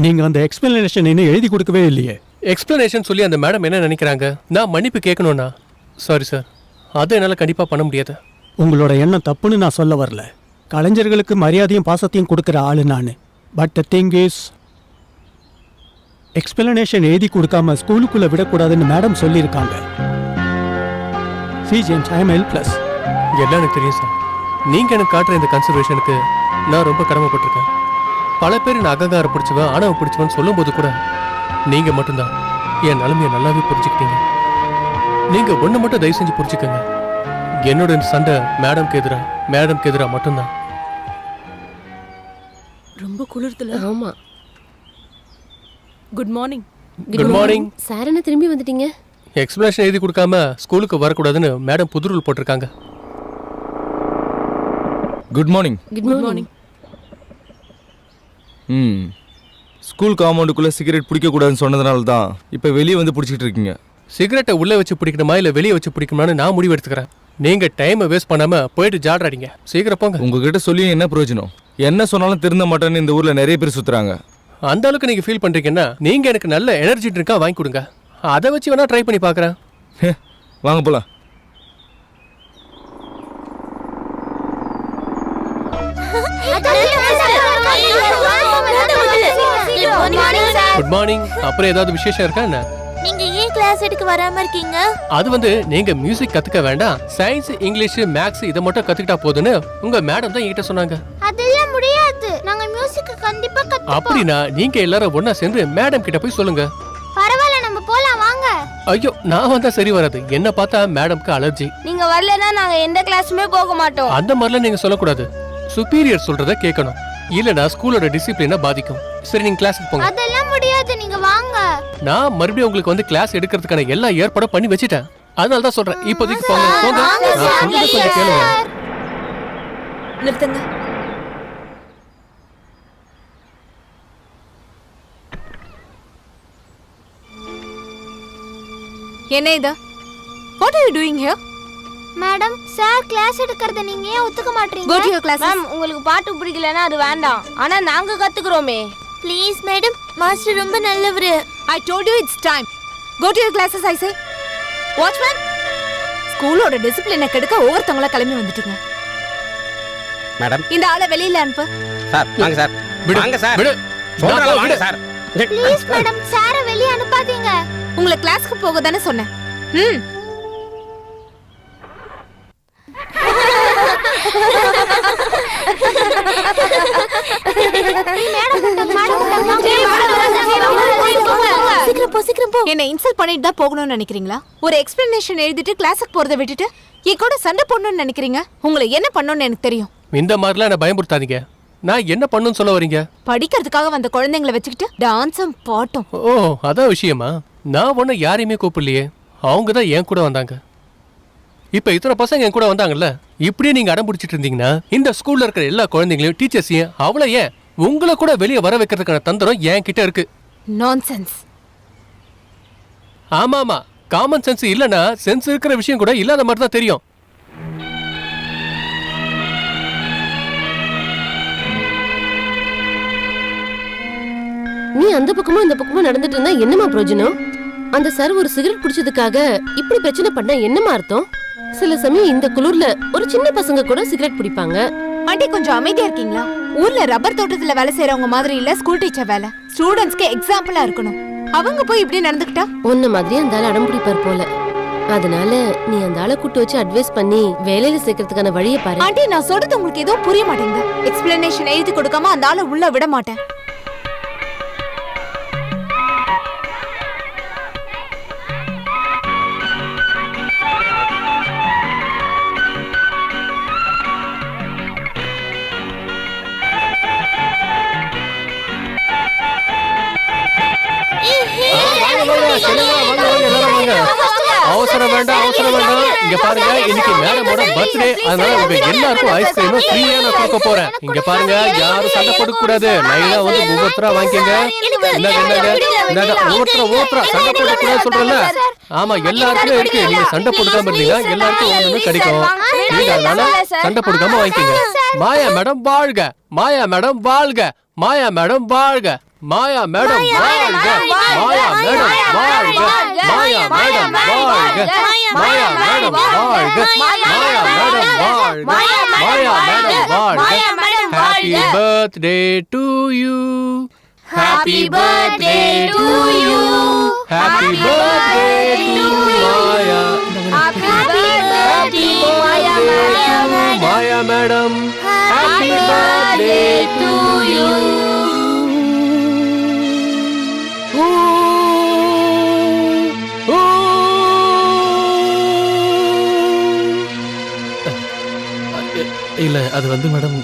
S15: நீங்க அந்த எக்ஸ்பிளனேஷன் இன்னும் எழுதி கொடுக்கவே இல்லையே.
S4: எக்ஸ்பிளனேஷன் சொல்லி அந்த மேடம் என்ன நினைக்கிறாங்க? நான் மன்னிப்பு கேட்கணும்னா சாரி சார், அதை என்னால் கண்டிப்பாக பண்ண முடியாது.
S15: உங்களோட எண்ணம் தப்புன்னு நான் சொல்ல வரல. கலைஞர்களுக்கு மரியாதையும் பாசத்தையும் கொடுக்குற ஆளு நான். But the thing is, explanation எழுதி கொடுக்காம ஸ்கூலுக்குள்ள விடக்கூடாதுன்னு மேடம் சொல்லியிருக்காங்க. C James, I am helpless.
S4: எல்லாம் எனக்கு தெரியும் சார். நீங்கள் எனக்கு காட்டுற இந்த கன்சர்வேஷனுக்கு நான் ரொம்ப கடமைப்பட்டிருக்கேன். பல பேர் நான் அகங்காரம் பிடிச்சவன் ஆணவம் பிடிச்சவன் சொல்லும் போது கூட நீங்கள் மட்டும்தான் என் நிலைமையை நல்லாவே புரிஞ்சுக்கிட்டீங்க. நீங்கள் ஒன்று மட்டும் தயவு செஞ்சு புரிஞ்சுக்கங்க. என்னோட இந்த சண்டை மேடம்க்கு எதிராக மட்டும்தான்.
S13: ரொம்ப குளிர்த்துல. ஆமா. Good morning.
S4: Good morning.
S13: Sir என்ன திரும்பி வந்துட்டீங்க?
S4: எக்ஸ்பிளனேஷன் எழுதி கொடுக்காம ஸ்கூலுக்கு வரக்கூடாதுன்னு மேடம் புது ரூல் போட்டிருக்காங்க.
S14: Good morning.
S13: Good morning.
S14: School காம்பவுண்டுக்குள்ள சிகரெட் பிடிக்க கூடாதுன்னு சொன்னதுனால தான் இப்போ வெளியே வந்து பிடிச்சிட்டு இருக்கீங்க.
S4: சிகரெட்டை உள்ளே வச்சு பிடிக்கணுமா இல்லை வெளியே வச்சு பிடிக்கணுமான்னு நான் முடிவு எடுத்துக்கிறேன். நீங்க டைமை வேஸ்ட் பண்ணாம போயிட்டு ஜாடுறாடிங்க. சீக்கிரம் போங்க.
S14: உங்ககிட்ட சொல்லி என்ன பிரயோஜனம்? என்ன சொன்னாலும் திருந்த மாட்டேன்னு இந்த ஊர்ல நிறைய பேர் சுத்துறாங்க.
S4: அந்த அளவுக்கு நீங்க ஃபீல் பண்றீங்கன்னா நீங்க எனக்கு நல்ல எனர்ஜி ட்ரிங்கா வாங்கி கொடுங்க. அதை வச்சு வேணா ட்ரை பண்ணி பார்க்கறேன்.
S14: வாங்க போலாம்.
S4: Good morning. அப்புறம் ஏதாவது விசேஷம் இருக்கா என்ன?
S11: நீங்க ஏன் கிளாஸ் எடுக்க வராம இருக்கீங்க?
S4: அது நீங்க மியூசிக் கத்துக்க வேண்டாம், சயின்ஸ் இங்கிலீஷ் மேக்ஸ் இத மட்டும் கத்துக்கிட்டா போதுன்னு உங்க மேடம் தான் என்கிட்ட சொன்னாங்க.
S9: அதெல்லாம் முடியாது. நாங்க மியூசிக் கண்டிப்பா கத்துப்போம்.
S4: அப்படினா நீங்க எல்லாரும் ஒண்ணா சேர்ந்து மேடம் கிட்ட போய் சொல்லுங்க.
S9: பரவாயில்லை, நம்ம போலாம் வாங்க.
S4: ஐயோ, நான் வந்தா சரி வராது. என்ன பார்த்தா மேடம்க்கு அலர்ஜி.
S7: நீங்க வரலனா நாங்க எந்த கிளாஸுமே போக மாட்டோம்.
S4: அந்த மாதிரிலாம் நீங்க சொல்லக்கூடாது. சுப்பீரியர் சொல்றத கேட்கணும். இல்லனா ஸ்கூலோட டிசிப்ளினை பாதிக்கும். சரி, நீங்க கிளாஸுக்கு போங்க.
S9: அதெல்லாம் முடியாது, நீங்க வாங்க.
S4: நான் மறுபடியும் உங்களுக்கு வந்து கிளாஸ் எடுக்கிறதுக்கான எல்லா ஏற்பாடும் பண்ணி வச்சிட்டேன். அதனால தான் சொல்றேன், இப்போதைக்கு போங்க. போங்க, நான் சொல்றத கொஞ்சம் கேளுங்க.
S11: நிறுத்துங்க. என்ன இது? What are you doing here?
S9: Madam, sir class எடுக்கிறத நீங்க ஏன் ஒத்துக்க மாட்டீங்க?
S11: Go to your classes.
S7: Ma'am, உங்களுக்கு பாட்டு பிடிக்கலனா அது வேண்டாம். ஆனா நாங்க கத்துக்குறோமே.
S9: ப்ளீஸ் மேடம், மாஸ்டர் ரொம்ப நல்லவரு.
S11: I told you it's time. Go to your classes, I say. Watchman, ஸ்கூலோட டிசிப்ளினை கெடுக்க ஒவ்வொருத்தவங்களா கிளம்பி வந்துட்டீங்க.
S6: மேடம்,
S11: இந்த ஆளை வெளியில அனுப்பு.
S6: சார் வாங்க சார், வாங்க சார், சொல்றேன் வாங்க சார்.
S9: ப்ளீஸ் மேடம், சார வெளிய அனுப்பாதீங்க.
S11: உங்களை கிளாஸ்க்கு போக தானே சொன்னேன். ம். என்ன இன்சல்ட் பண்ணிட்டு தான் போகணும்னு நினைக்கிறீங்களா? ஒரு எக்ஸ்பிளனேஷன் எழுதிட்டு கிளாஸுக்கு போறதை விட்டுட்டு என் கூட சண்டை போடணும்னு நினைக்கிறீங்க? உங்களை என்ன பண்ணணும்னு எனக்கு தெரியும்.
S4: இந்த மாதிரிலாம் என்ன பயமுறுத்தாதீங்க. நான் என்ன பண்ணுன்னு சொல்ல வரீங்க?
S11: படிக்கிறதுக்காக வந்த குழந்தைங்களை வச்சுக்கிட்டு டான்ஸும் பாட்டும்.
S4: ஓ, அதான் விஷயமா? நான் ஒன்னும் யாரையுமே கூப்பிடலையே, அவங்க தான் என் கூட வந்தாங்க. இப்ப இத்தனை பசங்க என் கூட வந்தாங்கல்ல, இப்படியே நீங்க அடம் பிடிச்சிட்டு இருந்தீங்கன்னா இந்த ஸ்கூல்ல இருக்கிற எல்லா குழந்தைங்களையும் டீச்சர்ஸையும் அவளை ஏன் உங்களை கூட வெளியே வர வைக்கிறதுக்கான தந்திரம் என் கிட்ட இருக்கு.
S11: நான்சென்ஸ்.
S4: ஆமா ஆமா, காமன் சென்ஸ் இல்லனா சென்ஸ் இருக்கிற விஷயம் கூட இல்லாத மாதிரி தான் தெரியும்.
S13: நீ அந்த பக்கமும் இந்த பக்கமும் நடந்துட்டு இருந்தா என்னமா பிரயோஜனம்? அந்த சார் ஒரு சிகரெட் குடிச்சதுக்காக இப்படி பிரச்சனை பண்ணா என்னமா அர்த்தம்? சில சமயம் இந்த குளிர்ல ஒரு சின்ன பசங்க கூட சிகரெட் பிடிப்பாங்க.
S11: ஆண்டி கொஞ்சம் அமைதியா இருக்கீங்களா? ஊர்ல ரப்பர் தோட்டத்துல வேலை செய்யறவங்க மாதிரி இல்ல ஸ்கூல் டீச்சர் வேலை. ஸ்டூடெண்ட்ஸ்க்கு எக்ஸாம்பிளா இருக்கணும். அவங்க போய் இப்படி நடந்துக்கிட்டா
S13: உன்ன மாதிரி அந்த ஆள் அடம் பிடிப்பார் போல. அதனால நீ அந்த ஆளை கூட்டு வச்சு அட்வைஸ் பண்ணி வேலையில சேர்க்கறதுக்கான வழியை பாரு.
S11: ஆண்டி, நான் சொல்றது உங்களுக்கு ஏதோ புரிய மாட்டேங்குது. எக்ஸ்பிளனேஷன் எழுதி கொடுக்காம அந்த ஆளை உள்ள விட மாட்டேன்.
S4: அவசரம் வேண்டாம், அவசரம் வேண்டாம். இங்க பாருங்க, இன்னைக்கு மேடமோட பர்த்டே, அதனால உங்க எல்லாருக்கும் ஐஸ்கிரீம் ஃப்ரீயா நான் கொடுக்க போறேன். இங்க பாருங்க, யாரும் சண்டை போட கூடாது. லைனா வந்து ஒவ்வொருத்தரா வாங்கிக்கங்க. ஒவ்வொருத்தரா சண்டை போட கூடாது சொல்றேன்ல. ஆமா, எல்லாருக்குமே இருக்கு. நீங்க சண்டை போட்டுக்காம இருந்தீங்க, எல்லாருக்கும் ஒண்ணு கிடைக்கும். நீங்க அதனால சண்டை போட்டுக்காம வாங்கிக்கங்க. மாயா மேடம் வாழ்க, மாயா மேடம் வாழ்க, மாயா மேடம் வாழ்க, மாயா மேடம் வாழ்க, மாயா மேடம் வாழ்க, மாயா மேடம் வாழ்க, மாயா மேடம் வாழ்க, மாயா மேடம் வாழ்க, மாயா மேடம் வாழ்க. Happy birthday to you, happy birthday to you, happy birthday to Maya, happy birthday to Maya madam, happy birthday to you.
S10: இல்ல, அது வந்து madam,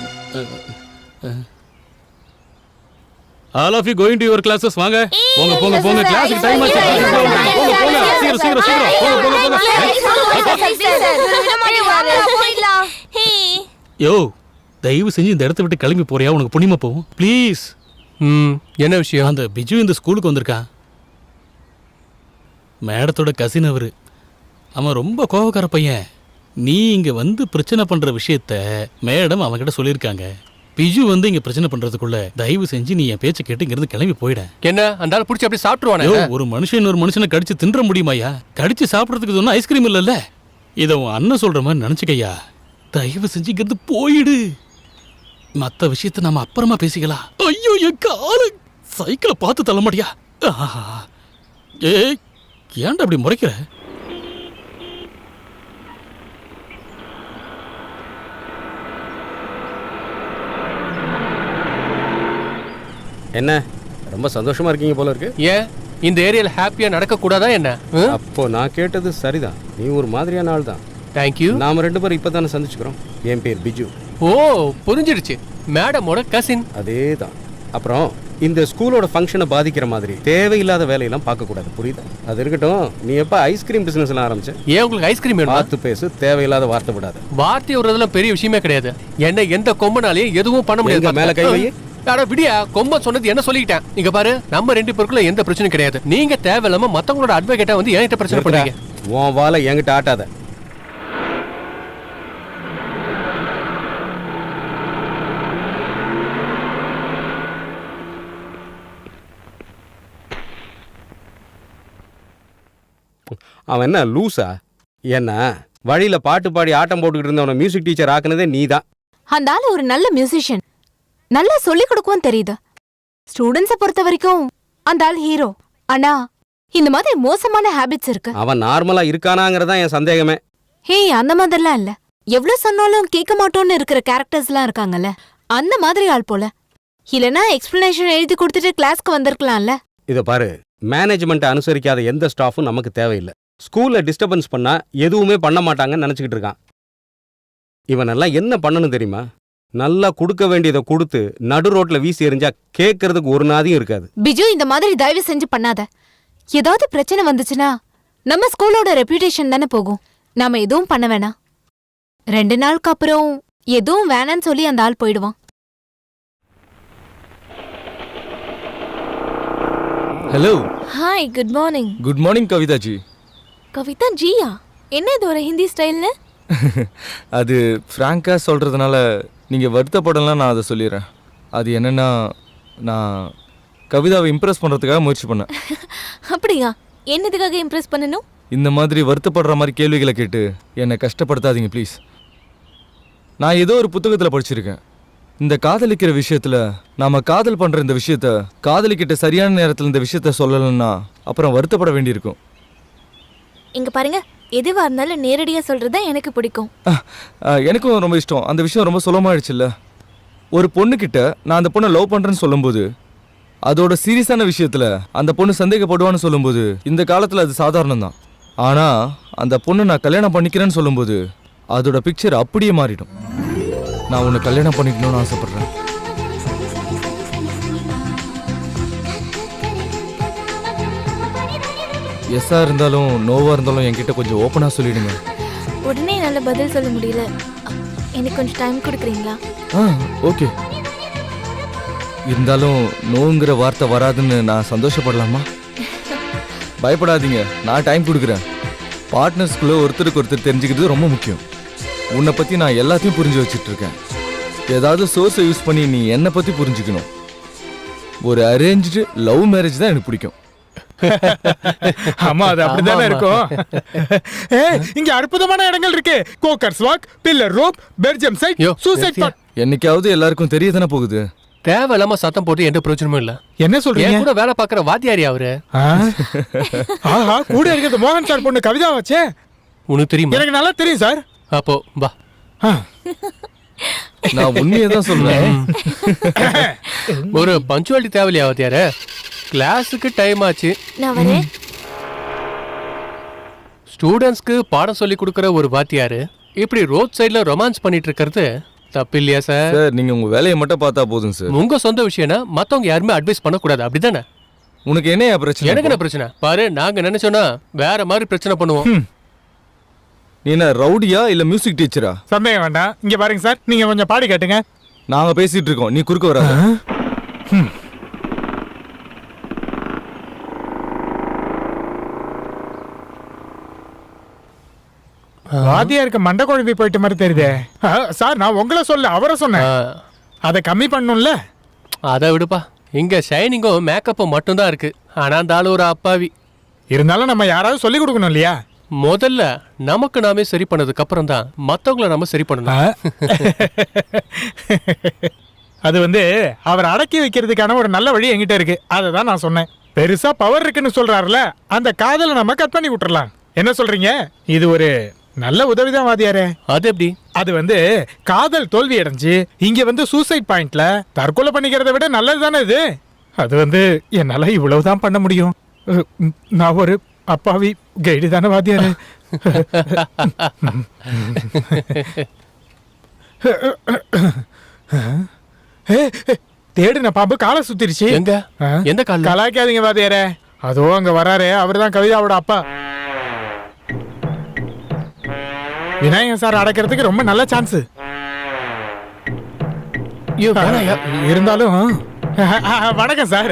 S10: all of you going to your classes. வாங்க, போங்க போங்க போங்க, கிளாஸ்க்கு டைம் ஆச்சு. போங்க போங்க, சீக்கிரம் சீக்கிரம் சீக்கிரம் போங்க போங்க போங்க. யோ, தயவு செஞ்சு இந்த இடத்தை விட்டு கிளம்பி போறியா? உனக்கு புண்ணியமா போகும் ப்ளீஸ்.
S4: என்ன விஷயம்?
S10: அந்த பிஜு இந்த ஸ்கூலுக்கு வந்திருக்கான். மேடத்தோட கசின் அவரு. அவன் ரொம்ப கோவக்கார பையன். நீ இங்க வந்து பிரச்சனை பண்ற விஷயத்த மேடம் அவன்கிட்ட சொல்லியிருக்காங்க. பிஜு வந்து இங்க பிரச்சனை பண்றதுக்குள்ள தயவு செஞ்சு நீ என் பேச்சை கேட்டு இங்கிருந்து கிளம்பி போயிட.
S4: என்ன அந்த ஆள் பிடிச்சி அப்படி சாப்பிட்டுருவானே?
S10: ஒரு மனுஷன் ஒரு மனுஷனை கடிச்சு தின்ற முடியுமாயா? கடிச்சு சாப்பிடறதுக்கு சொன்னா ஐஸ்கிரீம் இல்லல்ல. இதை உன் அண்ணன் சொல்ற மாதிரி நினைச்சுக்கையா. தயவு செஞ்சு இங்கிருந்து போயிடு. மத்த விஷயத்த நாம அப்புறமா பேசிக்கலாம். ஐயோ, என் காலு சைக்கிளை பார்த்து தள்ள மாட்டியா? ஏய், ஏன்டா அப்படி முறைக்கிற?
S6: என்ன ரொம்ப சந்தோஷமா இருக்கீங்க போல இருக்கு.
S4: ஏன் இந்த ஏரியால ஹாப்பியா நடக்க கூடாதா என்ன?
S6: அப்போ நான் கேட்டது சரிதான். நீ ஒரு மாதிரியான ஆள் தான்.
S4: தேங்க்யூ.
S6: நாம ரெண்டு பேரும் இப்பதானே சந்திச்சுக்கிறோம். என் பேர் பிஜு.
S4: ஓ, புரிஞ்சிடுச்சு. மேடமோட கசின்.
S6: அதேதான். அப்புறம் இந்த ஸ்கூலோட ஃபங்க்ஷனை பாதிக்கிற மாதிரி தேவையில்லாத வேலையெல்லாம் பார்க்க கூடாது, புரியுதா? அது இருக்கட்டும். நீ எப்ப ஐஸ்கிரீம் பிசினஸ் எல்லாம் ஆரம்பிச்ச?
S4: ஏன் உங்களுக்கு ஐஸ்கிரீம் வேணும்?
S6: பார்த்து பேசு, தேவையில்லாத வார்த்தை விடாத.
S4: வார்த்தை விடுறதுல பெரிய விஷயமே கிடையாது. என்ன எந்த கொம்பனாலையும் எதுவும் பண்ண முடியாது.
S6: மேல கை வை.
S4: விடியா, கொம்ப சொன்னது என்ன சொல்லிக்கிட்டேன். இங்க பாரு, நம்ம ரெண்டு பேருக்குள்ள எந்த பிரச்சனையும் கிடையாது. நீங்க தேவையில்லாம மத்தவங்களோட அட்வொகேட்டா வந்து என்கிட்ட பிரச்சனை பண்றீங்க.
S6: உன் வாளை என்கிட்ட ஆட்டாத. அவன் என்ன லூசா? என்ன வழியில பாட்டு பாடி ஆட்டம் போட்டுக்கிட்டு இருந்தவன மியூசிக் டீச்சர் ஆக்குனதே நீதான்.
S11: அந்த ஆள் ஒரு நல்ல மியூசிஷியன், நல்லா சொல்லிக் கொடுக்கவும் தெரியுது. ஸ்டூடெண்ட்ஸை பொறுத்த வரைக்கும் அந்த ஆள் ஹீரோ. ஆனா இந்த மாதிரி மோசமான ஹேபிட்ஸ் இருக்கு.
S6: அவன் நார்மலா இருக்கானாங்கிறதா என் சந்தேகமே.
S11: ஹே, அந்த மாதிரிலாம் இல்ல. எவ்வளவு சொன்னாலும் கேட்க மாட்டோம்னு இருக்கிற கேரக்டர்ஸ்லாம் இருக்காங்கல்ல, அந்த மாதிரி ஆள் போல. இல்லனா எக்ஸ்பிளனேஷன் எழுதி கொடுத்துட்டு கிளாஸ்க்கு வந்திருக்கலாம்ல.
S6: இத பாரு, மேனேஜ்மெண்ட் அனுசரிக்காத எந்த ஸ்டாஃபும் நமக்கு தேவையில்லை. ஸ்கூல்ல டிஸ்டர்பன்ஸ் பண்ணா எதுவுமே பண்ண மாட்டாங்கன்னு நினைச்சுக்கிட்டு இருக்கான். இவனெல்லாம் என்ன பண்ணணும் தெரியுமா? நல்லா கொடுக்க வேண்டியதை கொடுத்து நடு ரோட்ல வீசி எறிஞ்சா கேட்கறதுக்கு ஒரு நாதியும் இருக்காது.
S11: பிஜு, இந்த மாதிரி தயவு செஞ்சு பண்ணாத. ஏதாவது பிரச்சனை வந்துச்சுன்னா நம்ம ஸ்கூலோட ரெப்யூட்டேஷன் தானே போகும். நாம எதுவும் பண்ண வேணாம். 2 நாளுக்கு அப்புறம் எதுவும் வேணான்னு சொல்லி அந்த ஆள் போயிடுவான்.
S14: Hello.
S11: Hi, good morning.
S14: Good morning Kavitha ji.
S11: Kavitha ஜியா? என்ன இது ஒரு ஹிந்தி ஸ்டைல்னு?
S14: அது ஃப்ராங்கா சொல்றதுனால நீங்க வருத்தப்படலாம், நான் அதை சொல்லிடுறேன். அது என்னன்னா, நான் கவிதாவை இம்ப்ரெஸ் பண்றதுக்காக முயற்சி பண்ணேன்.
S11: அப்படியா? என்னதுக்காக இம்ப்ரெஸ் பண்ணணும்?
S14: இந்த மாதிரி வருத்தப்படுற மாதிரி கேள்விகளை கேட்டு என்னை கஷ்டப்படுத்தாதீங்க ப்ளீஸ். நான் ஏதோ ஒரு புத்தகத்தில் படிச்சிருக்கேன், இந்த காதலிக்கிற விஷயத்துல நாம காதல் பண்ற இந்த விஷயத்த காதலிக்கிட்ட சரியான நேரத்தில் இந்த விஷயத்த சொல்லலைன்னா அப்புறம் வருத்தப்பட வேண்டியிருக்கும்.
S11: இங்க பாருங்க, எதுவா இருந்தாலும் நேரடியா சொல்றதா எனக்கு பிடிக்கும்.
S14: எனக்கும் ரொம்ப இஷ்டம். அந்த விஷயம் ரொம்ப சுலபமாயிடுச்சுல்ல. ஒரு பொண்ணுக்கிட்ட நான் அந்த பொண்ணை லவ் பண்றேன்னு சொல்லும்போது, அதோட சீரியஸான விஷயத்துல அந்த பொண்ணு சந்தேகப்படுவான்னு சொல்லும்போது இந்த காலத்துல அது சாதாரணம் தான். ஆனா அந்த பொண்ணு நான் கல்யாணம் பண்ணிக்கிறேன்னு சொல்லும்போது அதோட பிக்சர் அப்படியே மாறிடும். நான் உன்னை கல்யாணம் பண்ணிக்கணும்னு ஆசைப்படுறேன். எஸ்ஸா இருந்தாலும் நோவா இருந்தாலும் என்கிட்ட கொஞ்சம் ஓப்பனா சொல்லிடுங்க.
S11: உடனே நல்ல பதில் சொல்ல முடியல, எனக்கு கொஞ்சம் டைம் கொடுக்குறீங்களா?
S14: ஓகே. இருந்தாலும் நோங்கிற வார்த்தை வராதுன்னு நான் சந்தோஷப்படலாமா? பயப்படாதீங்க, நான் டைம் கொடுக்குறேன். பார்ட்னர்ஸ்குள்ளே ஒருத்தருக்கு ஒருத்தர் தெரிஞ்சுக்கிறது ரொம்ப முக்கியம். உன்னை பற்றி நான் எல்லாத்தையும் புரிஞ்சு வச்சுட்டு இருக்கேன். ஏதாவது சோர்ஸை யூஸ் பண்ணி நீ என்னை பற்றி புரிஞ்சுக்கணும். ஒரு அரேஞ்சு லவ் மேரேஜ் தான் எனக்கு பிடிக்கும்.
S3: ஆமா, அது அப்படிதானே இருக்கும். இங்க அற்புதமான இடங்கள் இருக்கு. Coaker's walk, pillar rock, Belgium side, suicide point.
S14: என்னைக்காவது எல்லாருக்கும் தெரிய தானே போகுது.
S4: தேவையில்லாம சத்தம் போட்டு எந்த பிரயோஜனமும் இல்ல.
S3: என்ன சொல்றீங்க?
S4: கூட வேலை பாக்குற வாத்தியாரி அவரு.
S3: ஆஹா, கூட இருக்கிறது மோகன் சார் பொண்ணு கவிதா வச்சே.
S4: உனக்கு தெரியுமா?
S3: எனக்கு நல்லா தெரியும் சார்.
S4: அப்போ வா.
S14: நான் உண்மையை தான் சொல்றேன்.
S4: ஒரு பஞ்சுவாலிட்டி தேவையில்லையா வாத்தியார? கிளாஸுக்கு டைம் ஆச்சு.
S11: நான் வரேன்.
S4: ஸ்டூடெண்ட்ஸ்க்கு பாடம் சொல்லி கொடுக்குற ஒரு வாத்தியாரு இப்படி ரோட் சைடுல ரொமான்ஸ் பண்ணிட்டு இருக்கிறது தப்பு இல்லையா சார்?
S14: சார், நீங்க உங்க வேலையை மட்டும் பார்த்தா போதும் சார்.
S4: உங்க சொந்த விஷயம்னா மத்தவங்க யாருமே அட்வைஸ் பண்ணக்கூடாது, அப்படிதானே?
S14: உனக்கு என்ன பிரச்சனை?
S4: எனக்கு என்ன பிரச்சனை பாரு, நாங்க நினைச்சோன்னா வேற மாதிரி பிரச்சனை பண்ணுவோம்.
S14: நீ என்ன ரவுடியா இல்ல மியூசிக் டீச்சரா?
S3: சந்தேகம் வேண்டாம். இங்க பாருங்க சார், நீங்க கொஞ்சம் பாடி கேட்டுங்க.
S14: நாங்க பேசிட்டு இருக்கோம், நீ குறுக்க வராத.
S3: வாதியா இருக்க மண்டை குழம்பி போயிட்ட மாதிரி தெரியுதே. சார், நான் உங்களை சொல்ல அவரை சொன்னேன். அதை கம்மி பண்ணணும்ல.
S4: அதை விடுப்பா, இங்க ஷைனிங்கும் மேக்கப்பும் மட்டும்தான் இருக்கு. ஆனா அந்த ஆளு ஒரு அப்பாவி.
S3: இருந்தாலும் நம்ம யாராவது சொல்லி கொடுக்கணும் இல்லையா?
S4: முதல்ல நமக்கு நாமே சரி பண்ணதுக்கு அப்புறம் தான் மத்தவங்கள நாம சரி பண்ணணும்.
S3: அது அவர் அடக்கி வைக்கிறதுக்கான ஒரு நல்ல வழி என்கிட்ட இருக்கு. அதை தான் நான் சொன்னேன். பெருசா பவர் இருக்குன்னு சொல்றாருல, அந்த காதலை நம்ம கட் பண்ணி விட்டுறலாம். என்ன சொல்றீங்க? இது ஒரு நல்ல உதவிதான் வாதியாரே.
S4: அது எப்படி?
S3: அது காதல் தோல்வி அடைஞ்சு இங்க சூசைட் பாயிண்ட்ல தற்கொலை பண்ணிக்கிறத விட நல்லது தானே இது. அது என்னால இவ்வளவுதான் பண்ண முடியும். நான் ஒரு அப்பாவி கைடு தானே வாதியாரே. தேடுன பாம்பு காலை சுத்திருச்சு.
S4: எங்க? எந்த கால?
S3: கலாய்க்காதீங்க வாதியாரே. அதோ அங்க வராரு, அவர்தான் கவிதாவோட அப்பா. விநாயகன் சார் அடைக்கிறதுக்கு ரொம்ப நல்ல சான்ஸ். இருந்தாலும் வணக்கம் சார்.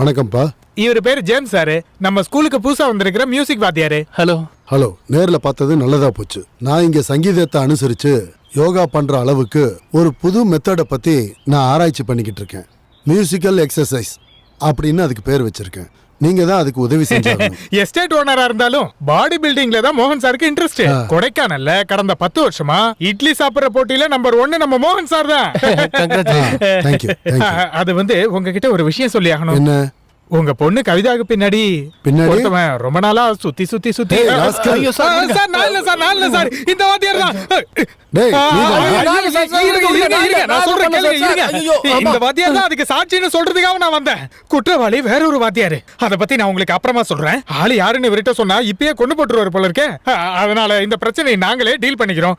S2: வணக்கம்ப்பா.
S3: இவர் பேரு ஜேம்ஸ் சார், நம்ம ஸ்கூலுக்கு புதுசா வந்திருக்கிற மியூசிக் வாத்தியாரு.
S4: ஹலோ.
S2: ஹலோ. நேர்ல பார்த்தது நல்லதா போச்சு. நான் இங்க சங்கீதத்தை அனுசரிச்சு யோகா பண்ற அளவுக்கு ஒரு புது மெத்தடை பத்தி நான் ஆராய்ச்சி பண்ணிக்கிட்டு இருக்கேன். மியூசிக்கல் எக்ஸசைஸ் அப்படின்னு அதுக்கு பேர் வச்சிருக்கேன். நீங்க தான் அதுக்கு உதவி செஞ்சாகணும்.
S3: எஸ்டேட் ஓனரா இருந்தாலும் பாடி பில்டிங்ல தான் மோகன் சாருக்கு இன்ட்ரெஸ்ட். கொடைக்கானல்ல கடந்த 10 வருஷமா இட்லி சாப்பிடுற போட்டியில நம்பர் 1 நம்ம மோகன் சார் தான்.
S2: Thank you.
S3: அது வந்து உங்ககிட்ட ஒரு விஷயம் சொல்லி ஆகணும்.
S2: என்ன?
S3: உங்க பொண்ணு கவிதாவுக்கு பின்னாடி ஒருத்தவன் ரொம்ப நாளா சுத்தி சுத்தி சுத்தி. ஐயோ சார், நான் இல்ல சார், இந்த வாத்தியார் தான். நான் சொல்றேன் கேளுங்க. இந்த வாத்தியார் தான் அதுக்கு சாட்சின்னு சொல்றதுக்காக நான் வந்தேன். குற்றவாளி வேற ஒரு வாத்தியாரு. அத பத்தி நான் உங்களுக்கு அப்புறமா சொல்றேன். ஆளு யாருன்னு இவர்கிட்ட சொன்னா இப்பயே கொண்டு போட்டுருவாரு போல இருக்கே. அதனால இந்த பிரச்சனையை நாங்களே டீல் பண்ணிக்கிறோம்.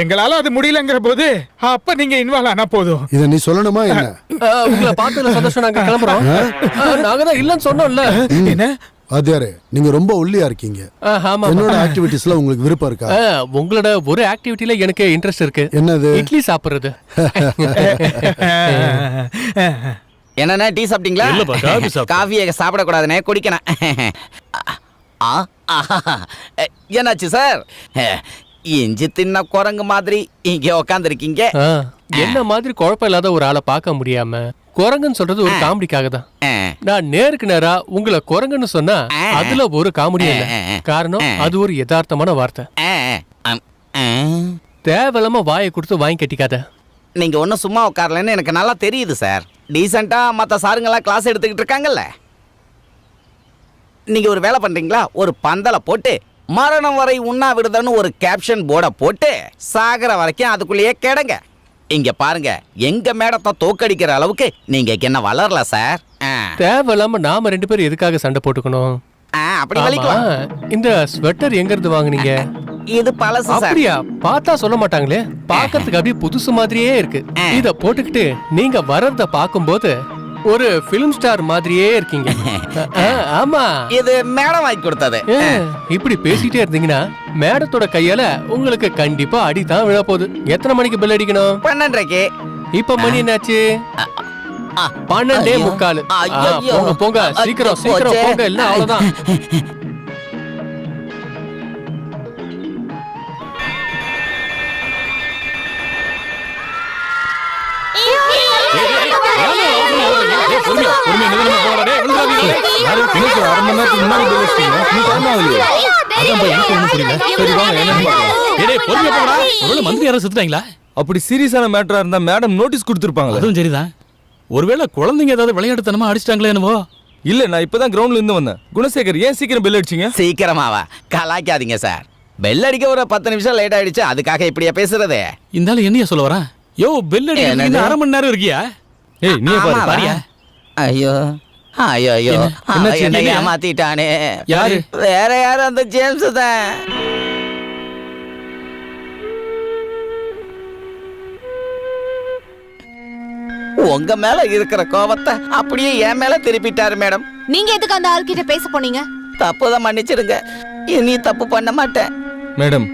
S3: எங்களால அது முடியலங்கிற போது அப்ப நீங்க இன்வால்வ் ஆனா போதும்.
S2: இத நீ சொல்லணுமா என்ன?
S4: உங்களை பார்த்ததுல சந்தோஷம். நாங்க கிளம்புறோம். நாங்க தான் இல்லன்னு சொன்னோம்ல.
S3: என்ன
S2: வாத்தியாரே, நீங்க ரொம்ப ஒல்லியா இருக்கீங்க. என்னோட ஆக்டிவிட்டீஸ்ல உங்களுக்கு விருப்பம் இருக்கா?
S4: உங்களோட ஒரு ஆக்டிவிட்டில எனக்கு இன்ட்ரெஸ்ட் இருக்கு.
S2: என்னது?
S4: இட்லி சாப்பிடுறது.
S5: என்னண்ணே டீ சாப்பிட்டீங்களா?
S10: இல்லப்பா, காபி சாப்பிட்டேன்.
S5: காஃபியை சாப்பிடக்கூடாதுண்ணே, குடிக்கணும். என்னாச்சு சார்? இஞ்சி தின்ன குரங்கு மாதிரி இங்க உக்காந்துருக்கீங்க.
S4: என்ன மாதிரி குழப்பம் இல்லாத ஒரு ஆளை பார்க்க முடியாம குரங்குன்னு சொல்றது ஒரு காமெடிக்காக தான். நான் நேருக்கு நேரா உங்களை குரங்குன்னு சொன்னா அதுல ஒரு காமெடி இல்ல. காரணம் அது ஒரு யதார்த்தமான வார்த்தை. தேவையில்லாம வாயை கொடுத்து வாங்கி கட்டிக்காத.
S5: நீங்க ஒன்னும் சும்மா உட்காரலன்னு எனக்கு நல்லா தெரியுது சார். டீசெண்டா மத்த சாருங்கெல்லாம் கிளாஸ் எடுத்துக்கிட்டு இருக்காங்கல்ல. நீங்க ஒரு வேலை பண்றீங்களா? ஒரு பந்தலை போட்டு மரணம் வரை உண்ணாவிரதம்னு ஒரு கேப்ஷன் போர்டை போட்டு சாகர வரைக்கும் அதுக்குள்ளேயே கிடங்க. இங்க பாருங்க, எங்க மேடத்தை தோக்கடிக்கிற அளவுக்கு நீங்க என்ன வளரல சார்.
S4: தேவையில்லாம நாம 2 பேரும் எதுக்காக சண்டை போட்டுக்கணும்?
S5: அப்படி வலிக்கலாம்.
S4: இந்த ஸ்வெட்டர் எங்க இருந்து வாங்குனீங்க?
S5: இது பழசு சார்.
S4: அப்படியா? பார்த்தா சொல்ல மாட்டாங்களே. பார்க்கிறதுக்கு அப்படியே புதுசு மாதிரியே இருக்கு. இத போட்டுக்கிட்டு நீங்க வர்றத பாக்கும்போது ஒரு பிலிம் ஸ்டார் மாதிரியே இருக்கீங்க. ஆமா,
S5: இது மேடம் வாங்கி கொடுத்தது.
S4: இப்படி பேசிட்டே இருந்தீங்கன்னா மேடத்தோட கையால உங்களுக்கு கண்டிப்பா அடிதான் விழ போகுது. எத்தனை மணிக்கு பெல் அடிக்கணும்?
S5: 12:30.
S4: இப்ப மணி என்னாச்சு? 12:45. போங்க போங்க, சீக்கிரம் சீக்கிரம் போங்க, இல்ல அவ்வளவுதான்.
S14: அப்படி சீரியஸான மேட்டரா இருந்தா மேடம் நோட்டீஸ் கொடுத்திருப்பாங்க.
S10: அதுவும் சரிதான். ஒருவேளை குழந்தைங்க ஏதாவது விளையாட்டுத்தனமா அடிச்சிட்டாங்களே என்னவோ.
S14: இல்ல, நான் இப்பதான் கிரவுண்ட்ல இருந்து வந்தேன். குணசேகர், ஏன் சீக்கிரம் பெல் அடிச்சீங்க?
S5: சீக்கிரமாவா? கலாய்க்காதீங்க சார். பெல் அடிக்க ஒரு 10 நிமிஷம் லேட் ஆயிடுச்சு, அதுக்காக இப்படியா பேசுறது?
S10: இந்தாலும் என்னையா சொல்ல வரா? யோ, பெல் அடிக்க அரை மணி நேரம் இருக்கியா?
S14: ஏய், நீ பாரு.
S5: ஐயோ ஐயோ ஐயோ, என்ன ஏமாத்திட்டானே.
S10: யாரு?
S5: வேற யாரு? அந்த ஜேம்ஸ் தான். உங்க மேல இருக்கிற கோபத்தை அப்படியே என் மேல திருப்பிட்டாரு மேடம்.
S11: நீங்க எதுக்கு அந்த ஆள்கிட்ட பேச போனீங்க?
S5: தப்புதான், மன்னிச்சிடுங்க. இனி தப்பு பண்ண மாட்டேன்.
S14: மேடம்,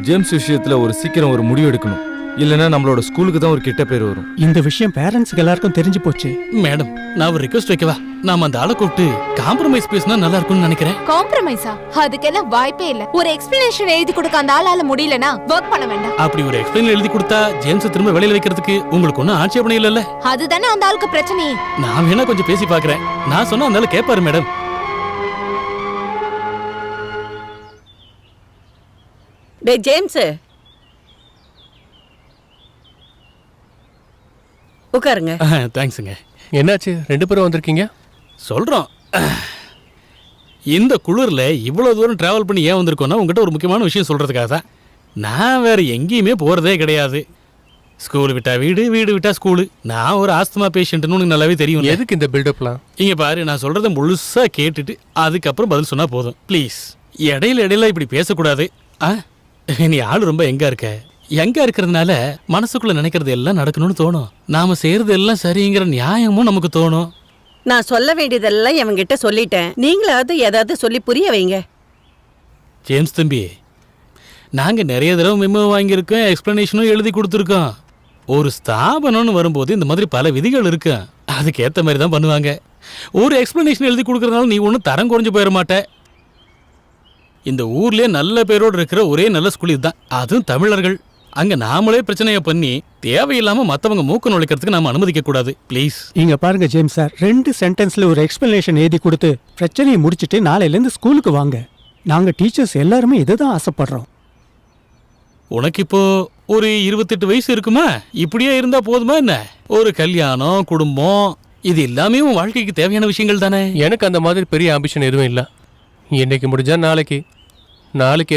S14: ஜேம்ஸ் விஷயத்துல சீக்கிரம் ஒரு முடிவு எடுக்கணும். இல்லனா நம்மளோட ஸ்கூலுக்கு தான் ஒரு கெட்ட பேர் வரும்.
S15: இந்த விஷயம் பேரண்ட்ஸ்க்கு எல்லாருக்கும் தெரிஞ்சு போச்சு.
S10: மேடம், நான் ஒரு ரிக்வெஸ்ட் வைக்கவா? நாம அந்த ஆளை கூப்பிட்டு காம்ப்ரமைஸ் பேசினா நல்லா இருக்கும்னு நினைக்கிறேன்.
S11: காம்ப்ரமைஸா? அதுக்கெல்லாம் வாய்ப்பே இல்ல. ஒரு எக்ஸ்பிளனேஷன் எழுதி கொடுக்க அந்த ஆளால முடியலனா வர்க் பண்ண வேண்டாம்.
S10: அப்படி ஒரு எக்ஸ்பிளைன் எழுதி கொடுத்தா ஜேம்ஸ் திரும்ப வெளியில வைக்கிறதுக்கு உங்களுக்கு ஒன்னும் ஆட்சேபணம் இல்லல்ல?
S11: அதுதானே அந்த ஆளுக்கு பிரச்சனையே.
S10: நான் வேணா கொஞ்சம் பேசி பாக்குறேன். நான் சொன்னா அந்த ஆளு கேட்பாரு மேடம்.
S8: டேய் ஜேம்ஸ், உட்காருங்க.
S10: தேங்க்ஸுங்க.
S4: என்னாச்சு? 2 பேரும் வந்திருக்கீங்க?
S10: சொல்றோம். இந்த குளிர்ல இவ்வளவு தூரம் டிராவல் பண்ணி ஏன் வந்திருக்கோம்னா உங்ககிட்ட ஒரு முக்கியமான விஷயம் சொல்றதுக்காக தான். நான் வேற எங்கேயுமே போறதே கிடையாது. ஸ்கூல் விட்டா வீடு, வீடு விட்டா ஸ்கூலு. நான் ஒரு ஆஸ்துமா பேஷண்ட்னு உனக்கு நல்லாவே தெரியும்.
S4: எதுக்கு இந்த பில்டப்லாம்?
S10: இங்க பாரு, நான் சொல்றத முழுசா கேட்டுட்டு அதுக்கப்புறம் பதில் சொன்னா போதும் ப்ளீஸ். இடையில இடையில இப்படி பேசக்கூடாது. நீ ஆளு ரொம்ப எங்க இருக்க? எங்க இருக்கிறதுனால மனசுக்குள்ள நினைக்கிறது எல்லாம் நடக்கணும்னு தோணும். நாம செய்யறது எல்லாம் சரிங்கிற நியாயமும் நமக்கு தோணும்.
S8: நான் சொல்ல வேண்டியதெல்லாம் இவங்கிட்ட சொல்லிட்டேன். நீங்களாவது ஏதாவது சொல்லி புரிய வைங்க.
S10: ஜேம்ஸ் தம்பி, நாங்க நிறைய தடவை மெமோ வாங்கியிருக்கோம், எக்ஸ்பிளனேஷனும் எழுதி கொடுத்துருக்கோம். ஒரு ஸ்தாபனம்னு வரும்போது இந்த மாதிரி பல விதிகள் இருக்கு. அதுக்கேற்ற மாதிரி தான் பண்ணுவாங்க. ஒரு எக்ஸ்பிளனேஷன் எழுதி கொடுக்கறதுனால நீ ஒன்றும் தரம் குறைஞ்சு போயிட மாட்ட. இந்த ஊர்லயே நல்ல பேரோடு இருக்கிற ஒரே நல்ல ஸ்கூல் இதுதான். அதுவும் தமிழர்கள். அங்க நாமளே பிரச்சனைய பண்ணி தேவையில்லாம மத்தவங்க மூக்கு நுழைக்கிறதுக்கு நாம அனுமதிக்க கூடாது. ப்ளீஸ்.
S15: இங்க பாருங்க ஜேம்ஸ் சார், 2 சென்டென்ஸ்ல ஒரு எக்ஸ்பிளனேஷன் எழுதி கொடுத்து பிரச்சனையை முடிச்சிட்டு நாளையில இருந்து ஸ்கூலுக்கு வாங்க. நாங்க டீச்சர்ஸ் எல்லாருமே இதுதான் ஆசைப்படுறோம்.
S10: உனக்கு இப்போ ஒரு 28 வயசு இருக்குமா? இப்படியே இருந்தா போதுமா என்ன? ஒரு கல்யாணம், குடும்பம், இது எல்லாமே உன் வாழ்க்கைக்கு தேவையான விஷயங்கள் தானே.
S4: எனக்கு அந்த மாதிரி பெரிய ஆம்பிஷன் எதுவும் இல்லை. இன்னைக்கு முடிஞ்சா நாளைக்கு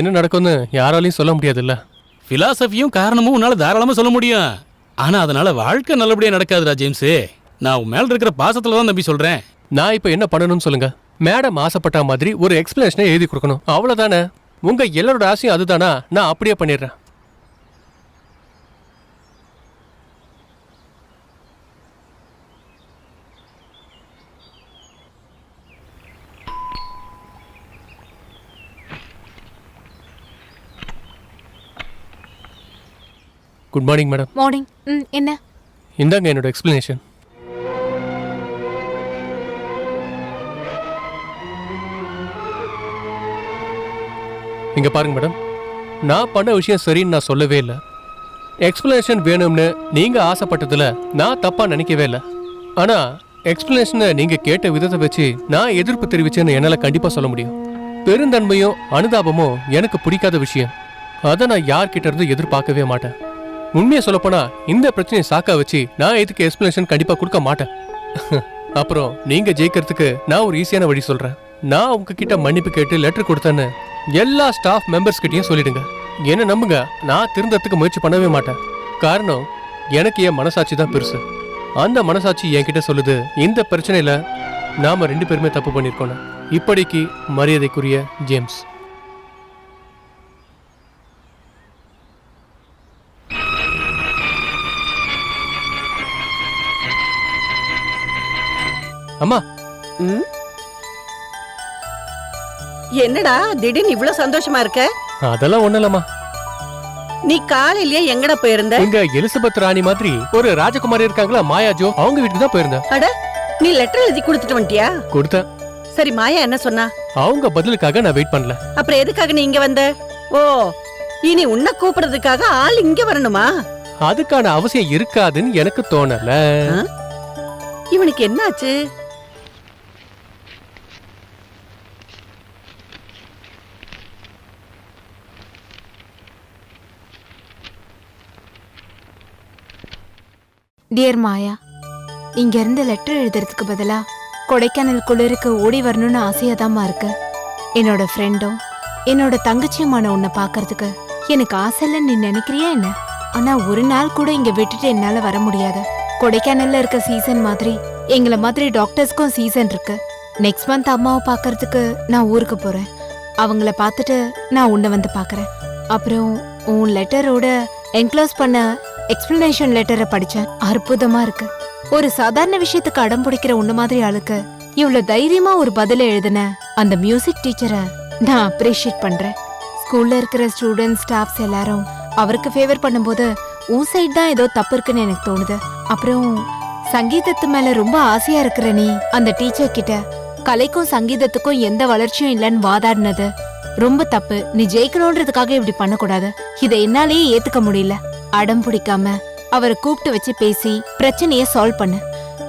S4: என்ன நடக்கும்னு யாராலையும் சொல்ல முடியாதுல்ல.
S10: பிலாசபியும் காரணமும் உன்னால தாராளமா சொல்ல முடியும். ஆனா அதனால வாழ்க்கை நல்லபடியா நடக்காதுடா ஜேம்ஸ். நான் உன் மேல இருக்கிற பாசத்துல தான் நம்பி சொல்றேன்.
S4: நான் இப்ப என்ன பண்ணணும்னு சொல்லுங்க. மேடம் ஆசைப்பட்ட மாதிரி ஒரு எக்ஸ்பிளனேஷனை எழுதி கொடுக்கணும், அவ்வளவுதானே. உங்க எல்லாரோட ஆசையும் அதுதானா? நான் அப்படியே பண்ணிடுறேன். Good morning madam.
S11: மார்னிங். என்ன?
S4: இந்தாங்க என்னோட எக்ஸ்பிளனேஷன். இங்க பாருங்க மேடம், நான் பண்ண விஷயம் சரின்னு நான் சொல்லவே இல்லை. எக்ஸ்பிளனேஷன் வேணும்னு நீங்க ஆசைப்பட்டதுல நான் தப்பா நினைக்கவே இல்லை. ஆனா எக்ஸ்பிளனேஷனை நீங்க கேட்ட விதத்தை வச்சு நான் எதிர்ப்பு தெரிவிச்சேன்னு என்னால கண்டிப்பா சொல்ல முடியும். பெருந்தன்மையும் அனுதாபமும் எனக்கு பிடிக்காத விஷயம். அதை நான் யார்கிட்ட இருந்து எதிர்பார்க்கவே மாட்டேன். உண்மையை சொல்லப்போனா இந்த பிரச்சனையை சாக்கா வச்சு நான் இதுக்கு எக்ஸ்பிளனேஷன் கண்டிப்பா கொடுக்க மாட்டேன். அப்புறம் நீங்க ஜெயிக்கிறதுக்கு நான் ஒரு ஈஸியான வழி சொல்றேன். நான் உங்ககிட்ட மன்னிப்பு கேட்டு லெட்டர் கொடுத்தேன்னு எல்லா ஸ்டாஃப் மெம்பர்ஸ் கிட்டையும் சொல்லிடுங்க. என்ன நம்புங்க, நான் திருந்தறதுக்கு முயற்சி பண்ணவே மாட்டேன். காரணம், எனக்கு என் மனசாட்சி தான் பெருசு. அந்த மனசாட்சி என்கிட்ட சொல்லுது இந்த பிரச்சனையில நாம 2 பேருமே தப்பு பண்ணிருக்கோம். இப்படிக்கு மரியாதைக்குரிய ஜேம்ஸ். அம்மா.
S8: என்னடா திடீர்னு இவ்வளவு சந்தோஷமா இருக்க?
S4: அதெல்லாம் ஒண்ணு இல்லம்மா.
S8: நீ காலையிலேயே எங்கடா போயிருந்த?
S4: இங்க எலிசபெத் ராணி மாதிரி ஒரு ராஜகுமாரி இருக்காங்களா, மாயா ஜோ, அவங்க வீட்டுக்கு தான் போயிருந்தேன்.
S8: அட, நீ லெட்டர் எழுதி கொடுத்துட்டு வந்துட்டியா?
S4: கொடுத்தேன்.
S8: சரி, மாயா என்ன சொன்னா?
S4: அவங்க பதிலுக்காக நான் வெயிட் பண்ணல.
S8: அப்புறம் எதுக்காக நீ இங்க வந்த? ஓ, இனி உன்னை கூப்பிடுறதுக்காக ஆள் இங்க வரணுமா?
S4: அதுக்கான அவசியம் இருக்காதுன்னு எனக்கு தோணல.
S8: இவனுக்கு என்னாச்சு?
S11: டியர் மாயா, இங்க இருந்து லெட்டர் எழுதுறதுக்கு பதிலா கொடைக்கானல் குளிருக்கு ஓடி வரணும்னு ஆசையாதாம்மா இருக்கு. என்னோட ஃப்ரெண்டும் என்னோட தங்கச்சியுமான உன்னை பாக்குறதுக்கு எனக்கு ஆசை இல்லைன்னு நீ நினைக்கிறியா என்ன? ஆனா ஒரு நாள் கூட இங்க விட்டுட்டு என்னால வர முடியாது. கொடைக்கானல்ல இருக்க சீசன் மாதிரி எங்களை மாதிரி டாக்டர்ஸ்க்கும் சீசன் இருக்கு. நெக்ஸ்ட் மந்த் அம்மாவை பாக்குறதுக்கு நான் ஊருக்கு போறேன். அவங்கள பார்த்துட்டு நான் உன்னை வந்து பாக்குறேன். அப்புறம் உன் லெட்டரோட என்க்ளோஸ் பண்ண எக்ஸ்பிளனேஷன் லெட்டரை படிச்சேன். அற்புதமா இருக்கு. ஒரு சாதாரண விஷயத்துக்கு அடம் பிடிக்கிற உன்ன மாதிரி ஆளுக்கு இவ்வளவு தைரியமா ஒரு பதில எழுதுன அந்த மியூசிக் டீச்சரை நான் அப்ரிஷியேட் பண்றேன். ஸ்கூல்ல இருக்கிற ஸ்டூடெண்ட்ஸ், ஸ்டாஃப்ஸ் எல்லாரும் அவருக்கு ஃபேவர் பண்ணும்போது உன் சைடு தான் ஏதோ தப்பு இருக்குன்னு எனக்கு தோணுது. அப்புறம் சங்கீதத்து மேல ரொம்ப ஆசையா இருக்கிற நீ அந்த டீச்சர் கிட்ட கலைக்கும் சங்கீதத்துக்கும் எந்த வளர்ச்சியும் இல்லைன்னு வாதாடினது ரொம்ப தப்பு. நீ ஜெயிக்கணும்ன்றதுக்காக இப்படி பண்ணக்கூடாது. இதை என்னாலேயே ஏத்துக்க முடியல. அடம் பிடிக்காம அவரை கூப்பிட்டு வச்சு பேசி பிரச்சனைய சால்வ் பண்ணு.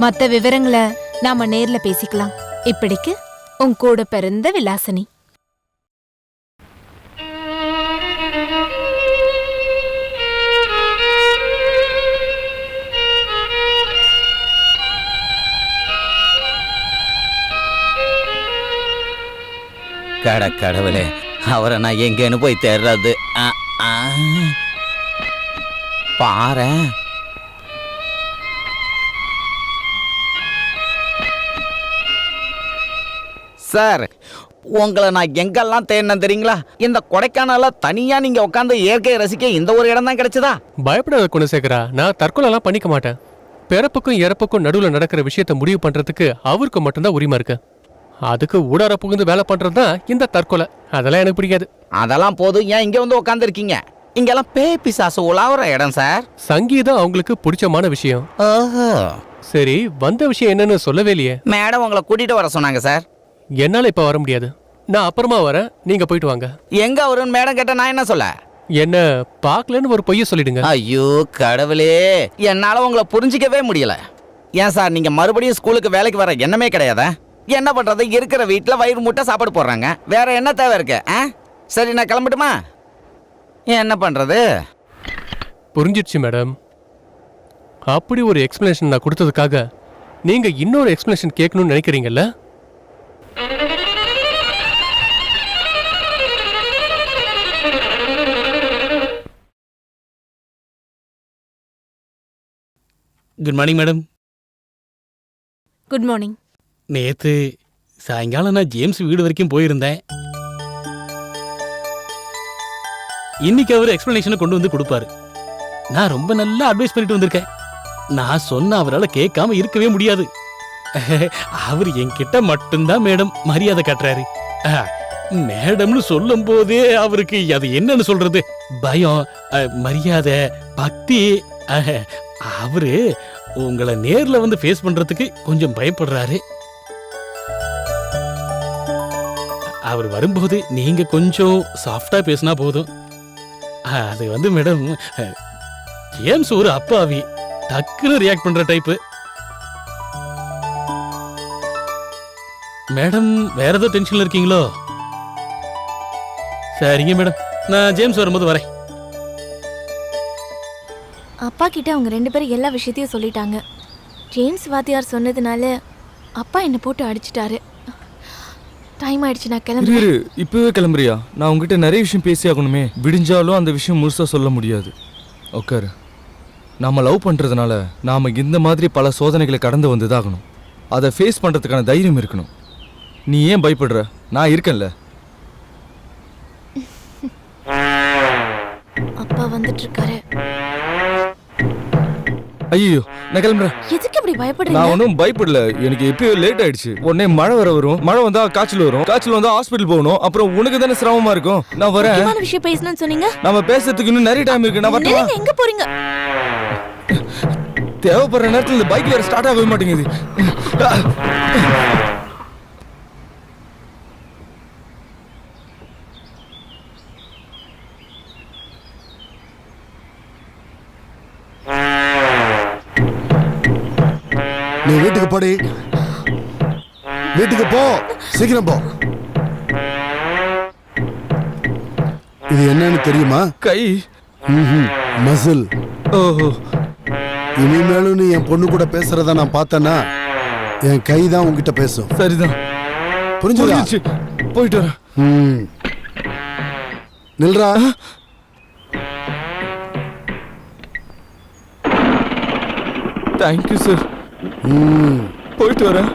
S11: மத்த விவரங்களை நாம நேர்ல பேசிக்கலாம். இப்படிக்கு உன் கூட பிறந்த விலாசினி.
S5: கடவுளே, அவரை நான் எங்கன்னு போய் தேடுறது? பாரு, சார், உங்களை நான் எங்கெல்லாம் தேடினேன் தெரியுங்களா? இந்த கொடைக்கானல தனியா நீங்க உட்காந்து இயற்கையை ரசிக்க இந்த ஒரு இடம் தான் கிடைச்சதா?
S4: பயப்படாத குணசேகரா, நான் தற்கொலை எல்லாம் பண்ணிக்க மாட்டேன். பிறப்புக்கும் இறப்புக்கும் நடுவுல நடக்கிற விஷயத்த முடிவு பண்றதுக்கு அவருக்கு மட்டும்தான் உரிமை இருக்கு. அதுக்கு ஊடார புகுந்து வேலை பண்றதுதான் இந்த தற்கொலை. அதெல்லாம் எனக்கு பிடிக்காது.
S5: அதெல்லாம் போதும், ஏன் இங்க வந்து உட்காந்து இருக்கீங்க? இங்கெல்லாம் பேய் பிசாசு உலாவுற இடம் சார்.
S4: சங்கீதம் அவங்களுக்கு பிடிச்சமான விஷயம். சரி, வந்த விஷயம் என்னன்னு சொல்லவே இல்லையே.
S5: மேடம் உங்களை கூட்டிட்டு வர சொன்னாங்க சார்.
S4: என்னால இப்ப வர முடியாது. நான் அப்புறமா வரேன், நீங்க போயிட்டு வாங்க.
S5: எங்க வரும்னு மேடம் கேட்ட நான் என்ன சொல்ல?
S4: என்ன பார்க்கலன்னு ஒரு பொய்ய சொல்லிடுங்க.
S5: ஐயோ கடவுளே, என்னால உங்களை புரிஞ்சிக்கவே முடியல. ஏன் சார் நீங்க மறுபடியும் ஸ்கூலுக்கு வேலைக்கு வர எண்ணமே கிடையாதா? என்ன பண்றது, இருக்கிற வீட்டுல வயிறு முட்டை சாப்பாடு போடுறாங்க, வேற என்ன தேவை இருக்கு? சரி நான் கிளம்பட்டுமா? என்ன பண்றது?
S4: புரிஞ்சிடுச்சு மேடம். அப்படி ஒரு எக்ஸ்பிளனேஷன் நான் கொடுத்ததுக்காக நீங்க இன்னொரு எக்ஸ்பிளனேஷன் கேட்கணும்னு நினைக்கிறீங்கல்ல?
S10: Good morning madam.
S11: Good morning.
S10: நேத்து சாயங்காலம் நான் ஜேம்ஸ் வீடு வரைக்கும் போயிருந்தேன். இன்னைக்கு அவர் எக்ஸ்பிளனேஷனை கொண்டு வந்து கொடுப்பாரு. நான் ரொம்ப நல்லா அட்வைஸ் பண்ணிட்டு வந்திருக்கேன். நான் சொன்ன அவரால் கேட்காம இருக்கவே முடியாது. அவர் என்கிட்ட மட்டும்தான் மேடம் மரியாதை காட்டுறாரு. மேடம்னு சொல்லும் போதே அவருக்கு அது என்னன்னு சொல்றது, பயம், மரியாதை, பக்தி. அவரு உங்களை நேர்ல வந்து ஃபேஸ் பண்றதுக்கு கொஞ்சம் பயப்படுறாரு. அவர் வரும்போது நீங்க கொஞ்சம் சாஃப்டா பேசினா போதும். அது வந்து மேடம், ஜேம்ஸ் ஒரு அப்பாவி, டக்குன்னு ரியாக்ட் பண்ற டைப்பு. மேடம் வேற ஏதோ டென்ஷன்ல இருக்கீங்களோ? சரிங்க மேடம், நான் ஜேம்ஸ் வரும்போது வரேன்.
S11: அப்பா கிட்ட அவங்க 2 பேரும் எல்லா விஷயத்தையும் சொல்லிட்டாங்க. ஜேம்ஸ் வாத்தியார் சொன்னதுனால அப்பா என்னை போட்டு அடிச்சிட்டாரு. டைம் ஆயிடுச்சு, நான் கிளம்புறேன்.
S14: இப்பவே கிளம்புறியா? நான் உங்ககிட்ட நிறைய விஷயம் பேசி ஆகணுமே. விடிஞ்சாலும் அந்த விஷயம் முழுசா சொல்ல முடியாது. உட்காரு. நாம லவ் பண்றதுனால நாம இந்த மாதிரி பல சோதனைகளை கடந்து வந்துதாகணும். அதை ஃபேஸ் பண்றதுக்கான தைரியம் இருக்கணும். நீ ஏன் பயப்படுற? நான் இருக்கேன்ல.
S11: அப்பா வந்துட்டு இருக்காரு.
S14: ஐயோ நான் கிளம்புறேன்.
S11: எதுக்கு இப்படி பயப்படுறீங்க?
S14: நான் ஒன்றும் பயப்படல. எனக்கு எப்பயோ லேட் ஆயிடுச்சு. உடனே மழை வரும், மழை வந்தா காய்ச்சல் வரும், காய்ச்சல் வந்தா ஹாஸ்பிட்டல் போகணும். அப்புறம் உனக்கு தானே சிரமமா இருக்கும். நான் வரேன்.
S11: முக்கியமான விஷயம் பேசணும்னு சொன்னீங்க.
S14: நாம பேசுறதுக்கு இன்னும் நிறைய டைம் இருக்கு. நான் வரேன்.
S11: எங்க போறீங்க?
S14: தேவைப்படுற நேரத்தில் இந்த பைக் வேற ஸ்டார்ட் ஆகவே மாட்டேங்குது.
S2: நீ வீட்டுக்கு போடி. வீட்டுக்கு போ, சீக்கிரம் போ. இது என்னன்னு தெரியுமா?
S14: கை.
S2: மசில்.
S14: ஓஹோ.
S2: இனிமேலும் நீ என் பொண்ணு கூட பேசுறத நான் பார்த்தேன்னா என் கை தான் உங்ககிட்ட பேசும்.
S14: சரிதான்,
S2: புரிஞ்சுச்சு.
S14: போயிட்டு வரேன்.
S2: நில்றா.
S14: Thank you sir. போயிட்டு வரேன்.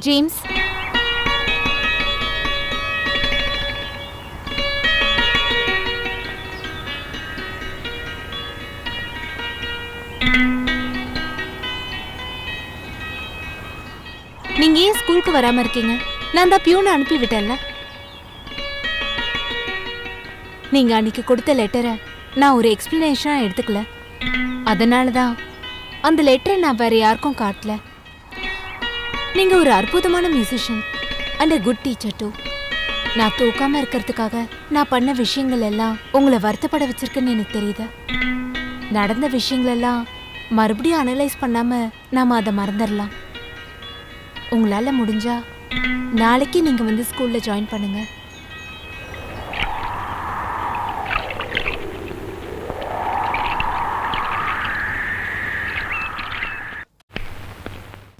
S11: ஜேம்ஸ், நீங்க ஏன் ஸ்கூலுக்கு வராம இருக்கீங்க? நான் தான் பியூனை அனுப்பி விட்டேன்ல. நீங்க அன்னைக்கு கொடுத்த லெட்டரை நான் ஒரு எக்ஸ்பிளனேஷனா எடுத்துக்கல. அதனால தான் அந்த லெட்டரை நான் வேற யாருக்கும் காட்டல. நீங்க ஒரு அற்புதமான musician and a good teacher too. நான் தூக்காம இருக்கிறதுக்காக நான் பண்ண விஷயங்கள் எல்லாம் உங்களை வருத்தப்பட வச்சிருக்குன்னு எனக்கு தெரியுது. நடந்த விஷயங்கள் எல்லாம் மறுபடியும் அனலைஸ் பண்ணாம நாம அதை மறந்துடலாம். உங்களால முடிஞ்சா நாளைக்கு நீங்க வந்து ஸ்கூல்ல ஜாயின் பண்ணுங்க.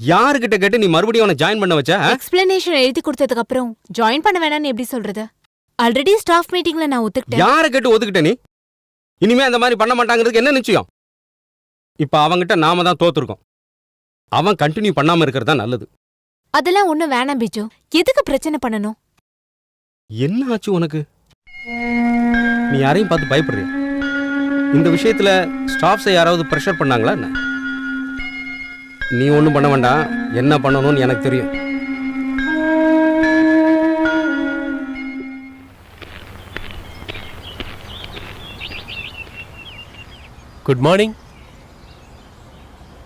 S6: யாருக்கிட்ட கேட்டு நீ மறுபடியும் அவனை ஜாயின் பண்ண வச்ச?
S11: எக்ஸ்பிளனேஷன் எழுதி கொடுத்ததுக்கு அப்புறம் ஜாயின் பண்ண வேணாம்னு எப்படி சொல்றது? ஆல்ரெடி ஸ்டாஃப் மீட்டிங்ல நான் ஒத்துக்கிட்டேன்.
S6: யாரை கேட்டு ஒத்துக்கிட்ட நீ? இனிமே அந்த மாதிரி பண்ண மாட்டாங்கிறதுக்கு என்ன நிச்சயம்? இப்ப அவங்கிட்ட நாம தான் தோத்துருக்கோம். அவன் கண்டினியூ பண்ணாம இருக்கிறது தான் நல்லது.
S11: அதெல்லாம் ஒண்ணும் வேணாம் பிஜு. எதுக்கு பிரச்சனை பண்ணணும்?
S6: என்ன ஆச்சு உனக்கு? நீ யாரையும் பார்த்து பயப்படுறிய? இந்த விஷயத்துல ஸ்டாஃப்ஸை யாராவது ப்ரெஷர் பண்ணாங்களா என்ன? நீ ஒன்றும் பண்ண வேண்டாம். என்ன பண்ணணும்னு எனக்கு தெரியும்.
S4: Good morning.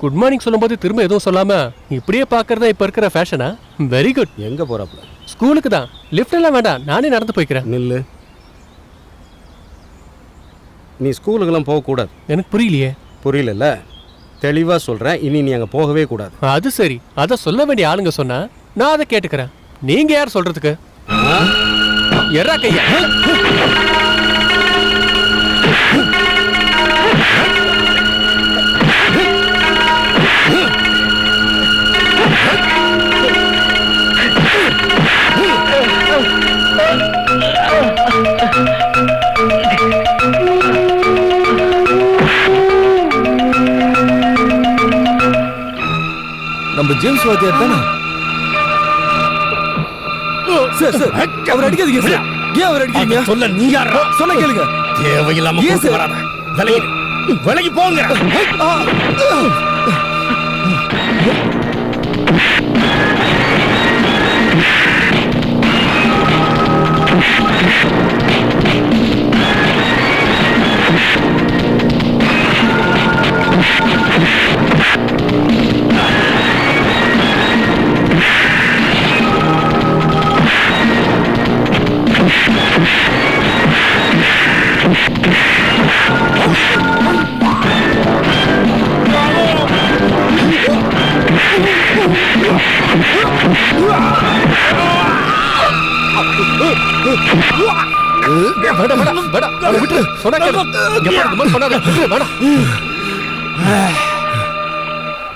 S4: குட் மார்னிங் சொல்லும்போது திரும்ப எதுவும் சொல்லாம இப்படியே பாக்குறதா இப்ப இருக்கிற ஃபேஷனா? Very good.
S6: எங்க போறாப்ல?
S4: ஸ்கூலுக்கு தான். லிஃப்ட் எல்லாம் வேண்டாம், நானே நடந்து போய்க்கிறேன்.
S6: நில்லு. நீ ஸ்கூலுக்கெல்லாம் போகக்கூடாது.
S4: எனக்கு புரியலையே.
S6: புரியல? தெளிவா சொல்றேன், இனி நீ அங்க போகவே கூடாது.
S4: அது சரி, அத சொல்ல வேண்டிய ஆளுங்க சொன்னா நான் அதை கேட்டுக்கிறேன். நீங்க யார் சொல்றதுக்கு? எறா கையா.
S14: நம்ம ஜேம்ஸ் வாத்தியார் தானே? சார் சார், அவர் அடிக்காதீங்க சார். ஏன் அவர் அடிக்கிறீங்க?
S10: சொல்ல நீ யாரா?
S14: சொல்ல கேளுங்க.
S10: தேவையில்லாம
S14: ஏன் சார்
S10: வராத. விலகி போங்க.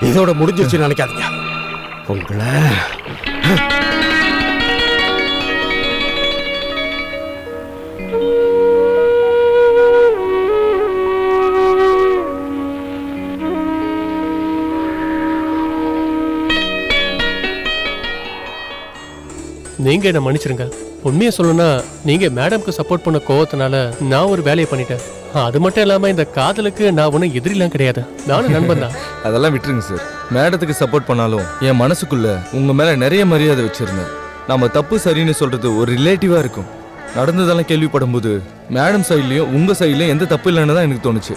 S6: இதோட முடிஞ்சிருச்சு நினைக்காதீங்க உங்களை.
S4: நீங்க என்ன மன்னிச்சிருங்க. உண்மையை சொல்லணும்னா நீங்க மேடம்க்கு சப்போர்ட் பண்ண கோவத்தினால நான் ஒரு வேலையை பண்ணிட்டேன். அது மட்டும் இல்லாம இந்த காதலுக்கு நான் ஒன்னும் எதிரிலாம் கிடையாது, நானும் நண்பன் தான்.
S14: அதெல்லாம் விட்டுருங்க சார். மேடத்துக்கு சப்போர்ட் பண்ணாலும் என் மனசுக்குள்ள உங்க மேல நிறைய மரியாதை வச்சிருந்தேன். நம்ம தப்பு சரின்னு சொல்றது ஒரு ரிலேட்டிவா இருக்கும். நடந்ததெல்லாம் கேள்விப்படும் போது மேடம் சைட்லயும் உங்க சைட்லயும் எந்த தப்பு இல்லைன்னு தான் எனக்கு தோணுச்சு.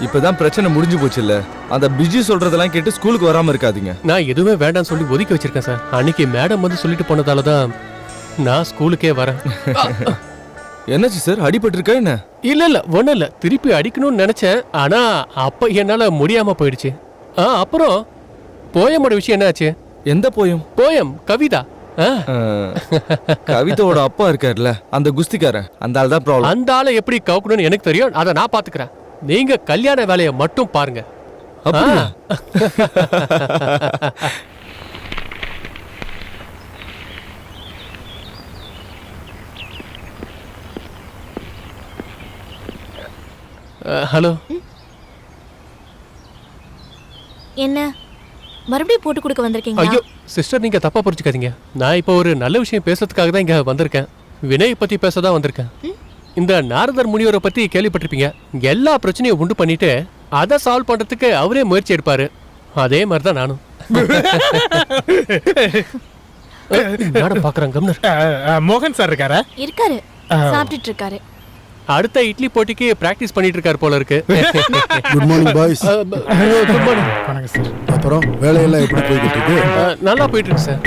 S14: இப்பதான் பிரச்சனை முடிஞ்சு போச்சு இல்ல, அந்த பிஜி சொல்றதெல்லாம் கேட்டு ஸ்கூலுக்கு வராம இருக்காதீங்க.
S4: நான் எதுவுமே வேண்டாம் சொல்லி ஒதுக்கி வச்சிருக்கேன் சார். அன்னைக்கு மேடம் வந்து சொல்லிட்டு போனதாலதான் நான் ஸ்கூலுக்கே வரேன்.
S14: என்னாச்சு சார், அடிபட்டு இருக்கா என்ன?
S4: இல்ல ஒண்ணும் இல்ல, திருப்பி அடிக்கணும்னு நினைச்சேன். ஆனா அப்ப என்னால முடியாம போயிடுச்சு. அப்புறம் போயமோட விஷயம் என்னாச்சு?
S14: எந்த போயம்?
S4: போயம் கவிதா.
S14: கவிதாவோட அப்பா இருக்காருல்ல, அந்த குஸ்திக்காரன், அந்த ஆள் தான் ப்ராப்ளம்.
S4: அந்த ஆளை எப்படி கவுக்கணும்னு எனக்கு தெரியும், அதை நான் பாத்துக்கிறேன். நீங்க கல்யாண வேலையை மட்டும் பாருங்க. ஹலோ.
S11: என்ன மறுபடியும் போட்டு கொடுக்க வந்திருக்கீங்க?
S4: ஐயோ சிஸ்டர், நீங்க தப்பா புரிஞ்சுக்காதீங்க. நான் இப்போ ஒரு நல்ல விஷயம் பேசுறதுக்காக தான் இங்க வந்திருக்கேன். வினய் பத்தி பேசதான் வந்திருக்கேன். இந்த நாரதர் முனிவரை பத்தி கேள்விப்பட்டிருப்பீங்க. எல்லா பிரச்சனையும் உண்டு பண்ணிட்டு அதை சால்வ் பண்றதுக்கு அவரே முயற்சி எடுப்பாரு. அதே மாதிரிதான் நானும். பாக்குறேன் கம்னர்.
S3: மோகன் சார் இருக்காரா?
S11: இருக்காரு, சாப்பிட்டுட்டு இருக்காரு.
S4: அடுத்த இட்லி போட்டிக்கு பிராக்டிஸ் பண்ணிட்டு இருக்காரு போல இருக்கு.
S2: Good morning boys.
S4: Good morning.
S2: அப்புறம் வேலையெல்லாம் எப்படி போயிட்டு இருக்கு?
S4: நல்லா போயிட்டு இருக்கு சார்.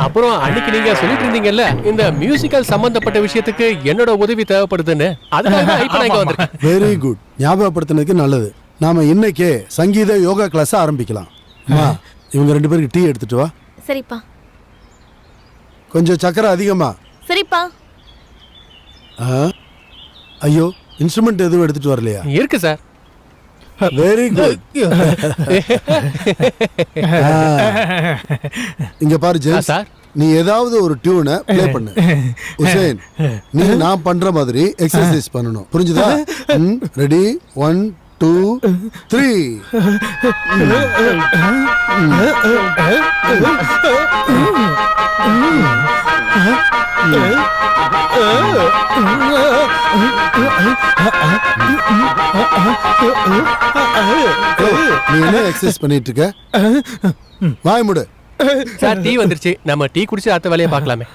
S4: அப்புறம் அன்னைக்கு நீங்க சொல்லிட்டு இருந்தீங்கல்ல, இந்த மியூசிக்கல் சம்பந்தப்பட்ட விஷயத்துக்கு என்னோட உதவி தேவைப்படுதுன்னு, அதுக்காக இப்ப நான் இங்க வந்திருக்கேன்.
S2: Very good. ஞாபகப்படுத்தினதுக்கு நல்லது. நாம இன்னைக்கே சங்கீத யோகா கிளாஸ் ஆரம்பிக்கலாம். இவங்க 2 பேருக்கு டீ எடுத்துட்டு வா.
S11: சரிப்பா.
S2: கொஞ்சம் சக்கரை அதிகமா.
S11: சரிப்பா.
S2: ஐயோ, இன்ஸ்ட்ருமெண்ட் எதுவும் எடுத்துட்டு வரலையா?
S4: இருக்கு சார்.
S2: Very good. இங்க பாரு ஜேம்ஸ், நீ ஏதாவது ஒரு டியூனை ப்ளே பண்ணு. உசேன், நீ நான் பண்ற மாதிரி எக்ஸர்சைஸ் பண்ணணும், புரிஞ்சுதா? ரெடி, 1 2 3. நீ என்ன எக்ஸர்சைஸ் பண்ணிட்டு இருக்க? வாய் மூடு.
S4: சார் டீ வந்துருச்சு, நம்ம டீ குடிச்சு அடுத்த வேலையை பார்க்கலாமே.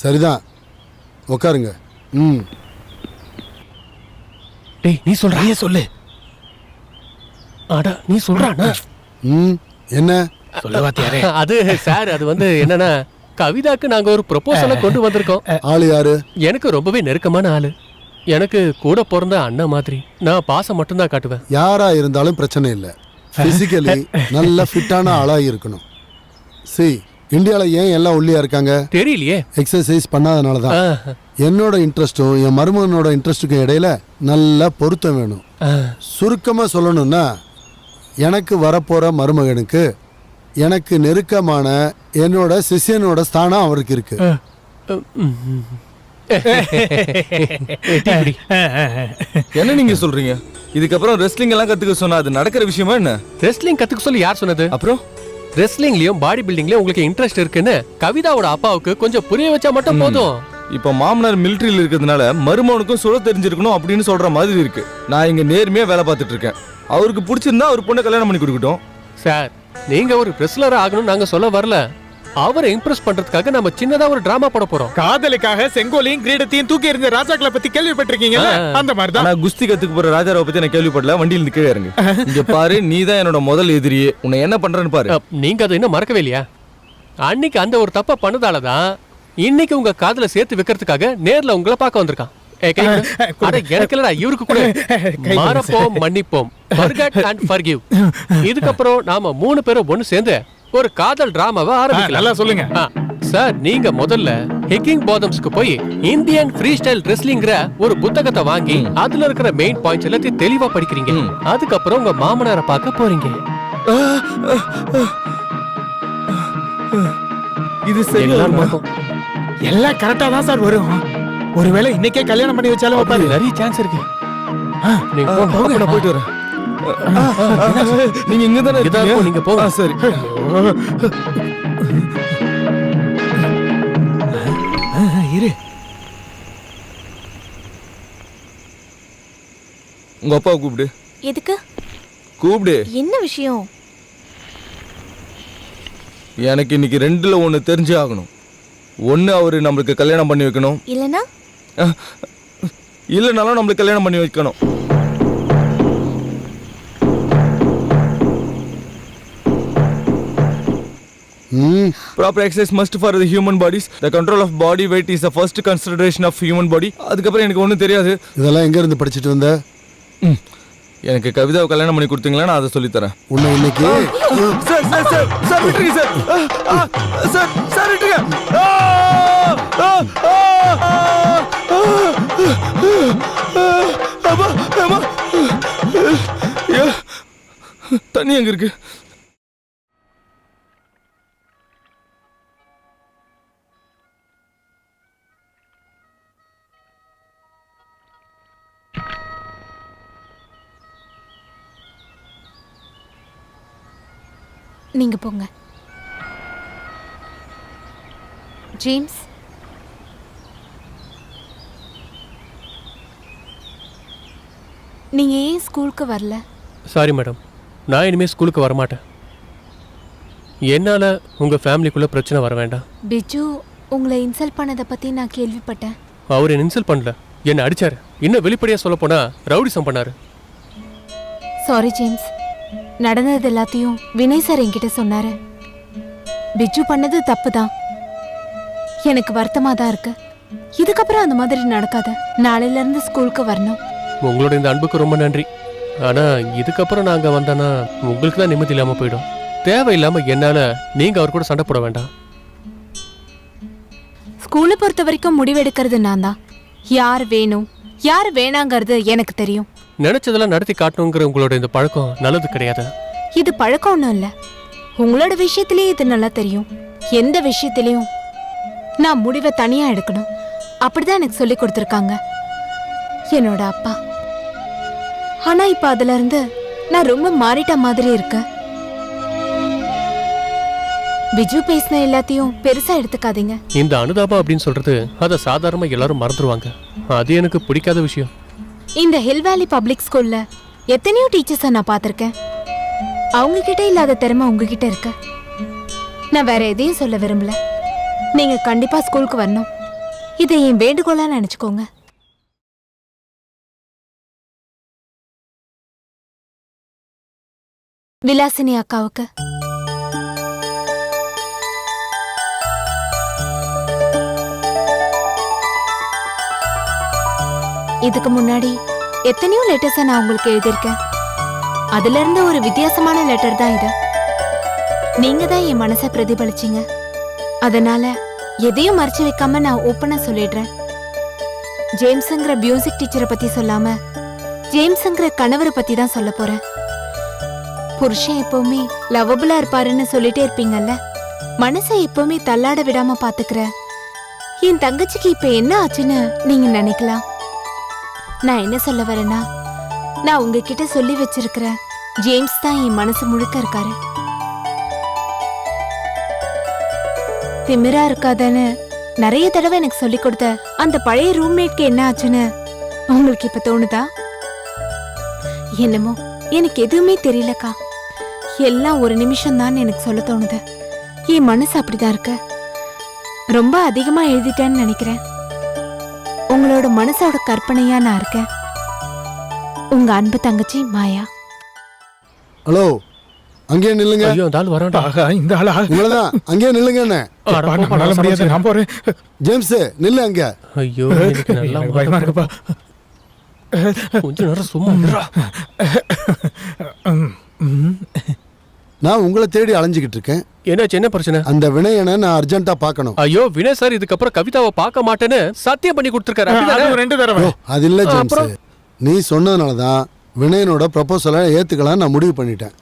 S2: சரிதான், உட்காருங்க.
S4: டேய் நீ சொல்ற
S3: நீயே சொல்லு.
S4: அட நீ சொல்றானா?
S2: என்ன
S3: சொல்லு வாத்தியாரே.
S4: அது சார் அது வந்து என்னன்னா கவிதாக்கு நாங்க ஒரு ப்ரொபோசலை கொண்டு வந்திருக்கோம்.
S2: ஆளு யாரு?
S4: எனக்கு ரொம்பவே நெருக்கமான ஆளு. எனக்கு கூட பிறந்த அண்ணன் மாதிரி. நான் பாசம் மட்டும்தான் காட்டுவேன்.
S2: யாரா இருந்தாலும் பிரச்சனை இல்லை. பிசிக்கலி நல்ல ஃபிட்டான ஆளா இருக்கணும். இந்தியால ஏன் எல்லாம் ஒல்லியா இருக்காங்க
S4: தெரியலையே.
S2: எக்ஸசைஸ் பண்ணாதனால தான். என்னோட இன்ட்ரெஸ்டும் என் மருமகனோட இன்ட்ரெஸ்ட்டுக்கும் இடையில நல்ல பொருத்தம் வேணும். சுருக்கமா சொல்லணும்னா எனக்கு வரப்போற மருமகனுக்கு எனக்கு நெருக்கமான என்னோட சிஷ்யனோட ஸ்தானம் அவருக்கு இருக்கு.
S14: என்ன நீங்க சொல்றீங்க? இதுக்கப்புறம் ரெஸ்லிங் எல்லாம் கத்துக்க சொன்னா அது நடக்கிற விஷயமா என்ன?
S4: ரெஸ்லிங் கத்துக்க சொல்லி யார் சொன்னது?
S14: அப்புறம்
S4: ரெஸ்லிங்லயும் பாடி பில்டிங்லயும் உங்களுக்கு இன்ட்ரெஸ்ட் இருக்குன்னு கவிதாவோட அப்பாவுக்கு கொஞ்சம் புரிய வச்சா மட்டும் போதும்.
S14: இப்ப மாமனார் மிலிட்டரியில இருக்கிறதுனால மருமகனுக்கும் சுட தெரிஞ்சிருக்கணும் அப்படின்னு சொல்ற மாதிரி இருக்கு. நான் இங்க நேர்மையா வேலை பார்த்துட்டு இருக்கேன். அவருக்கு பிடிச்சிருந்தா அவர் பொண்ணை கல்யாணம் பண்ணி கொடுக்கட்டும்.
S4: சார் நீங்க ஒரு ரெஸ்லர் ஆகணும்னு நாங்க சொல்ல வரல. அவரை இம்ப்ரெஸ் பண்றதுக்காக நம்ம சின்னதா ஒரு டிராமா போட போறோம்.
S3: காதலுக்காக செங்கோலையும் கிரீடத்தையும் தூக்கி எறிஞ்ச ராஜாக்களை பத்தி கேள்விப்பட்டிருக்கீங்க? அந்த மாதிரி தான்.
S14: நான் குஸ்தி கத்துக்கு போற ராஜாவை பத்தி நான் கேள்விப்படல. வண்டியில இருந்து கீழே இறங்கு. இங்க பாரு, நீ தான் என்னோட முதல் எதிரியே. உன்னை என்ன பண்றேன்னு பாரு.
S4: நீங்க அதை இன்னும் மறக்கவே இல்லையா? அன்னைக்கு அந்த ஒரு தப்ப பண்ணதாலதான் இன்னைக்கு உங்க காதல சேர்த்து வைக்கிறதுக்காக நேர்ல உங்களை பார்க்க வந்திருக்கான். எனக்கு இல்லடா, இவருக்கு கூட. மறப்போம், மன்னிப்போம், forget and forgive. இதுக்கப்புறம் நாம 3 பேரும் ஒண்ணு சேர்ந்து ஒரு காதல் டிராமாவை ஆரம்பிக்கலாம்.
S3: நல்லா சொல்லுங்க
S4: சார். நீங்க முதல்ல ஹெக்கிங் பாதம்ஸ்க்கு போய் இந்தியன் ஃப்ரீ ஸ்டைல் ரெஸ்லிங்ற ஒரு புத்தகத்தை வாங்கி அதுல இருக்கிற மெயின் பாயிண்ட்ஸ் எல்லாத்தையும் தெளிவா படிக்கிறீங்க. அதுக்கப்புறம் உங்க மாமனாரை பார்க்க போறீங்க.
S14: இது சரியா?
S3: எல்லாம் கரெக்டா தான் சார் வரும். ஒருவேளை இன்னைக்கே கல்யாணம் பண்ணி வச்சாலும்
S4: நிறைய சான்ஸ் இருக்கு.
S14: நீங்க போங்க, நான் போயிட்டு வரேன். நீங்க இங்க தானே இருக்கீங்க?
S4: நீங்க போங்க.
S14: சரி.
S3: இரு.
S14: உங்க அப்பா கூப்பிடு.
S11: எதுக்கு?
S14: கூப்பிடு.
S11: என்ன விஷயம்?
S14: எனக்கு இன்னைக்கு 2ல 1 தெரிஞ்சே ஆகணும். ஒன்னு அவரு நம்மளுக்கு கல்யாணம் பண்ணி வைக்கணும்,
S11: இல்லனா
S14: இல்லனாலும் நம்மளுக்கு கல்யாணம் பண்ணி வைக்கணும். Proper exercise must for the human bodies. The control of body weight is the first consideration of human body. அதுக்கப்புறம் எனக்கு ஒன்றும் தெரியாது.
S2: இதெல்லாம் எங்க இருந்து படிச்சுட்டு வந்த?
S14: எனக்கு கவிதாவை கல்யாணம் பண்ணி கொடுத்தீங்களா? நான் அதை சொல்லி தரேன்.
S2: உன்னை இன்னைக்கு
S14: சார் சார் சார் சார் விட்டுருங்க சார். சார் சார் விட்டுருங்க. தண்ணி எங்க இருக்கு?
S11: நீங்க போங்க. ஜேம்ஸ், நீங்க ஏன் ஸ்கூலுக்கு வரல?
S4: சாரி மேடம், நான் இனிமே ஸ்கூலுக்கு வர மாட்டேன். என்னால உங்க ஃபேமிலிக்குள்ள பிரச்சனை வர வேண்டாம்.
S11: பிஜு உங்களை இன்சல்ட் பண்ணதை பத்தி நான் கேள்விப்பட்டேன்.
S4: அவர் என்ன இன்சல்ட் பண்ணல, என்ன அடிச்சாரு. இன்னும் வெளிப்படையா சொல்ல போனா ரவுடிசம் பண்ணாரு.
S11: சாரி ஜேம்ஸ், நடந்தது எல்லாத்தையும் வினய் சார் என்கிட்ட சொன்னாரு. பிஜு பண்ணது தப்பு தான், எனக்கு வருத்தமா தான் இருக்கு. இதுக்கப்புறம் அந்த மாதிரி நடக்காது. நாளையில இருந்து ஸ்கூலுக்கு வரணும்.
S4: உங்களோட இந்த அன்புக்கு ரொம்ப நன்றி. ஆனா இதுக்கப்புறம் நாங்க வந்தோன்னா உங்களுக்கு தான் நிம்மதி இல்லாம போயிடும். தேவையில்லாம என்னால நீங்க அவர் கூட சண்டை போட வேண்டாம்.
S11: ஸ்கூலை பொறுத்த வரைக்கும் முடிவெடுக்கிறது நான் தான். யார் வேணும் யார் வேணாங்கிறது எனக்கு தெரியும்.
S4: நினைச்சதெல்லாம் நடத்தி காட்டணுங்கிற உங்களோட இந்த பழக்கம் நல்லது கிடையாது.
S11: இது பழக்கம் ஒன்றும் இல்லை. உங்களோட விஷயத்திலேயே இது நல்லா தெரியும். எந்த விஷயத்திலையும் நான் முடிவை தனியா எடுக்கணும், அப்படிதான் எனக்கு சொல்லி கொடுத்துருக்காங்க என்னோட அப்பா. ஆனா இப்ப அதுல இருந்து நான் ரொம்ப மாறிட்ட மாதிரி இருக்கு. பிஜு பேசின எல்லாத்தையும் பெருசா எடுத்துக்காதீங்க.
S4: இந்த அனுதாபம் அப்படின்னு சொல்றது அத சாதாரணமா எல்லாரும் மறந்துடுவாங்க. அது எனக்கு பிடிக்காத விஷயம்.
S11: இந்த ஹில் வேலி பப்ளிக் ஸ்கூல்ல எத்தனையோ டீச்சர்ஸை நான் பார்த்திருக்கேன். அவங்க கிட்ட இல்லாத திறமை உங்ககிட்ட இருக்கு. நான் வேற எதையும் சொல்ல விரும்பல. நீங்க கண்டிப்பா ஸ்கூலுக்கு வரணும். இதை என் வேண்டுகோளா நினைச்சுக்கோங்க. விலாசினி அக்காவுக்கு. இதுக்கு முன்னாடி எத்தனையோ லெட்டர்ஸை நான் உங்களுக்கு எழுதியிருக்கேன். அதுல இருந்து ஒரு வித்தியாசமான லெட்டர் தான் இது. நீங்க தான் என் மனசை பிரதிபலிச்சீங்க. அதனால எதையும் மறைச்சு வைக்காம நான் ஓப்பனா சொல்லிடுறேன். ஜேம்ஸ்ங்கிற மியூசிக் டீச்சரை பத்தி சொல்லாம ஜேம்ஸ்ங்கிற கணவரை பத்தி தான் சொல்ல போறேன். புருஷன் எப்பவுமே லவபிளா இருப்பாருன்னு சொல்லிட்டே இருப்பீங்கல்ல, மனசை எப்பவுமே தள்ளாட விடாம பாத்துக்கிற என் தங்கச்சிக்கு இப்ப என்ன ஆச்சுன்னு நீங்க நினைக்கலாம். நான் என்ன சொல்ல வரேன்னா, நான் உங்ககிட்ட சொல்லி வச்சிருக்கிற ஜேம்ஸ் தான் என் மனசு முழுக்க இருக்காரு. திமிரா இருக்காதன்னு நிறைய தடவை எனக்கு சொல்லி கொடுத்த அந்த பழைய ரூம்மேட்க்கு என்ன ஆச்சுன்னு உங்களுக்கு இப்ப தோணுதா? என்னமோ எனக்கு எதுவுமே தெரியலக்கா. எல்லாம் ஒரு நிமிஷம் தான் எனக்கு சொல்ல தோணுது. என் மனசு அப்படிதான் இருக்கு. ரொம்ப அதிகமா எழுதிட்டேன்னு நினைக்கிறேன். உங்களோட மனசோட கற்பனையா நான் இருக்கேன். உங்க அன்பு தங்கச்சி மாயா.
S2: ஹலோ, அங்கேயே நில்லுங்க.
S4: ஐயோ அந்த ஆள் வரான்டா.
S3: இந்த ஆளா?
S2: உங்களதான் அங்கேயே நில்லுங்க. என்ன
S3: நம்மளால முடியாது, நான் போறேன்.
S2: ஜேம்ஸ் நில்லு அங்க.
S4: ஐயோ எனக்கு நல்லா
S3: பயமா இருக்குப்பா.
S4: கொஞ்ச நேரம் சும்மா இருடா.
S2: நான் உங்களை தேடி அலைஞ்சுக்கிட்டு இருக்கேன்.
S4: என்னாச்சு, என்ன பிரச்சனை?
S2: அந்த வினயனை நான் அர்ஜென்ட்டா பார்க்கணும்.
S4: ஐயோ வினய் சார் இதுக்கப்புறம் கவிதாவை பார்க்க மாட்டேன்னு சத்தியம் பண்ணி கொடுத்துருக்காரு. அப்படிதானே?
S3: 2 தடவை.
S2: அது இல்ல ஜேம்ஸ், நீ சொன்னதுனாலதான் வினயனோட ப்ரொபோசலை ஏத்துக்கலாம் நான் முடிவு பண்ணிட்டேன்.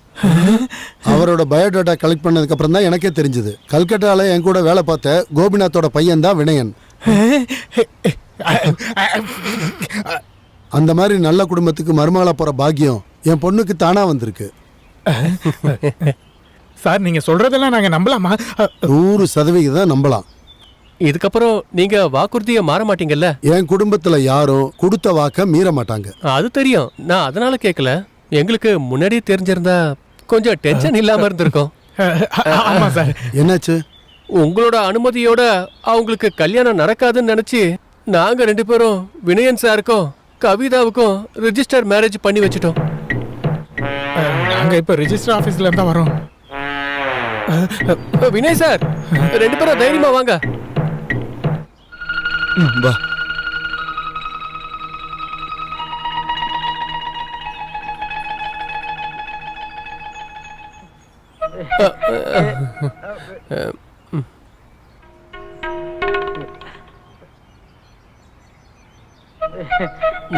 S2: அவரோட பயோடேட்டா கலெக்ட் பண்ணதுக்கு அப்புறம் தான் எனக்கே தெரிஞ்சது கல்கட்டால என் கூட வேலை பார்த்த கோபிநாத்தோட பையன் தான் வினயன். அந்த மாதிரி நல்ல குடும்பத்துக்கு மருமகளா போற பாக்கியம் என் பொண்ணுக்கு தானா வந்திருக்கு.
S3: சார் நீங்க சொல்றதெல்லாம் நாங்க நம்பலாமா?
S2: 100% நம்பலாம்.
S4: இதுக்கப்புறம் நீங்க வாக்குறுதியை மாற மாட்டீங்கல்ல?
S2: என் குடும்பத்துல யாரும் கொடுத்த வாக்க மீற மாட்டாங்க.
S4: அது தெரியும், நான் அதனால கேட்கல. எங்களுக்கு முன்னாடியே தெரிஞ்சிருந்தா கொஞ்சம் டென்ஷன் இல்லாம இருந்திருக்கும்.
S3: ஆமா சார்.
S2: என்னாச்சு?
S4: உங்களோட அனுமதியோட அவங்களுக்கு கல்யாணம் நடக்காதுன்னு நினைச்சு நாங்க 2 பேரும் வினயன் சாருக்கும் கவிதாவுக்கும் ரிஜிஸ்டர் மேரேஜ் பண்ணி வச்சிட்டோம்.
S3: நாங்க இப்ப ரிஜிஸ்டர் ஆபீஸ்ல இருந்தா வரோம்.
S4: வினய் சார் 2 பேரும் தைரியமா வாங்க.
S14: வா.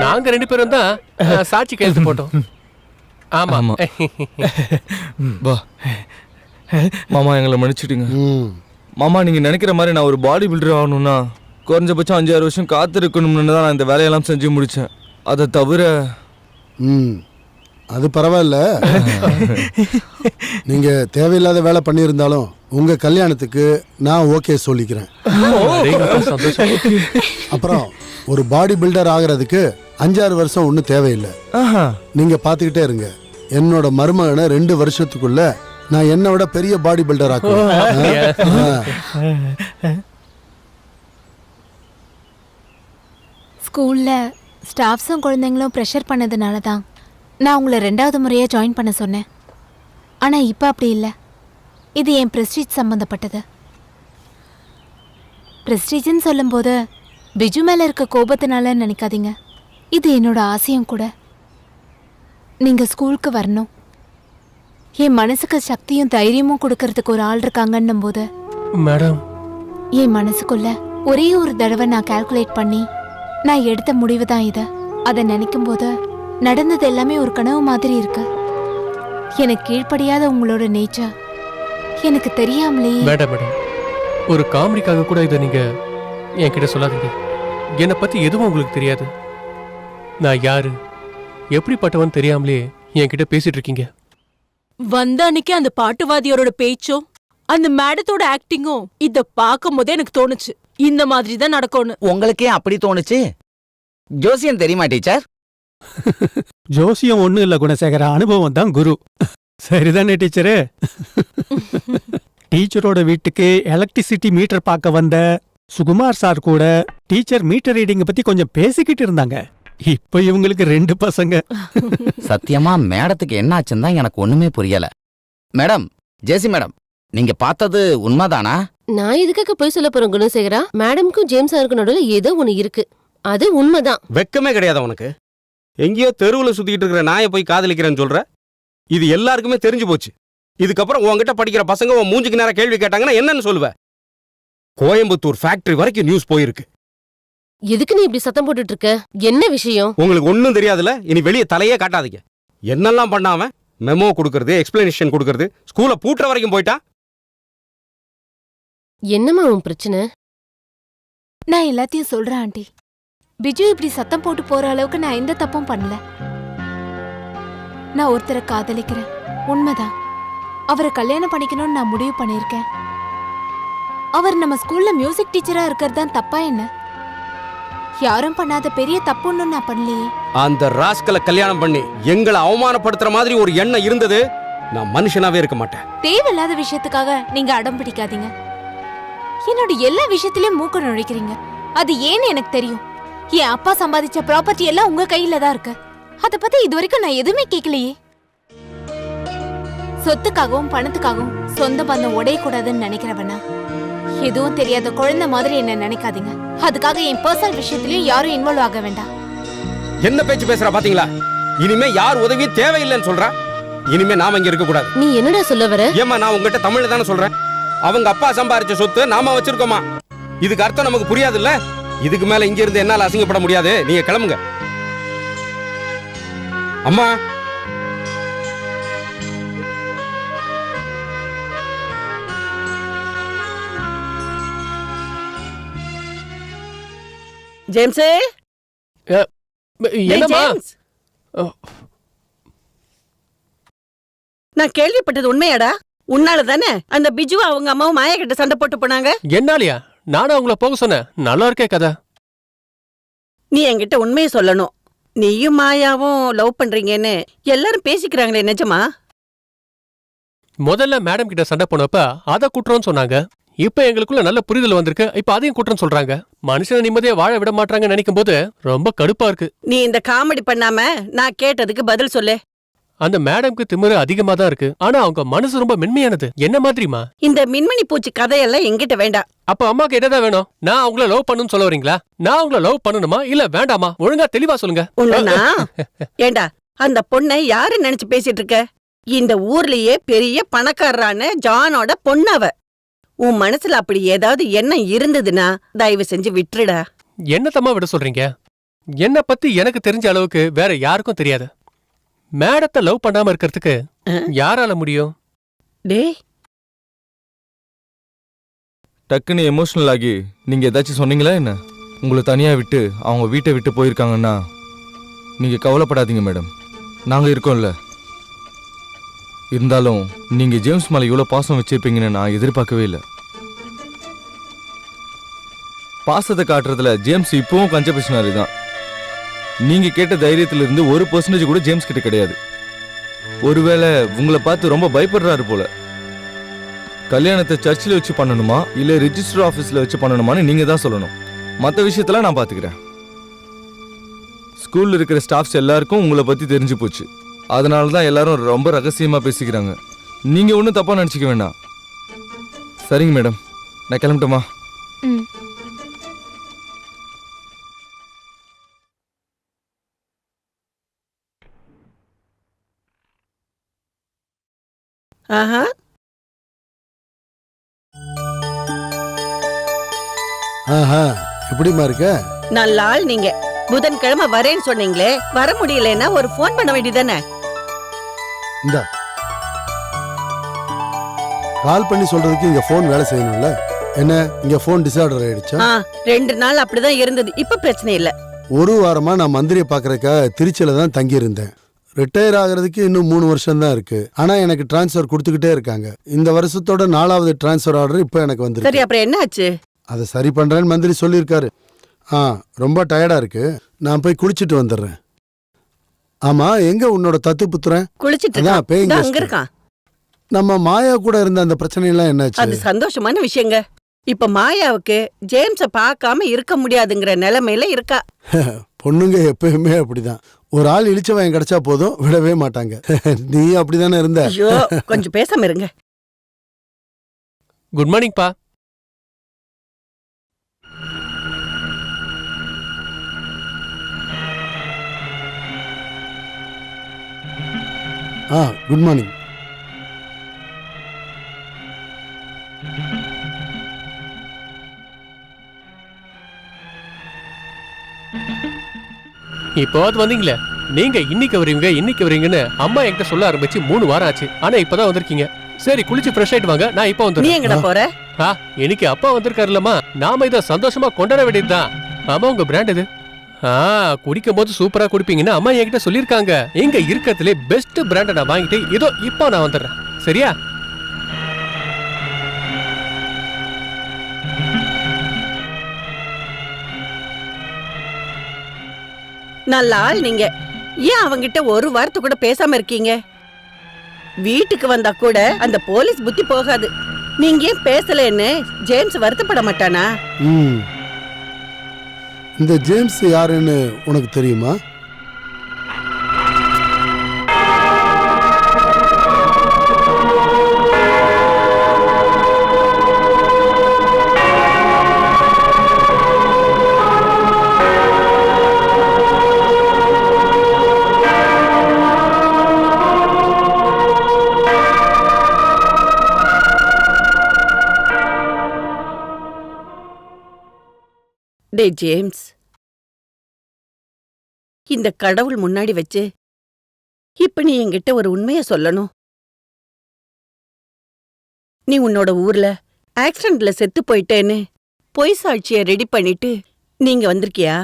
S4: நாங்க 2 பேரும் தான் சாட்சி கையெழுத்து போட்டோம். ஆமா
S14: ஆமா. வா மாமா, எங்களை மன்னிச்சிடுங்க மாமா. நீங்க நினைக்கிற மாதிரி நான் ஒரு பாடி பில்டர் ஆகணும்னா குறைஞ்சபட்சம் 5-6 வருஷம் காத்திருக்கணும்னு தான் நான் இந்த வேலையெல்லாம் செஞ்சு முடிச்சேன். அதை தவிர
S2: அது பரவாயில்ல. நீங்க தேவையில்லாத வேலை பண்ணியிருந்தாலும் உங்க கல்யாணத்துக்கு நான் ஓகே சொல்லிக்கிறேன். அப்புறம் ஒரு பாடி பில்டர் ஆகிறதுக்கு 5-6 வருஷம் ஒன்றும் தேவையில்லை. நீங்க பார்த்துக்கிட்டே இருங்க. என்னோட மருமகனை 2 வருஷத்துக்குள்ள நான் என்னை விட பெரிய பாடி பில்டர் ஆக்குவேன்.
S11: ஸ்கூல்ல ஸ்டாஃப்ஸும் குழந்தைங்களும் ப்ரெஷர் பண்ணதுனால தான் நான் உங்களை 2வது முறையா ஜாயின் பண்ண சொன்னேன். ஆனா இப்ப அப்படி இல்லை. இது என் பிரஸ்டீஜ் சம்பந்தப்பட்டது. பிரஸ்டீஜ்னு சொல்லும்போது பிஜு மேல இருக்க கோபத்தினால நினைக்காதீங்க. இது என்னோட ஆசையும் கூட. நீங்க ஸ்கூலுக்கு வரணும். என் மனசுக்கு சக்தியும் தைரியமும் கொடுக்கறதுக்கு ஒரு ஆள் இருக்காங்கன்னும் போது
S4: மேடம்,
S11: என் மனசுக்குள்ள ஒரே ஒரு தடவை நான் கால்குலேட் பண்ணி நான் எடுத்த முடிவு தான் இது. அதை நினைக்கும் போது நடந்தது எல்லாமே ஒரு கனவு மாதிரி இருக்கு. எனக்கு கீழ்ப்படியாத உங்களோட நேச்சர் எனக்கு தெரியாமலேயே.
S4: மேடம் மேடம், ஒரு காமெடிக்காக கூட இதை நீங்க என்கிட்ட சொல்லாதீங்க. என்னை பத்தி எதுவும் உங்களுக்கு தெரியாது. நான் யாரு எப்படிப்பட்டவன் தெரியாமலே என்கிட்ட பேசிட்டு இருக்கீங்க.
S8: வந்த அன்னைக்கு அந்த பாட்டுவாதியோட பேச்சும் அந்த மேடத்தோட ஆக்டிங்கும் இத பார்க்கும் போதே எனக்கு தோணுச்சு இந்த மாதிரி தான் நடக்கும்னு.
S5: உங்களுக்கே அப்படி தோணுச்சு? ஜோசியம் தெரியுமா டீச்சர்?
S15: ஜோசியம் ஒண்ணும் இல்ல குணசேகர, அனுபவம் தான் குரு. சரிதானே டீச்சரு? டீச்சரோட வீட்டுக்கு எலக்ட்ரிசிட்டி மீட்டர் பார்க்க வந்த சுகுமார் சார் கூட டீச்சர் மீட்டர் ரீடிங்க பத்தி கொஞ்சம் பேசிக்கிட்டு இருந்தாங்க. இப்ப இவங்களுக்கு 2 பசங்க.
S5: சத்தியமா மேடத்துக்கு என்ன ஆச்சுன்னு தான் எனக்கு ஒண்ணுமே புரியல. மேடம், ஜேசி மேடம், நீங்க பார்த்தது உண்மைதானா?
S13: நான் எதுக்காக போய் சொல்ல போறேன் குணசேகரா? மேடம்க்கும் ஜேம்ஸ் சாருக்கு நடுவுல ஏதோ ஒண்ணு இருக்கு. அது உண்மைதான்.
S6: வெக்கமே கிடையாது உனக்கு. எங்கேயோ தெருவுல சுத்திக்கிட்டு இருக்கிற நாயை போய் காதலிக்கிறேன்னு சொல்ற. இது எல்லாருக்குமே தெரிஞ்சு போச்சு. இதுக்கப்புறம் உன்கிட்ட படிக்கிற பசங்க உன் மூஞ்சுக்கு நேரம் கேள்வி கேட்டாங்கன்னா என்னன்னு சொல்லுவ? கோயம்புத்தூர் ஃபேக்டரி வரைக்கும் நியூஸ் போயிருக்கு.
S13: எதுக்கு நீ இப்படி சத்தம் போட்டுட்டு இருக்க? என்ன விஷயம்?
S6: உங்களுக்கு ஒன்னும் தெரியாதுல. இனி வெளியே தலையே காட்டாதீங்க. என்னெல்லாம் பண்ணாம மெமோ கொடுக்கறது, எக்ஸ்பிளனேஷன் கொடுக்கறது, ஸ்கூலை பூட்டுற வரைக்கும் போயிட்டா.
S13: என்னம்மா உன் பிரச்சனை?
S11: நான் எல்லாத்தையும் சொல்றேன் ஆண்டி. பிஜு இப்படி சத்தம் போட்டு போற அளவுக்கு நான் எந்த தப்பும் பண்ணல. நான் ஒருத்தரை காதலிக்கிறேன், உண்மைதான். அவரை கல்யாணம் பண்ணிக்கணும்னு நான் முடிவு பண்ணியிருக்கேன். அவர் நம்ம ஸ்கூல்ல மியூசிக் டீச்சரா இருக்கிறது தான் தப்பா என்ன? யாரும் பண்ணாத பெரிய தப்புன்னு நான் பண்ணலையே.
S6: அந்த ராஸ்கலை கல்யாணம் பண்ணி எங்களை அவமானப்படுத்துற மாதிரி ஒரு எண்ணம் இருந்தது, நான் மனுஷனாவே இருக்க மாட்டேன்.
S11: தேவையில்லாத விஷயத்துக்காக நீங்க அடம் பிடிக்காதீங்க. என்னோட எல்லா விஷயத்திலயும் மூக்க நுழைக்கிறீங்க. அது ஏன்னு எனக்கு தெரியும். என் அப்பா சம்பாதிச்ச ப்ராப்பர்ட்டி எல்லாம் உங்க கையில தான் இருக்கு. அத பத்தி இது வரைக்கும் நான் எதுவுமே கேட்கலையே. சொத்துக்காகவும் பணத்துக்காகவும் சொந்த பந்தம் உடையக்கூடாதுன்னு நினைக்கிறவனா? எதுவும் தெரியாத குழந்தை மாதிரி என்ன நினைக்காதீங்க. அதுக்காக என் பர்சனல் விஷயத்திலயும் யாரும் இன்வால்வ் ஆக வேண்டாம்.
S6: என்ன பேச்சு பேசுறா பாத்தீங்களா? இனிமே யார் உதவியும் தேவையில்லைன்னு சொல்றா. இனிமே நாம இங்க இருக்க கூடாது.
S13: நீ என்னடா சொல்ல வர?
S6: ஏமா, நான் உங்ககிட்ட தமிழ்ல தானே சொல்றேன். அவங்க அப்பா சம்பாரிச்ச சொத்து நாம வச்சிருக்கோமா? இதுக்கு அர்த்தம் நமக்கு புரியாதுல்ல. இதுக்கு மேல இங்க இருந்து என்னால அசிங்கப்பட முடியாது. நீங்க கிளம்புங்க. அம்மா,
S8: ஜேம்ஸ்,
S4: என்னம்மா?
S8: நான் கேள்விப்பட்டது உண்மையாடா? உன்னால தானே அந்த பிஜு அவங்க அம்மாவும் மாயா கிட்ட சண்டை போட்டு போனாங்க?
S4: என்னாலயா? நானும் அவங்கள போக சொன்னேன். நல்லா இருக்கே கதை.
S8: நீ என்கிட்ட உண்மையை சொல்லணும். நீயும் மாயாவும் லவ் பண்றீங்கன்னு எல்லாரும் பேசிக்கிறாங்களே, நிஜமா?
S4: முதல்ல மேடம் கிட்ட சண்டை போனப்ப அத குற்றம்னு சொன்னாங்க. இப்ப எங்களுக்குள்ள நல்ல புரிதல் வந்திருக்கு. இப்ப அதையும் குற்றம் சொல்றாங்க. மனுஷனை நிம்மதியா வாழ விட மாட்டாங்கன்னு நினைக்கும் போது ரொம்ப கடுப்பா இருக்கு.
S8: நீ இந்த காமெடி பண்ணாம நான் கேட்டதுக்கு பதில் சொல்லு.
S4: அந்த மேடம்க்கு திமிரு அதிகமா தான் இருக்கு. ஆனா அவங்க மனசு ரொம்ப மென்மையானது. என்ன மாதிரிமா?
S8: இந்த மின்மணி பூச்சி கதையெல்லாம் எங்கிட்ட வேண்டாம்.
S4: அப்ப அம்மாக்கு என்னதான் வேணும்? நான் அவங்கள லவ் பண்ணணும்னு சொல்ல வரீங்களா? நான் அவங்கள லவ் பண்ணணுமா இல்ல வேண்டாமா? ஒழுங்கா தெளிவா சொல்லுங்க.
S8: ஒண்ணுனா ஏண்டா, அந்த பொண்ணை யாரு நினைச்சு பேசிட்டு இருக்க? இந்த ஊர்லயே பெரிய பணக்காரரான ஜானோட பொண்ணவ. உன் மனசுல அப்படி ஏதாவது எண்ணம் இருந்ததுன்னா தயவு செஞ்சு விட்டுடா.
S4: என்னத்தம்மா விட சொல்றீங்க? என்ன பத்தி எனக்கு தெரிஞ்ச அளவுக்கு வேற யாருக்கும் தெரியாது. மேடத்தை லவ் பண்ணாம இருக்கிறதுக்கு யாரால முடியும்?
S8: டேய்,
S14: டக்குன்னு எமோஷனல் ஆகி நீங்க ஏதாச்சும் சொன்னீங்களா என்ன? உங்களை தனியா விட்டு அவங்க வீட்டை விட்டு போயிருக்காங்கன்னா நீங்க கவலைப்படாதீங்க மேடம், நாங்க இருக்கோம்ல. இருந்தாலும் நீங்க ஜேம்ஸ் மேல இவ்வளவு பாசம் வச்சிருப்பீங்கன்னு நான் எதிர்பார்க்கவே இல்லை. பாசத்தை காட்டுறதுல ஜேம்ஸ் இப்பவும் கஞ்சபிஷனாரி தான். நீங்க கேட்ட தைரியத்துல இருந்து 1% கூட ஜேம்ஸ் கிட்ட கிடையாது. ஒருவேளை உங்களை பார்த்து ரொம்ப பயப்படுறாரு போல. கல்யாணத்தை சர்ச்சில் வச்சு பண்ணணுமா இல்ல ரிஜிஸ்டர் ஆபீஸ்ல வச்சு பண்ணணுமான்னு நீங்க தான் சொல்லணும். மற்ற விஷயத்தெல்லாம் நான் பாத்துக்கிறேன். ஸ்கூல்ல இருக்கிற ஸ்டாஃப்ஸ் எல்லாருக்கும் உங்களை பத்தி தெரிஞ்சு போச்சு. அதனால தான் எல்லாரும் ரொம்ப ரகசியமா பேசிக்கிறாங்க. நீங்க ஒன்றும் தப்பா நினைச்சுக்க வேண்டாம். சரிங்க மேடம், நான் கிளம்பட்டுமா?
S8: ஆஹா,
S2: ஆஹா, எப்படிமா இருக்க?
S8: நல்ல ஆள் நீங்க. புதன்கிழமை வரேன்னு சொன்னீங்களே, வர முடியலன்னா ஒரு போன் பண்ண வேண்டியதானே?
S2: இந்த கால் பண்ணி சொல்றதுக்கு இங்க போன் வேலை செய்யணும்ல. என்ன இங்க போன் டிசார்டர் ஆயிடுச்சா?
S8: 2 நாள் அப்படிதான் இருந்தது. இப்ப பிரச்சனை இல்ல.
S2: ஒரு வாரமா நான் மந்திரியை பாக்குறதுக்காக திருச்சியில தான் தங்கி இருந்தேன். ரிட்டையர் ஆகிறதுக்கு இன்னும் 3 வருஷம் தான் இருக்கு. ஆனா எனக்கு டிரான்ஸ்ஃபர் கொடுத்துக்கிட்டே இருக்காங்க. இந்த வருஷத்தோட 4வது டிரான்ஸ்ஃபர் ஆர்டர் இப்ப எனக்கு வந்துருக்கு.
S8: சரி, அப்புறம் என்ன ஆச்சு?
S2: அதை சரி பண்றேன்னு மந்திரி சொல்லியிருக்காரு. ரொம்ப டயர்டா இருக்கு, நான் போய் குளிச்சுட்டு வந்துடுறேன். ஆமா, எங்க உன்னோட தத்து புத்துறேன்?
S8: குளிச்சிட்டு அங்க இருக்கான்.
S2: நம்ம மாயா கூட இருந்த அந்த பிரச்சனை எல்லாம் என்னாச்சு?
S8: அது சந்தோஷமான விஷயங்க. இப்ப மாயாவுக்கு ஜேம்ஸ பார்க்காம இருக்க முடியாதுங்கிற நிலைமையில இருக்கா.
S2: பொண்ணுங்க எப்பயுமே அப்படிதான். ஒரு ஆள் இழிச்சவன் கிடைச்சா போதும், விடவே மாட்டாங்க. நீ அப்படிதானே இருந்த.
S8: ஐயோ, கொஞ்சம் பேசாம இருங்க.
S4: குட் மார்னிங் பா.
S2: Good morning.
S4: இப்போது வந்தீங்களே, நீங்க இன்னைக்கு வரீங்கன்னு அம்மா என்கிட்ட சொல்ல ஆரம்பிச்சு 3 வாரம் ஆச்சு. ஆனா இப்பதான் வந்திருக்கீங்க. சரி, குளிச்சு ஃப்ரெஷ் ஆயிட்டு வாங்க, நான் இப்ப
S8: நீ எங்கடா போற?
S4: இன்னைக்கு அப்பா வந்திருக்காருல்லம்மா, நாம இதை சந்தோஷமா கொண்டாட வேண்டியதுதான். ஆமா, உங்க பிராண்ட் இது. குடிக்கும் போது சூப்பரா குடிப்பீங்கன்னு அம்மா என்கிட்ட சொல்லியிருக்காங்க. எங்க இருக்கத்திலே பெஸ்ட் பிராண்டை நான் வாங்கிட்டு இதோ இப்போ நான் வந்துடுறேன். சரியா?
S8: நல்ல ஆள் நீங்க. ஏன் அவங்கிட்ட ஒரு வார்த்தை கூட பேசாம இருக்கீங்க? வீட்டுக்கு வந்தா கூட அந்த போலீஸ் புத்தி போகாது. நீங்க ஏன் பேசலன்னு ஜேம்ஸ் வருத்தப்பட மாட்டானா?
S2: இந்த ஜேம்ஸ் யாருன்னு உனக்கு தெரியுமா?
S8: டே ஜேம்ஸ், இந்த கடவுள் முன்னாடி வச்சு இப்ப நீ என்கிட்ட ஒரு உண்மைய சொல்லணும். நீ உன்னோட ஊர்ல ஆக்சிடென்ட்ல செத்து போயிட்டேன்னு பொய் சாட்சிய ரெடி பண்ணிட்டு நீங்க வந்திருக்கியா?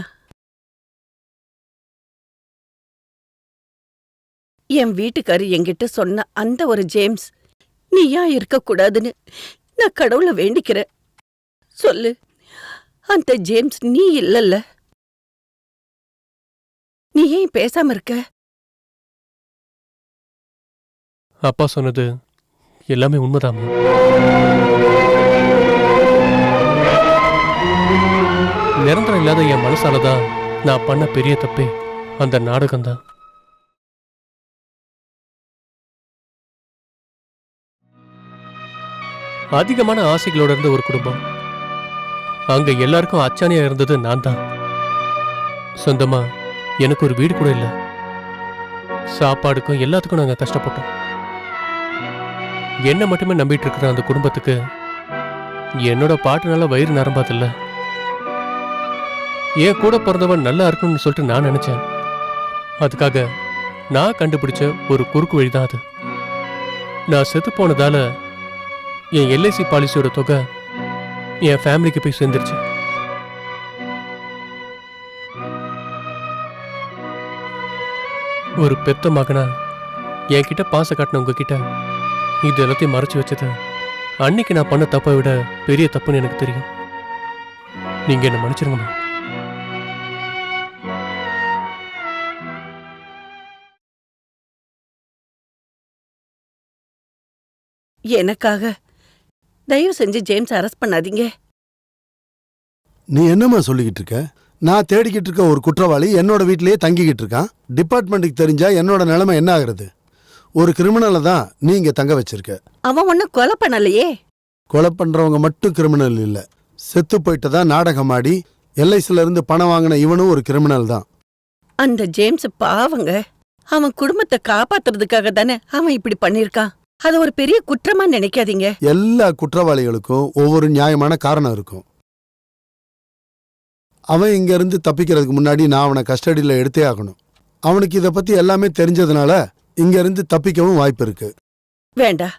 S8: என் வீட்டுக்காரு என்கிட்ட சொன்ன அந்த ஒரு ஜேம்ஸ் நீயா இருக்கக்கூடாதுன்னு நான் கடவுளை வேண்டிக்கிறேன். சொல்லு, அந்த ஜேம்ஸ் நீ இல்லல்ல. நீ ஏன் பேசாம இருக்க?
S4: அப்பா சொன்னது எல்லாமே உண்மைதாமா. நிரந்தரம் இல்லாத என் மனசாலதான் நான் பண்ண பெரிய தப்பே அந்த நாடகம்தான். அதிகமான ஆசைகளோட இருந்த ஒரு குடும்பம், அங்க எல்லாருக்கும் அச்சானியா இருந்தது நான் தான். சொந்தமா எனக்கு ஒரு வீடு கூட இல்ல. சாப்பாடுக்கும் எல்லாத்துக்கும் நாங்க கஷ்டப்பட்டோம். என்ன மட்டுமே நம்பிட்டு இருக்கிற அந்த குடும்பத்துக்கு என்னோட பாட்டுனால வயிறு நரம்பாதில்ல. என் கூட பிறந்தவன் நல்லா இருக்கணும்னு சொல்லிட்டு நான் நினைச்சேன். அதுக்காக நான் கண்டுபிடிச்ச ஒரு குறுக்கு வழிதான் அது. நான் செத்து போனதால என் எல்ஐசி பாலிசியோட தொகை என் ஃபேமிலிக்கு போய் சேர்ந்துருச்சு. ஒரு பெத்த மகனா என்கிட்ட பாச காட்டின உங்ககிட்ட இது எல்லாத்தையும் மறைச்சு வச்சது அன்னைக்கு நான் பண்ண தப்பை விட பெரிய தப்புன்னு எனக்கு தெரியும். நீங்க என்ன மன்னிச்சிருங்கம்மா.
S8: எனக்காக தயவு செஞ்சு ஜேம்ஸ் அரெஸ்ட் பண்ணாதீங்க.
S2: நீ என்னம்மா சொல்லிக்கிட்டு இருக்க? நான் தேடிக்கிட்டு இருக்க ஒரு குற்றவாளி என்னோட வீட்டிலேயே தங்கிக்கிட்டு இருக்கான். டிபார்ட்மெண்ட்டுக்கு தெரிஞ்சா என்னோட நிலைமை என்ன ஆகுறது? ஒரு கிரிமினலை தான் நீ இங்க தங்க வச்சிருக்க.
S8: அவன் ஒன்னும் கொலை பண்ணலையே.
S2: கொலை பண்றவங்க மட்டும் கிரிமினல் இல்ல, செத்து போயிட்டதா நாடகம் ஆடி எல்ஐசில இருந்து பணம் வாங்கின இவனும் ஒரு கிரிமினல் தான்.
S8: அந்த ஜேம்ஸ் பாவங்க, அவன் குடும்பத்தை காப்பாத்துறதுக்காக தானே அவன் இப்படி பண்ணிருக்கான். அது ஒரு பெரிய குற்றமா நினைக்காதீங்க.
S2: எல்லா குற்றவாளிகளுக்கும் ஒவ்வொரு நியாயமான காரணம் இருக்கும். அவன் இங்க இருந்து தப்பிக்கிறதுக்கு முன்னாடி நான் அவனை கஸ்டடியில எடுத்தே ஆகணும். அவனுக்கு இதை பத்தி எல்லாமே தெரிஞ்சதுனால இங்க இருந்து தப்பிக்கவும் வாய்ப்பு இருக்கு.
S8: வேண்டாம்,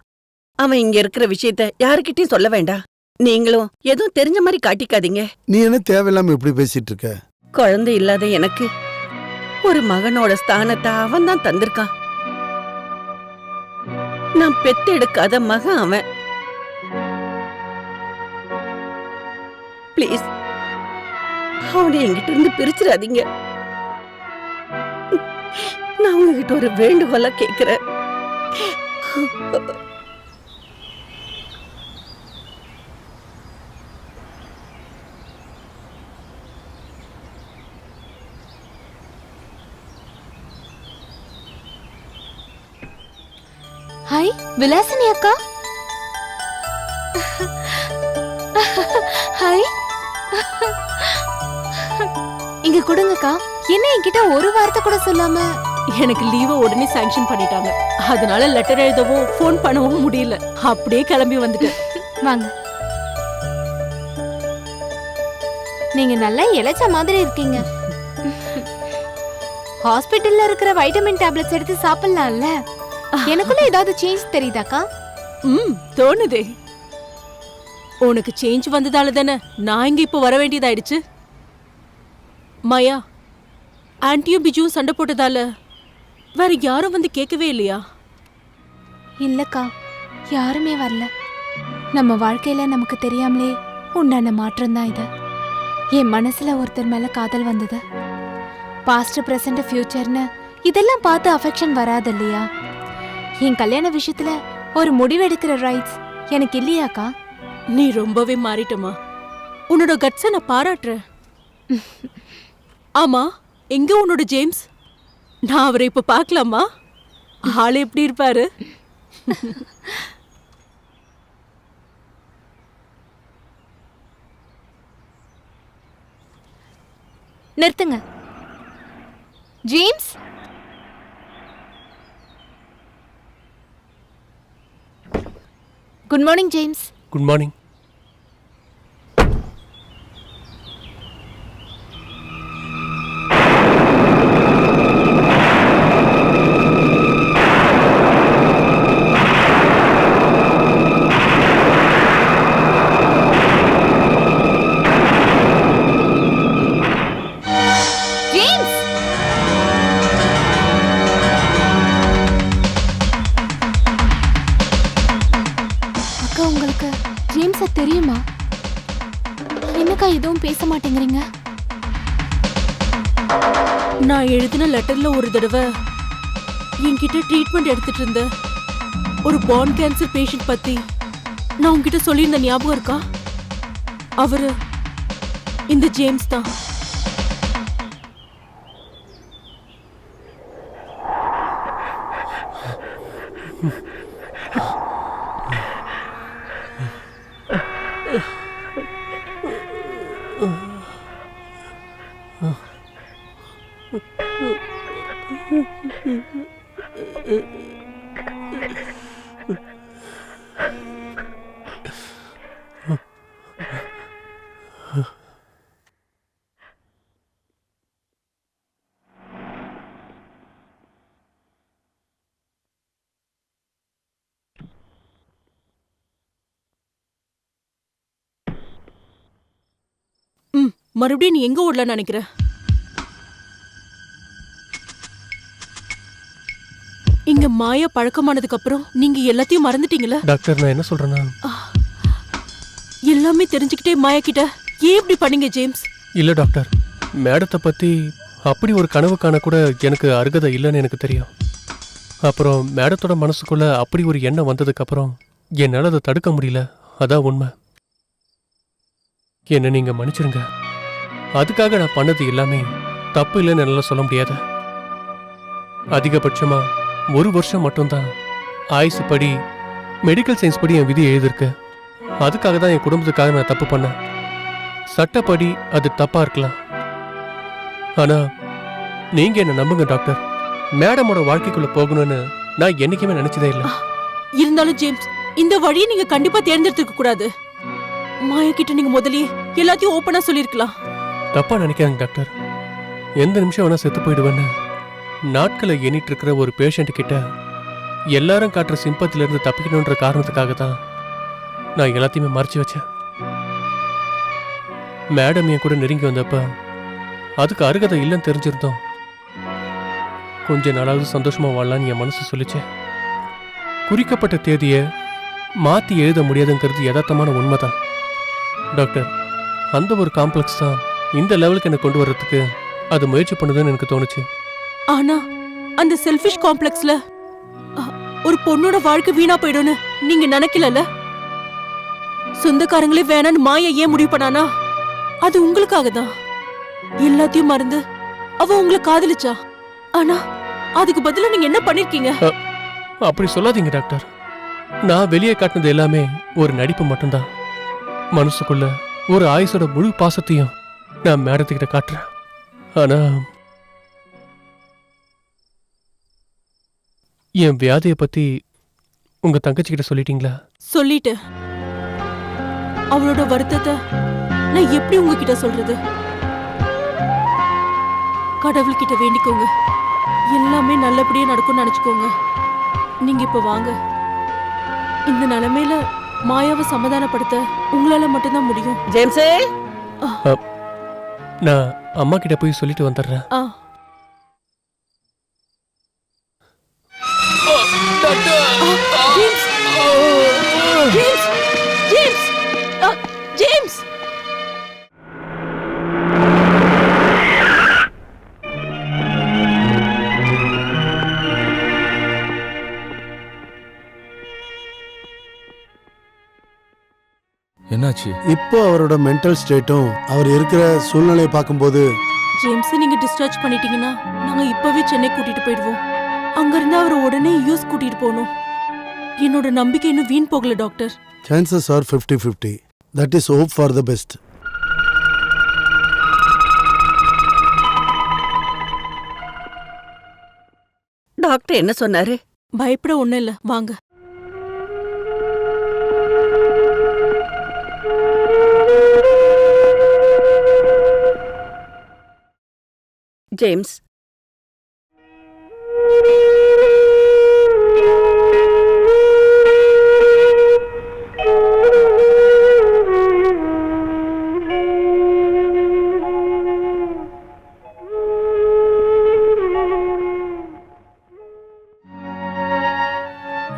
S8: அவன் இங்க இருக்கிற விஷயத்த யாருக்கிட்டையும் சொல்ல வேண்டாம். நீங்களும் எதுவும் தெரிஞ்ச மாதிரி காட்டிக்காதீங்க.
S2: நீ என்ன தேவையில்லாம இப்படி பேசிட்டு இருக்க?
S8: குழந்தை இல்லாத எனக்கு ஒரு மகனோட ஸ்தானத்தை அவன் தான் தந்திருக்கான். நான் பெத்து எடுக்காத மகன் அவன். பிளீஸ் அவனை என்கிட்ட இருந்து பிரிச்சிடாதீங்க. நான் உங்ககிட்ட ஒரு வேண்டுகோளா கேட்கிறேன்.
S11: ஹாய் விலாசினி அக்கா. ஹாய். இங்க கொடுங்கக்கா. என்ன என்கிட்ட ஒரு வார்த்தை கூட சொல்லாம?
S16: எனக்கு லீவை உடனே சாங்ஷன் பண்ணிட்டாங்க. அதனால லெட்டர் எழுதவும் ஃபோன் பண்ணவும் முடியல. அப்படியே கிளம்பி வந்துட்டேன்.
S11: வாங்க. நீங்க நல்லா இளைச்ச மாதிரி இருக்கீங்க. ஹாஸ்பிட்டல்ல இருக்கிற வைட்டமின் டேப்லெட்ஸ் எடுத்து சாப்பிடலாம்ல. எனக்குள்ள ஏதாவது சேஞ்ச் தெரியுதாக்கா?
S16: தோணுதே. உனக்கு சேஞ்ச் வந்ததால தானே நான் இங்க இப்போ வர வேண்டியதாயிடுச்சு. மாயா, ஆன்ட்டியும் பிஜுவும் சண்டை போட்டதால வேற யாரும் வந்து கேட்கவே இல்லையா?
S11: இல்லக்கா, யாருமே வரல. நம்ம வாழ்க்கையில நமக்கு தெரியாமலே உண்டான மாற்றம் தான் இது. என் மனசுல ஒருத்தர் மேல காதல் வந்தது. பாஸ்ட், பிரசன்ட், ஃபியூச்சர்னு இதெல்லாம் பார்த்து அஃபெக்ஷன் வராது இல்லையா? என் கல்யாண விஷயத்துல ஒரு முடிவெடுக்கிற ரைட்ஸ் எனக்கு இல்லையாக்கா?
S16: நீ ரொம்பவே மாறிட்டமா. உன்னோட கட்ஸை நான் பாராட்டுறேன். ஆமா, எங்க உன்னோட ஜேம்ஸ்? நான் அவரை இப்ப பார்க்கலாமா? ஆளு எப்படி இருப்பாரு?
S11: நிறுத்துங்க. James, good morning James.
S4: Good morning.
S11: தெரியுமா? என்னக்கா எதுவும் பேச மாட்டேங்கிறீங்க?
S16: நான் எழுதின லெட்டர்ல ஒரு தடவை என்கிட்ட ட்ரீட்மெண்ட் எடுத்துட்டு இருந்த ஒரு பான் கேன்சர் பேஷண்ட் பத்தி நான் உங்ககிட்ட சொல்லியிருந்த ஞாபகம் இருக்கா? அவரு இந்த ஜேம்ஸ் தான். மறுபடியும் நீ எங்க ஓடல நினைக்கிற? இங்க மாயா பழக்கமானதுக்கு அப்புறம் நீங்க எல்லாத்தையும் மறந்துட்டீங்களா?
S4: டாக்டர், நான் என்ன சொல்றேன்னா,
S16: எல்லாமே தெரிஞ்சுக்கிட்டே மாயா கிட்ட ஏன் இப்படி பண்ணீங்க ஜேம்ஸ்?
S4: இல்ல டாக்டர், மேடத்தை பத்தி அப்படி ஒரு கனவு காண கூட எனக்கு அருகதை இல்லைன்னு எனக்கு தெரியும். அப்புறம் மேடத்தோட மனசுக்குள்ள அப்படி ஒரு எண்ணம் வந்ததுக்கு அப்புறம் என்னால அதை தடுக்க முடியல. அதான் உண்மை. என்ன நீங்க மன்னிச்சிருங்க. அதுக்காக நான் பண்ணது எல்லாமே தப்பு இல்லைன்னு என்னால சொல்ல முடியாது. அதிகபட்சமா 1 வருஷம் மட்டும்தான் ஆயுசு படி, மெடிக்கல் சயின்ஸ் படி என் விதி எழுதிருக்கு. அதுக்காக தான் என் குடும்பத்துக்காக நான் தப்பு பண்ணேன். சட்டப்படி அது தப்பா இருக்கலாம். ஆனா நீங்க என்ன நம்புங்க டாக்டர், மேடமோட வாழ்க்கைக்குள்ள போகணும்னு நான் என்னைக்குமே நினைச்சதே இல்லை.
S16: இருந்தாலும் ஜேம்ஸ், இந்த வழியை நீங்க கண்டிப்பா தேர்ந்தெடுத்துக்க கூடாது. மாயா கிட்ட நீங்க முதல்லயே எல்லாத்தையும் ஓப்பனா சொல்லிருக்கலாம்.
S4: தப்பா நினைக்காங்க டாக்டர். எந்த நிமிஷம் வேணா செத்து போயிடுவேன்னு நாட்களை எண்ணிட்டு இருக்கிற ஒரு பேஷண்ட் கிட்ட எல்லாரும் காட்டுற சிம்பத்தில இருந்து தப்பிக்கணுன்ற காரணத்துக்காக தான் நான் எல்லாத்தையுமே மறைச்சு வச்சேன். மேடம் என் கூட நெருங்கி வந்தப்ப அதுக்கு அருகதை இல்லைன்னு தெரிஞ்சிருந்தோம். கொஞ்ச நாளாவது சந்தோஷமா வாழலான்னு என் மனசு சொல்லிச்சேன். குறிக்கப்பட்ட தேதியை மாத்தி எழுத முடியாதுங்கிறது யதார்த்தமான உண்மைதான் டாக்டர். அந்த ஒரு காம்ப்ளெக்ஸ் தான் இந்த லெவலுக்கு என்ன கொண்டு வர்றதுக்கு அது முயற்சி பண்ணுதுன்னு எனக்கு தோணுச்சு.
S16: ஆனா அந்த செல்ஃபிஷ் காம்ப்ளெக்ஸ்ல ஒரு பொண்ணோட வாழ்க்கை வீணா போயிடும்னு நீங்க நினைக்கல. சொந்தக்காரங்களே வேணான்னு மாயா ஏன் முடிவு பண்ணானா? அது உங்களுக்காக தான். எல்லாத்தையும் மறந்து அவ உங்களை காதலிச்சா. ஆனா அதுக்கு பதிலா நீங்க என்ன பண்ணிருக்கீங்க?
S4: அப்படி சொல்லாதீங்க டாக்டர். நான் வெளியே காட்டினது எல்லாமே ஒரு நடிப்பு மட்டும்தான். மனசுக்குள்ள ஒரு ஆயுசோட முழு பாசத்தையும் நான் மேடத்துக்கிட்ட காட்டுறேன். ஆனா என் வியாதியை பத்தி உங்க தங்கச்சி கிட்ட சொல்லிட்டீங்களா?
S16: சொல்லிட்டேன். அவளோட வருத்தத்தை நான் எப்படி உங்ககிட்ட சொல்றது? கடவுள்கிட்ட வேண்டிக்கோங்க, எல்லாமே நல்லபடியா நடக்கும்னு நினைச்சுக்கோங்க. நீங்க இப்ப வாங்க. இந்த நிலைமையில மாயாவை சமாதானப்படுத்த உங்களால மட்டும்தான் முடியும்.
S8: ஜேம்ஸே,
S4: நான் அம்மா கிட்ட போய் சொல்லிட்டு வந்துடுறேன்.
S16: ஜேம்ஸ்,
S14: என்னாச்சு?
S2: இப்போ அவரோட மென்டல் ஸ்டேட்டும் அவர் இருக்கிற சூழ்நிலையை பார்க்கும்போது
S16: ஜேம்ஸ் நீங்க டிஸ்சார்ஜ் பண்ணிட்டீங்கன்னா நாங்க இப்பவே சென்னை கூட்டிட்டு போயிடுவோம். அங்கிருந்து அவரை உடனே யூஎஸ் கூட்டிட்டு போகணும். என்னோட நம்பிக்கை இன்னும் வீண் போகல doctor.
S2: Chances are 50-50. That is hope for the best.
S8: Doctor என்ன சொன்னாரு?
S16: பயப்பட ஒண்ணும் இல்ல, வாங்க.
S8: ஜேம்ஸ்,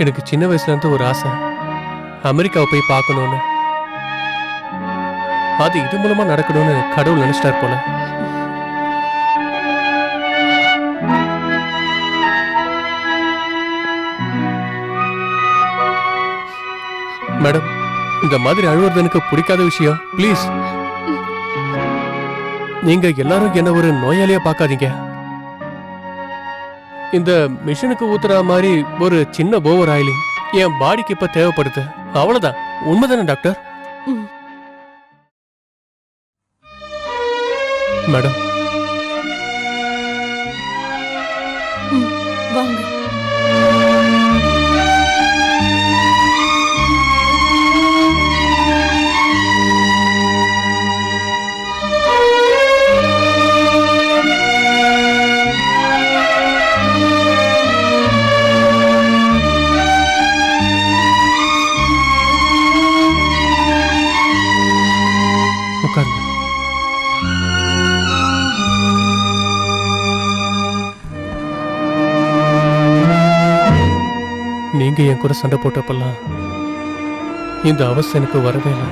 S4: எனக்கு சின்ன வயசுல இருந்து ஒரு ஆசை, அமெரிக்காவை போய் பார்க்கணும்னு. அது இது மூலமா நடக்கணும்னு கடவுள் நினைச்சிட்டார் போல. மேடம், இந்த மாதிரி அழுவுறது எனக்கு பிடிக்காத விஷயம். ப்ளீஸ், நீங்க எல்லாரும் என்ன ஒரு நோயாளியா பார்க்காதீங்க. இந்த மிஷினுக்கு ஊத்துற மாதிரி ஒரு சின்ன ஓவர் ஆயிலிங் என் பாடிக்கு இப்ப தேவைப்படுது. அவ்வளவுதான். உண்மைதானே டாக்டர்? மேடம்,
S16: வாங்க.
S4: உட்காருங்க. நீங்க என் கூட சண்டை போட்டப்பெல்லாம் இந்த அவஸ்தை எனக்கு வரவே இல்லை.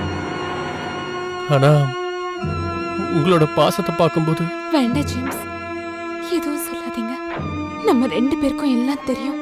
S4: ஆனா உங்களோட பாசத்தை பார்க்கும்போது
S11: வேண்டாம் ஜேம்ஸ், எதுவும் சொல்லாதீங்க. நம்ம 2 பேருக்கும் எல்லாம் தெரியும்.